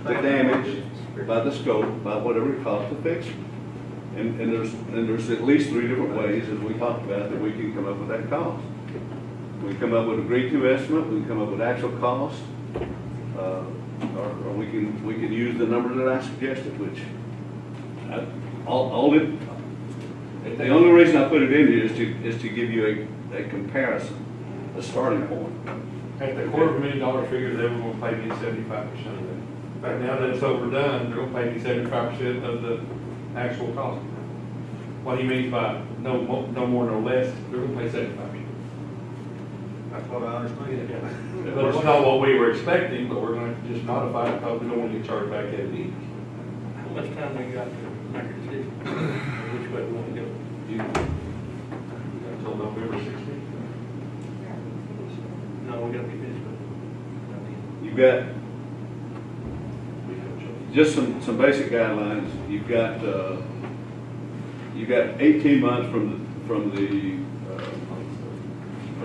the damage, by the scope, by whatever it costs to fix it. And there's at least 3 different ways, as we talked about, that we can come up with that cost. We can come up with a agreed-to estimate, we can come up with actual cost, or we can use the number that I suggested, which the only reason I put it in here is to give you a comparison, a starting point. At the $250,000 figure, they were gonna pay me 75% of that. Right now that it's overdone, they're gonna pay me 75% of the actual cost. What he means by no more, no less, they're gonna pay 75%. That's what I understand. But it's not what we were expecting, but we're gonna just modify it because we don't want to get charged back at it either. How much time we got to make a decision? Which way we want to go? Until November 16th. No, we gotta be finished with it. You've got just some basic guidelines. You've got 18 months from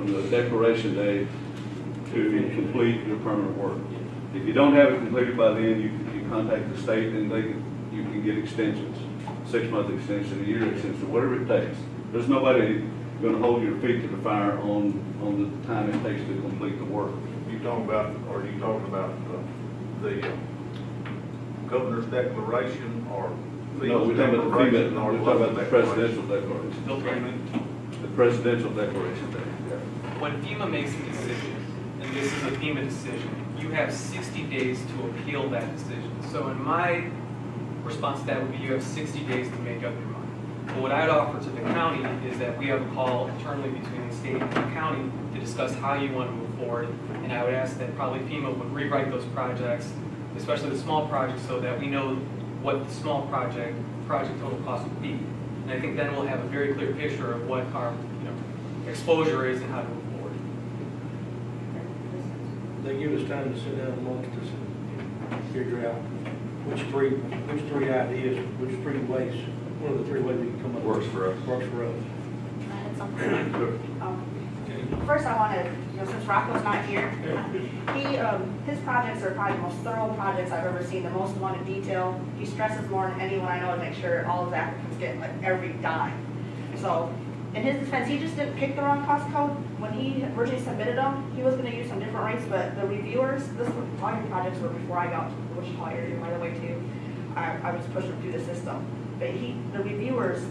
the declaration date to complete your permanent work. If you don't have it completed by then, you contact the state and you can get extensions, 6-month extension, a year extension, whatever it takes. There's nobody going to hold your feet to the fire on the time it takes to complete the work. Are you talking about the governor's declaration, or No, we're talking about declaration, or we're talking about the declaration? presidential declaration. The presidential declaration day. When FEMA makes a decision, and this is a FEMA decision, you have 60 days to appeal that decision. So in my response to that would be you have 60 days to make up your mind. But what I'd offer to the county is that we have a call internally between the state and the county to discuss how you want to move forward. And I would ask that probably FEMA would rewrite those projects, especially the small projects, so that we know what the small project total cost would be. And I think then we'll have a very clear picture of what our exposure is and how to move forward. They give us time to sit down amongst us and figure out which three ideas, which 3 ways, one of the 3 ways we can come up with. Works for us. Works for us. I had something. First, I want to, since Rocco's not here, his projects are probably the most thorough projects I've ever seen, the most amount of detail. He stresses more than anyone I know to make sure all of the applicants get like every dime. So, in his defense, he just didn't pick the wrong cost code. When he originally submitted them, he was going to use some different rates, but the reviewers, all your projects were before I got to the Wichita area, by the way, too. I was pushing through the system. But the reviewers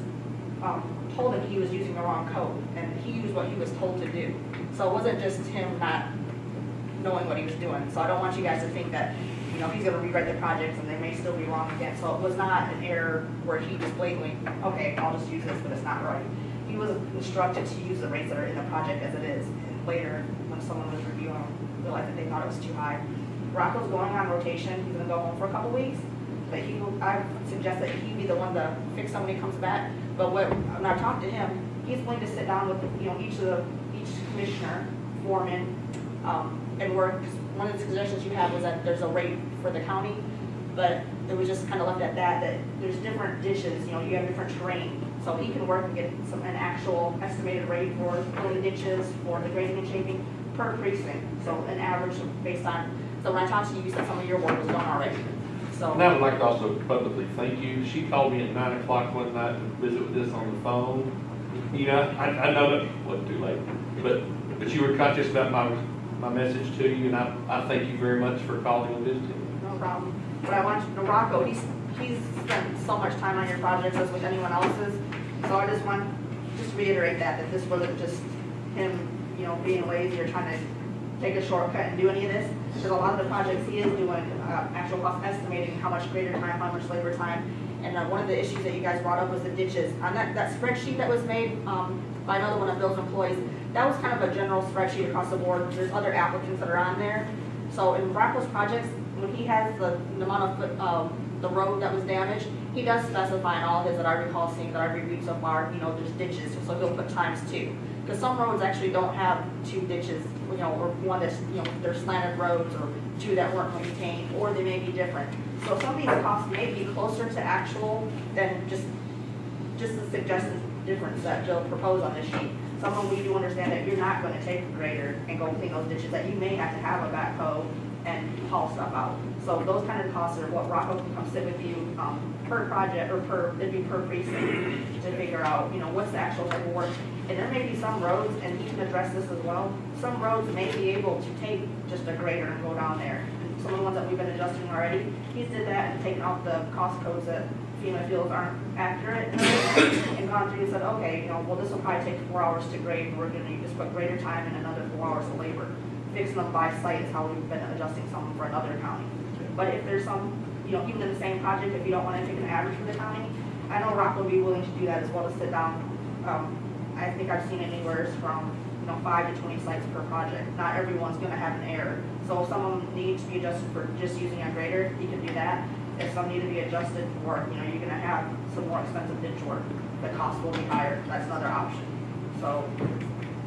told him he was using the wrong code, and he used what he was told to do. So it wasn't just him not knowing what he was doing. So I don't want you guys to think that, he's going to rewrite the projects and they may still be wrong again. So it was not an error where he just blatantly, okay, I'll just use this, but it's not right. He was instructed to use the rates that are in the project as it is. And later, when someone was reviewing, realized that they thought it was too high. Rocco's going on rotation. He's going to go home for a couple weeks. But I suggest that he be the one to fix them when he comes back. But when I talked to him, he's willing to sit down with each commissioner, foreman, and work. One of the suggestions you had was that there's a rate for the county, but it was just kind of left at that there's different dishes. You have different terrain, so he can work and get an actual estimated rate for the ditches, for the grading and shaping per precinct. So an average based on. So when I talked to you, you said some of your work was done already. So. And I would like to also publicly thank you. She called me at 9 o'clock one night to visit with us on the phone. I know that wasn't too late, but you were conscious about my message to you, and I thank you very much for calling and visiting. No problem. But I want you to know, Rocco, he's spent so much time on your projects as with anyone else's. So I just want, just reiterate that this wasn't just him, you know, being lazy or trying to take a shortcut and do any of this. Because a lot of the projects he is doing, actual cost estimating, how much greater time, how much labor time. And one of the issues that you guys brought up was the ditches. On that spreadsheet that was made by another one of Bill's employees, that was kind of a general spreadsheet across the board. There's other applicants that are on there. So in Rocco's projects, when he has the amount of the road that was damaged, he does specify in all his that I recall seeing that I reviewed so far, you know, there's ditches, so he'll put ×2. Because some roads actually don't have 2 ditches, you know, or one that's, you know, they're slanted roads, or 2 that weren't maintained, or they may be different. So some of these costs may be closer to actual than just the suggested difference that Jill proposed on this sheet. Some of them we do understand that you're not going to take a grader and go clean those ditches, that you may have to have a backhoe and haul stuff out. So those kind of costs are what Rocco can come sit with you per project, or it'd be per precinct, to figure out, you know, what's the actual type of work. And there may be some roads, and he can address this as well, some roads may be able to take just a grader and go down there. And some of the ones that we've been adjusting already, he's did that and taken off the cost codes that FEMA feels aren't accurate, and gone through and said, okay, you know, well, this will probably take 4 hours to grade, and we're gonna just put greater time and another 4 hours of labor. Fixing them by site is how we've been adjusting some for another county. But if there's some, you know, even in the same project, if you don't want to take an average for the county, I know Rock would be willing to do that as well, to sit down. I think I've seen anywhere from, you know, 5 to 20 sites per project. Not everyone's going to have an error. So if some of them need to be adjusted for just using a grader, you can do that. If some need to be adjusted for, you know, you're going to have some more expensive ditch work, the cost will be higher. That's another option. So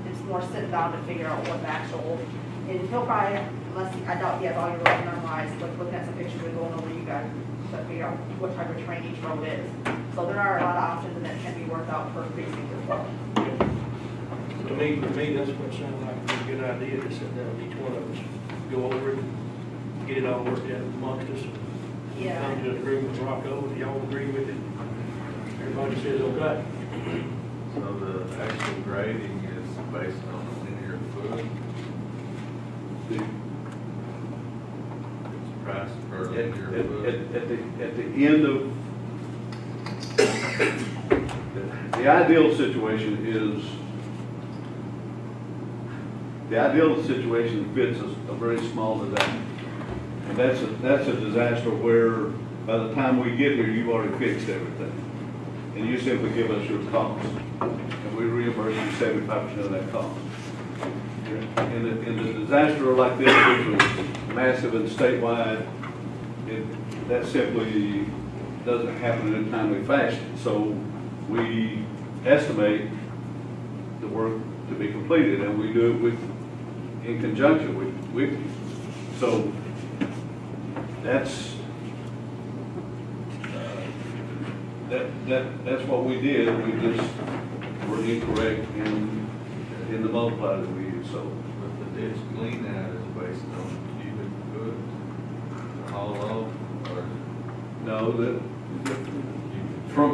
it's more sitting down to figure out what the actual, and he'll probably, I doubt he has all your roads memorized, like looking at some pictures and going over you guys to figure out what type of terrain each road is. So there are a lot of options, and that can be worked out per precinct as well. To me, that's what sounds like a good idea, to sit down with each one of us, go over it, get it all worked out amongst us. Yeah. Come to an agreement with Rocco, if y'all agree with it, everybody says okay. So the actual grading is based on a linear foot. It's price per linear foot. At the end of, the ideal situation is, the ideal situation fits a very small disaster. And that's a disaster where by the time we get here, you've already fixed everything. And you simply give us your cost. And we reimburse you 75% of that cost. In a disaster like this, which was massive and statewide, that simply doesn't happen in a timely fashion. So we estimate the work to be completed, and we do it in conjunction with you. So that's that's what we did. We just were incorrect in the multiplier that we used. So, but the ditch clean out is based on cubic foot, hollow, or no, that from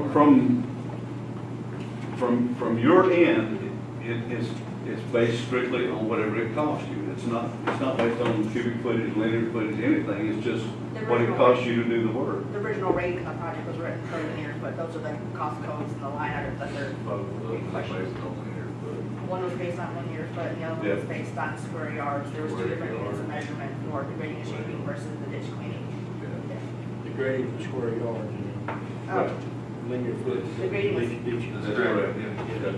your end, it's based strictly on whatever it costs you. It's not based on cubic footage, linear footage, anything. It's just what it costs you to do the work. The original rate in the project was written per linear foot. Those are the cost codes and the line items that they're based on linear foot. One was based on linear foot, and the other one was based on square yards. There was 2 different units of measurement for the grading and shaping versus the ditch cleaning. The grading for square yards, linear foot. The grading was. That's correct. Yeah.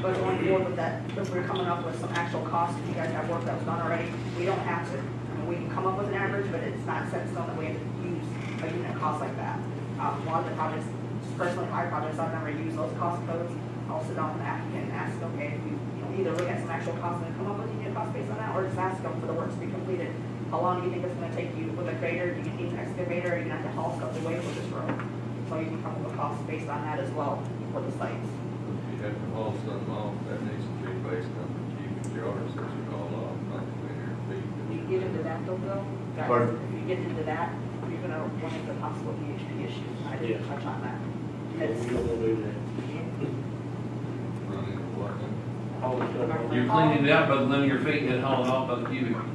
But going forward with that, if we're coming up with some actual costs, if you guys have work that was done already, we don't have to. I mean, we can come up with an average, but it's not set in stone that we have to use a unit cost like that. A lot of the projects, personally my projects, I've never used those cost codes. I'll sit down with the applicant and ask, okay, if we either look at some actual costs and come up with a unit cost based on that, or just ask them for the work to be completed. How long do you think it's gonna take you with a grader? Do you need an excavator, or are you gonna have to haul stuff away for this road? So you can come up with costs based on that as well for the sites. If you have to haul something off, that needs to be based on the cubic yards that you haul off, not linear feet. If you get into that though, Bill, guys, if you get into that, you're gonna run into possible DHP issues. I didn't touch on that. We don't want to do that. Running the work. All the stuff. You're cleaning it out by the linear feet and then hauling off by the cubic foot.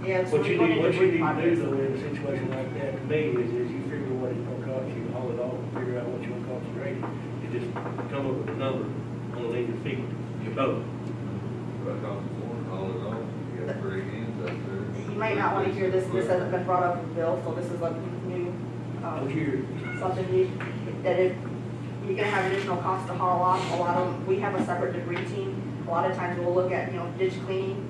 Yeah, so What we you go need, into what you need to projects. do though in a situation like that, to me, is you figure what it's gonna cost you, haul it off, figure out what you're gonna cost to grade it. You just come up with a number on the linear feet, you both. You might not want to hear this, this hasn't been brought up with Bill, so this is like new, something new, that if you're gonna have additional costs to haul off, a lot of, we have a separate debris team. A lot of times we'll look at, ditch cleaning.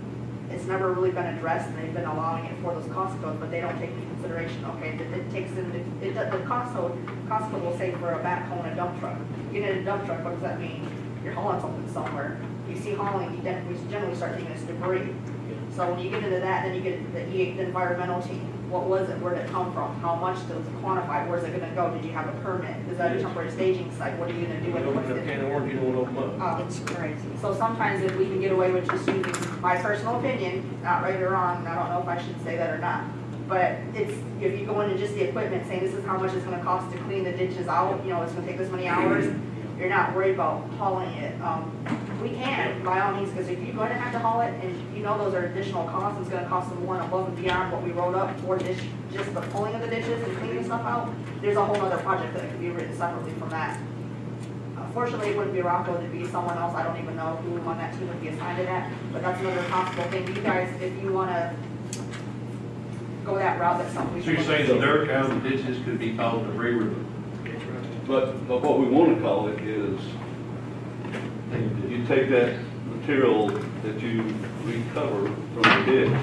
It's never really been addressed, and they've been allowing it for those cost codes, but they don't take into consideration, okay, that it takes in, the cost code will say for a backhoe and a dump truck. You get a dump truck, what does that mean? You're hauling something somewhere. You see hauling, we generally start thinking it's debris. So when you get into that, then you get the environmental team. What was it? Where did it come from? How much does it quantify? Where's it gonna go? Did you have a permit? Is that a temporary staging site? What are you gonna do with it? What's it? Can of worms, you don't open up. It's crazy. So sometimes if we can get away with just using, my personal opinion, not right or wrong, I don't know if I should say that or not, but it's, if you go into just the equipment, saying this is how much it's gonna cost to clean the ditches out, it's gonna take this many hours, you're not worried about hauling it. We can, by all means, because if you're going to have to haul it, and those are additional costs, it's gonna cost them more and above and beyond what we wrote up for this, just the pulling of the ditches and cleaning stuff out, there's a whole other project that could be written separately from that. Fortunately, it wouldn't be Rocco, it'd be someone else, I don't even know who on that team would be assigned to that, but that's another possible thing. You guys, if you wanna go that route, that's something we So should. you're saying the dirt out of the ditches could be called debris removal? But what we want to call it is, you take that material that you recover from the ditch,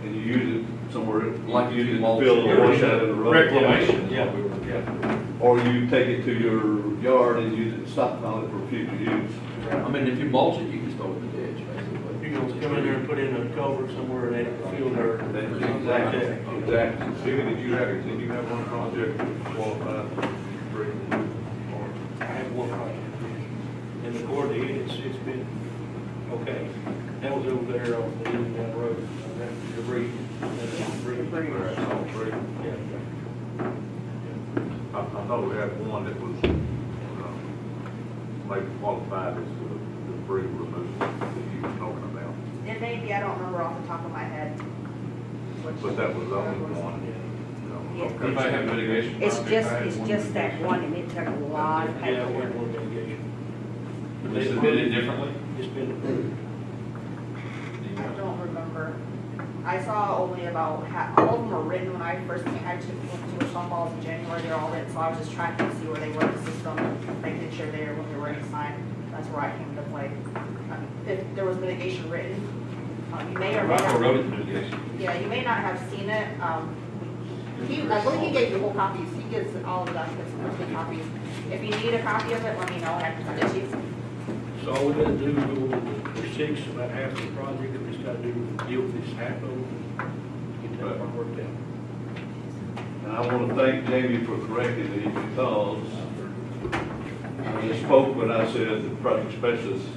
and you use it somewhere, like you use it to fill a washout in the road. Reclamation. Yeah. Or you take it to your yard and use it, stockpile it for future use. I mean, if you mulch it, you can throw it in the ditch, basically. You're gonna come in there and put in a culvert somewhere and they fill dirt. Exactly. Exactly. Stephen, did you have one project qualified for debris? I have one project. And the core did, it's been, okay. That was over there on the end of that road, that debris. Yeah. I know we had one that was, maybe qualified as the debris removal that you were talking about. It may be, I don't remember off the top of my head. But that was the only one. Anybody have mitigation? It's project? I had just, one. it's just that one, and it took a lot of Yeah, we had paperwork. one mitigation. They submitted differently? It's been approved. I don't remember. I saw only about half, all of them were written when I first came. I went to a Sean Falls in January, they're all written, so I was just tracking to see where they were in the system, making sure they were when they were assigned. That's where I came to play. If there was mitigation written, you may or may Rocco not. wrote it mitigation. Yeah, you may not have seen it. I believe he gave you whole copies. He gives all the documents and monthly copies. If you need a copy of it, let me know and I can send it to you. So all we gotta do is go over the six, about half of the project, we just gotta deal with this half of them, get that part worked out. And I want to thank Jamie for correcting me because I just spoke when I said the project specialist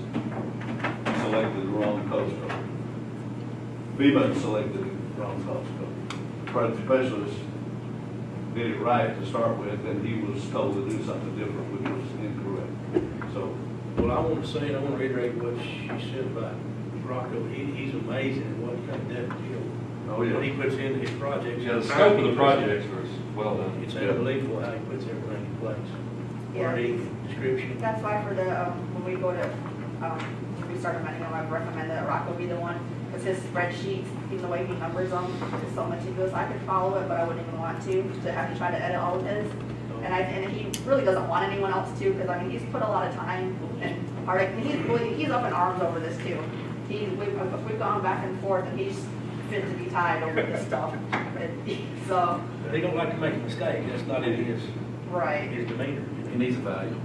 selected the wrong cost code. FEMA selected the wrong cost code. The project specialist did it right to start with, and he was told to do something different, which was incorrect. So, Well, I want to say, and I want to reiterate what she said about Rocco. He's amazing at what kind of depth, what he puts into his projects. Yeah, the scope of the projects was well done. It's unbelievable how he puts everything in place. Yeah. Wording, description. That's why for the, when we go to, when we start amending them, I recommend that Rocco be the one, because his spreadsheets, even the way he numbers them, is so meticulous. I could follow it, but I wouldn't even want to have to try to edit all of his. And he really doesn't want anyone else to, because I mean, he's put a lot of time and heart, and he's up in arms over this too. We've gone back and forth, and he's fit to be tied over this stuff. So. They don't like to make a mistake. That's not in his demeanor. He needs a value.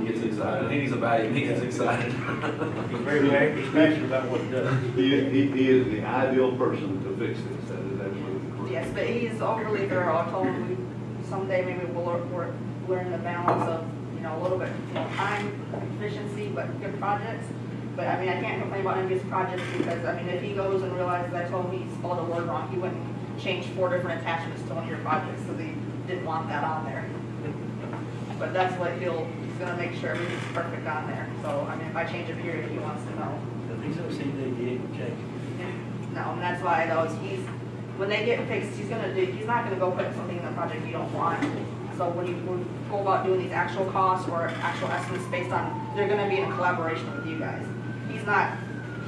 He gets excited. He needs a value. He gets excited. He's very he's passionate about what he does. he is the ideal person to fix this. That is absolutely correct. Yes, but he's overly thorough. I told him someday maybe we'll learn the balance of, a little bit more time efficiency, but good projects. But I mean, I can't complain about any of his projects because, I mean, if he goes and realizes I told him he spelled a word wrong, he wouldn't change 4 different attachments to one of your projects because he didn't want that on there. But that's what he's gonna make sure everything's perfect on there. So, I mean, if I change a period, he wants to know. If he's OCD, he ain't gonna change it. No, and that's why those, when they get fixed, he's not gonna go put something in the project you don't want. So when you go about doing these actual costs or actual estimates based on, they're gonna be in a collaboration with you guys. He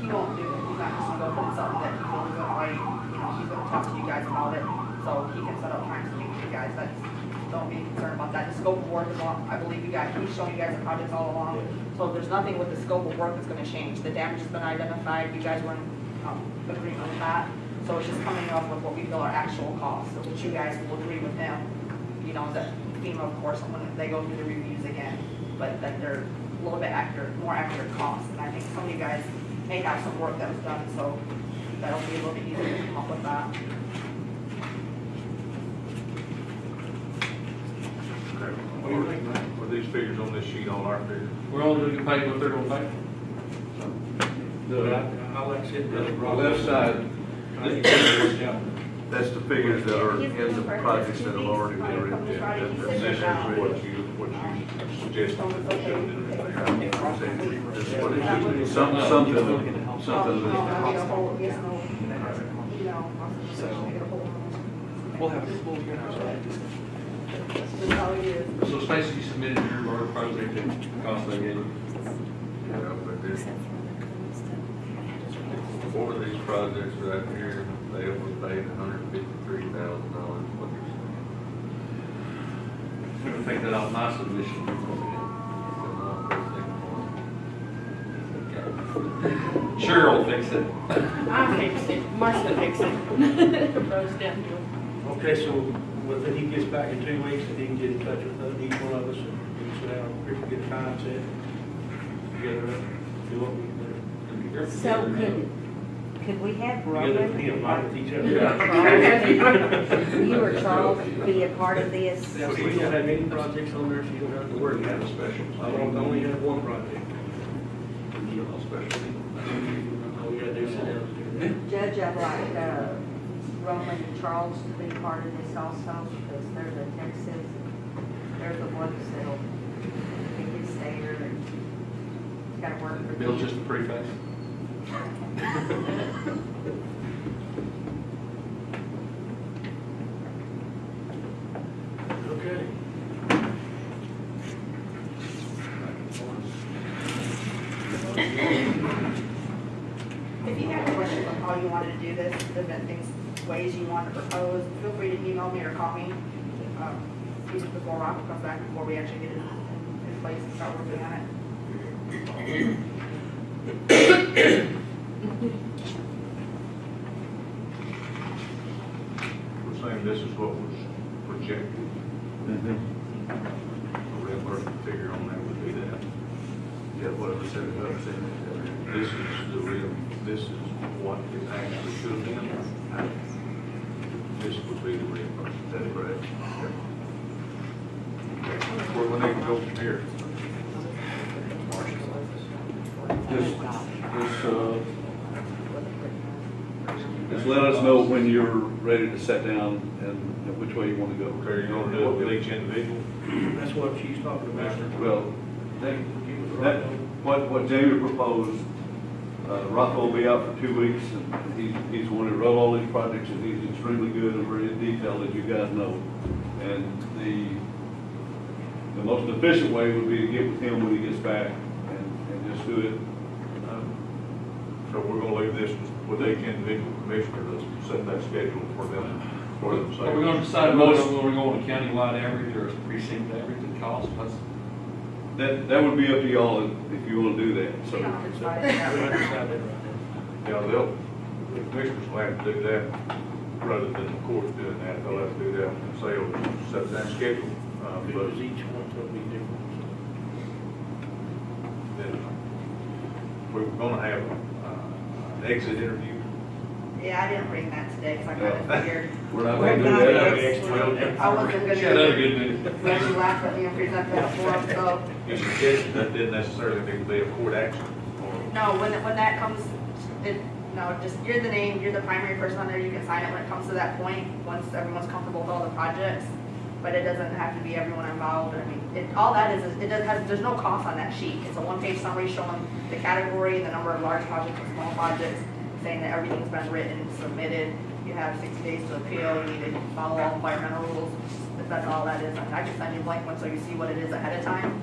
won't do it, he's not just gonna go put something that he feels isn't right, he's gonna talk to you guys about it, so he can set up times to meet with you guys. Don't be concerned about that. The scope of work is all, I believe he's shown you guys the projects all along. So there's nothing with the scope of work that's gonna change. The damage has been identified, you guys were in agreement with that. So it's just coming up with what we feel are actual costs, so which you guys will agree with him. That FEMA, of course, when they go through the reviews again, but that they're a little bit more accurate costs. And I think some of you guys may have some work that was done, so that'll be a little bit easier to come up with that. Were these figures on this sheet all our figures? We're all going to pay what they're going to pay. I like I said, The left side, that's the figures that are in the projects that have already been written. This is what you suggested should Something. We'll have a full So Stacy submitted your project and cost they gave you. But this, four of these projects right here, they overpaid $153,000. What you're saying? We're going to take that off my submission. Cheryl will fix it. I fix it, Marcia fix it. Rose downhill. Okay, so when he gets back in 2 weeks, and he can get in touch with each one of us, and we can sit down, we can get time set together, do what we can do. So could we have Together with him, not with each other. you or Charles be a part of this? Yeah, we don't have any projects on there, so you don't have to worry. We have a special. I only have one project. All we gotta do is sit down and do that. Judge, I'd like Roland and Charles to be part of this also, because they're the Texas, they're the ones that'll pick his there and gotta work for. Bill's just a preface. Okay. If you have questions on how you wanted to do this, different things, ways you want to propose, feel free to email me or call me. Even before Rob comes back, before we actually get it in place and start working on it. We're saying this is what was projected. The reimbursement figure on that would be that. Yeah, whatever, 75%. This is this is what it actually should have been. This would be the reimbursement. That's correct. Where we need to go from here. Just let us know when you're ready to sit down and which way you want to go. Okay, you're gonna do it with each individual? That's what she's talking about. Well, what Jamie proposed, Rocco will be out for 2 weeks, and he's the one who wrote all these projects, and he's extremely good and very detailed, as you guys know. And the most efficient way would be to get with him when he gets back and just do it. So we're gonna leave this with each individual commissioner to set that schedule for them. Are we going to decide whether we're going to countywide average or precinct average and cost? That would be up to y'all if you want to do that, so. Yeah, the commissioners will have to do that rather than the court doing that. They'll have to do that themselves, set that schedule. Because each one's gonna be different. Then we were gonna have an exit interview. Yeah, I didn't bring that today because I kind of figured. We're not going to do that. I wasn't gonna. She had other good news. When you laugh at me and present that for them, so. You suggested that didn't necessarily need to be a court action. No, when that comes, just, you're the primary person on there, you can sign it when it comes to that point, once everyone's comfortable with all the projects. But it doesn't have to be everyone involved. I mean, all that is there's no cost on that sheet. It's a one-page summary showing the category, the number of large projects and small projects. saying that everything's been written, submitted, you have 60 days to appeal, you need to follow all environmental rules, if that's all that is. I mean, I can send you a blank one so you see what it is ahead of time,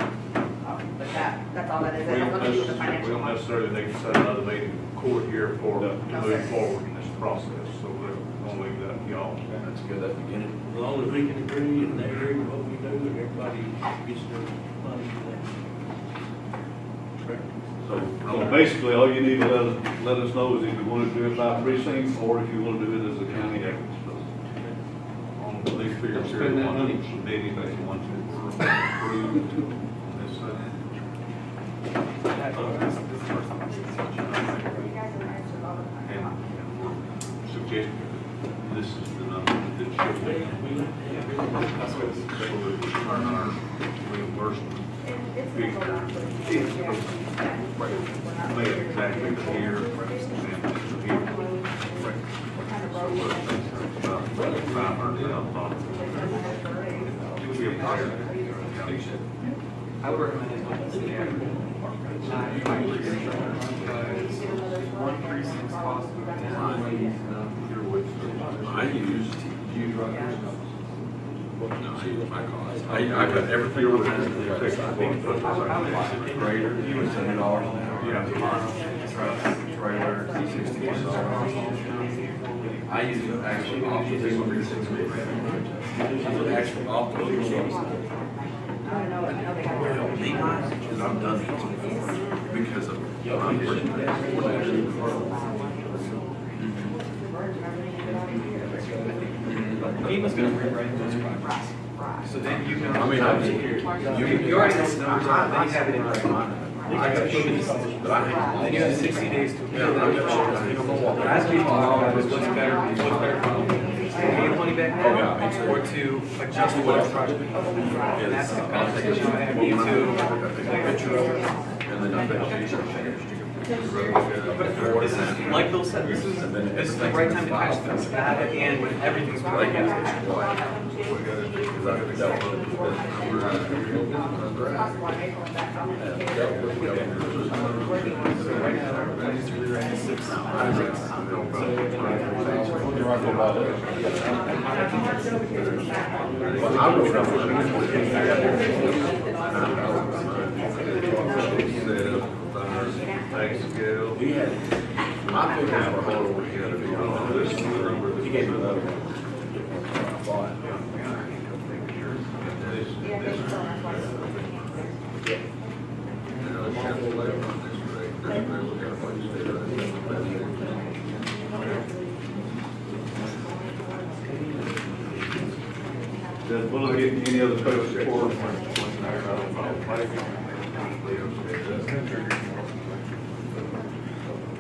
but that's all that is. It has nothing to do with the We financial. don't necessarily need to set another meeting in court here for, to No, move sir. forward in this process, so we're gonna leave that to y'all. That's good, that's beginning. As long as we can agree and they agree with what we do, and everybody gets their money for that. So basically, all you need to let us know is if you want to do it by precinct, or if you want to do it as a county average. On these figures here, the ones that were submitted, that's the ones that were approved on this side. And we're suggesting that this is the number that should be. So that we turn our reimbursement. Made it exactly here, and here. So we're thinking about $500,000. I would recommend it on the city average. One precinct's cost of I used, no, I use my cost. I got everything. Grader, $70 an hour. Yeah. Trailer, $60. I use it actually off the big precincts. Actually off the big ones. Because I'm done because of I'm FEMA's gonna rewrite those projects. So then you can. I mean, you already know the numbers are, then you have it in writing. I got then you have 60 days to appeal that. But as people know, what's better for you? To pay the money back now, or to adjust what project. And that's the conversation I have you This is, like Bill said, this is the right time to patch things, not at the end when everything's broken. Thanks, Gail. He had, my figures were hard over here to be honest. He gave me another one. I bought it. Does Will get any other questions for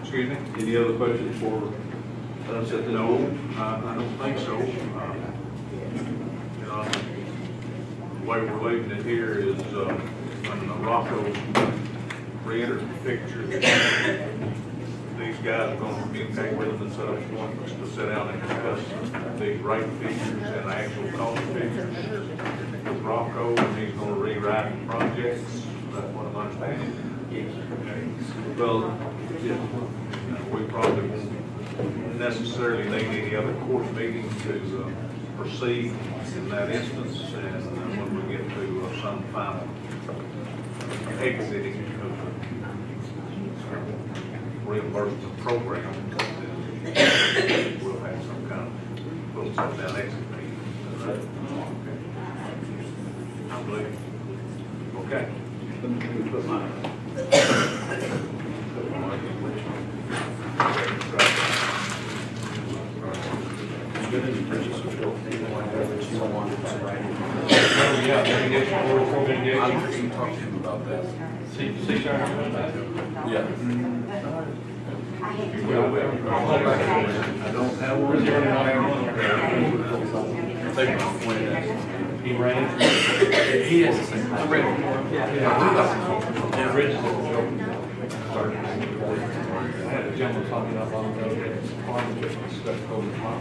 Excuse me? Any other questions for us at this No, moment? I don't think so. The way we're leaving it here is, when Rocco re-enters the picture, these guys are gonna communicate with them and set up appointments to sit down and discuss these rate figures and actual cost figures with Rocco, and he's gonna rewrite the projects. Is that what I'm understanding? Well, yeah. We probably won't necessarily need any other court meeting to proceed in that instance, and when we get to some final exiting of the reimbursement program, then we'll have some kind of, we'll set down exit meeting. I believe. Okay. You talked to him about that. Yeah. I don't have one. Take my point. He ran. He has the same. I read it. Yeah, Rich is I had a gentleman talking about long ago, farm equipment stuff over the farm.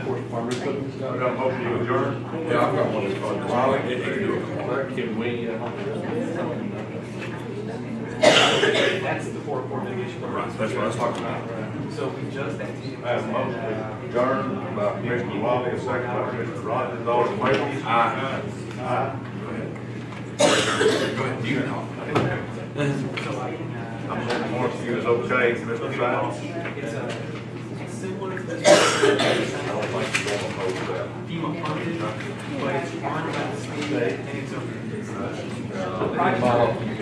Horse farm equipment stuff. I got a motion to adjourn. Yeah, I've got one that's called. Can we, That's the core mitigation program. Right, that's what I was talking about. So we just had to. I have a motion adjourned by Commissioner Wiley, a second by Commissioner Rogers, all in favor? Aye. Aye. Go ahead, you can talk. I'm going to mark you as okay, Mr. Siles. It's similar to this. I don't think you're going to oppose that. FEMA funded, but it's run by the state and it's a project.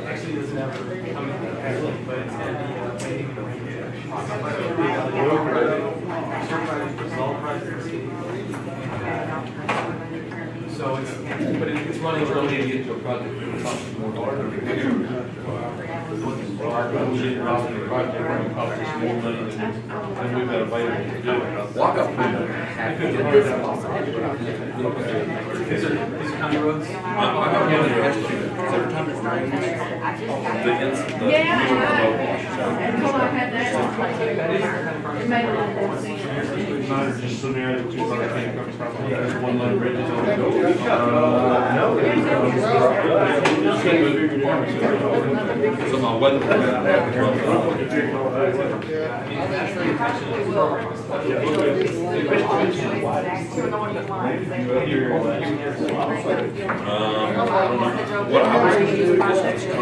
Actually, doesn't have come in, but it's going to be waiting for so it's running early to get to a project that costs more. Our goal is to cost the project, running costs us more money than we've got available to do it. Walk up. These are county roads? Every time it rains, Until I had that. It made a lot more sense. Mine are just sitting there at 200, there's one lane bridges on so my weather. What I was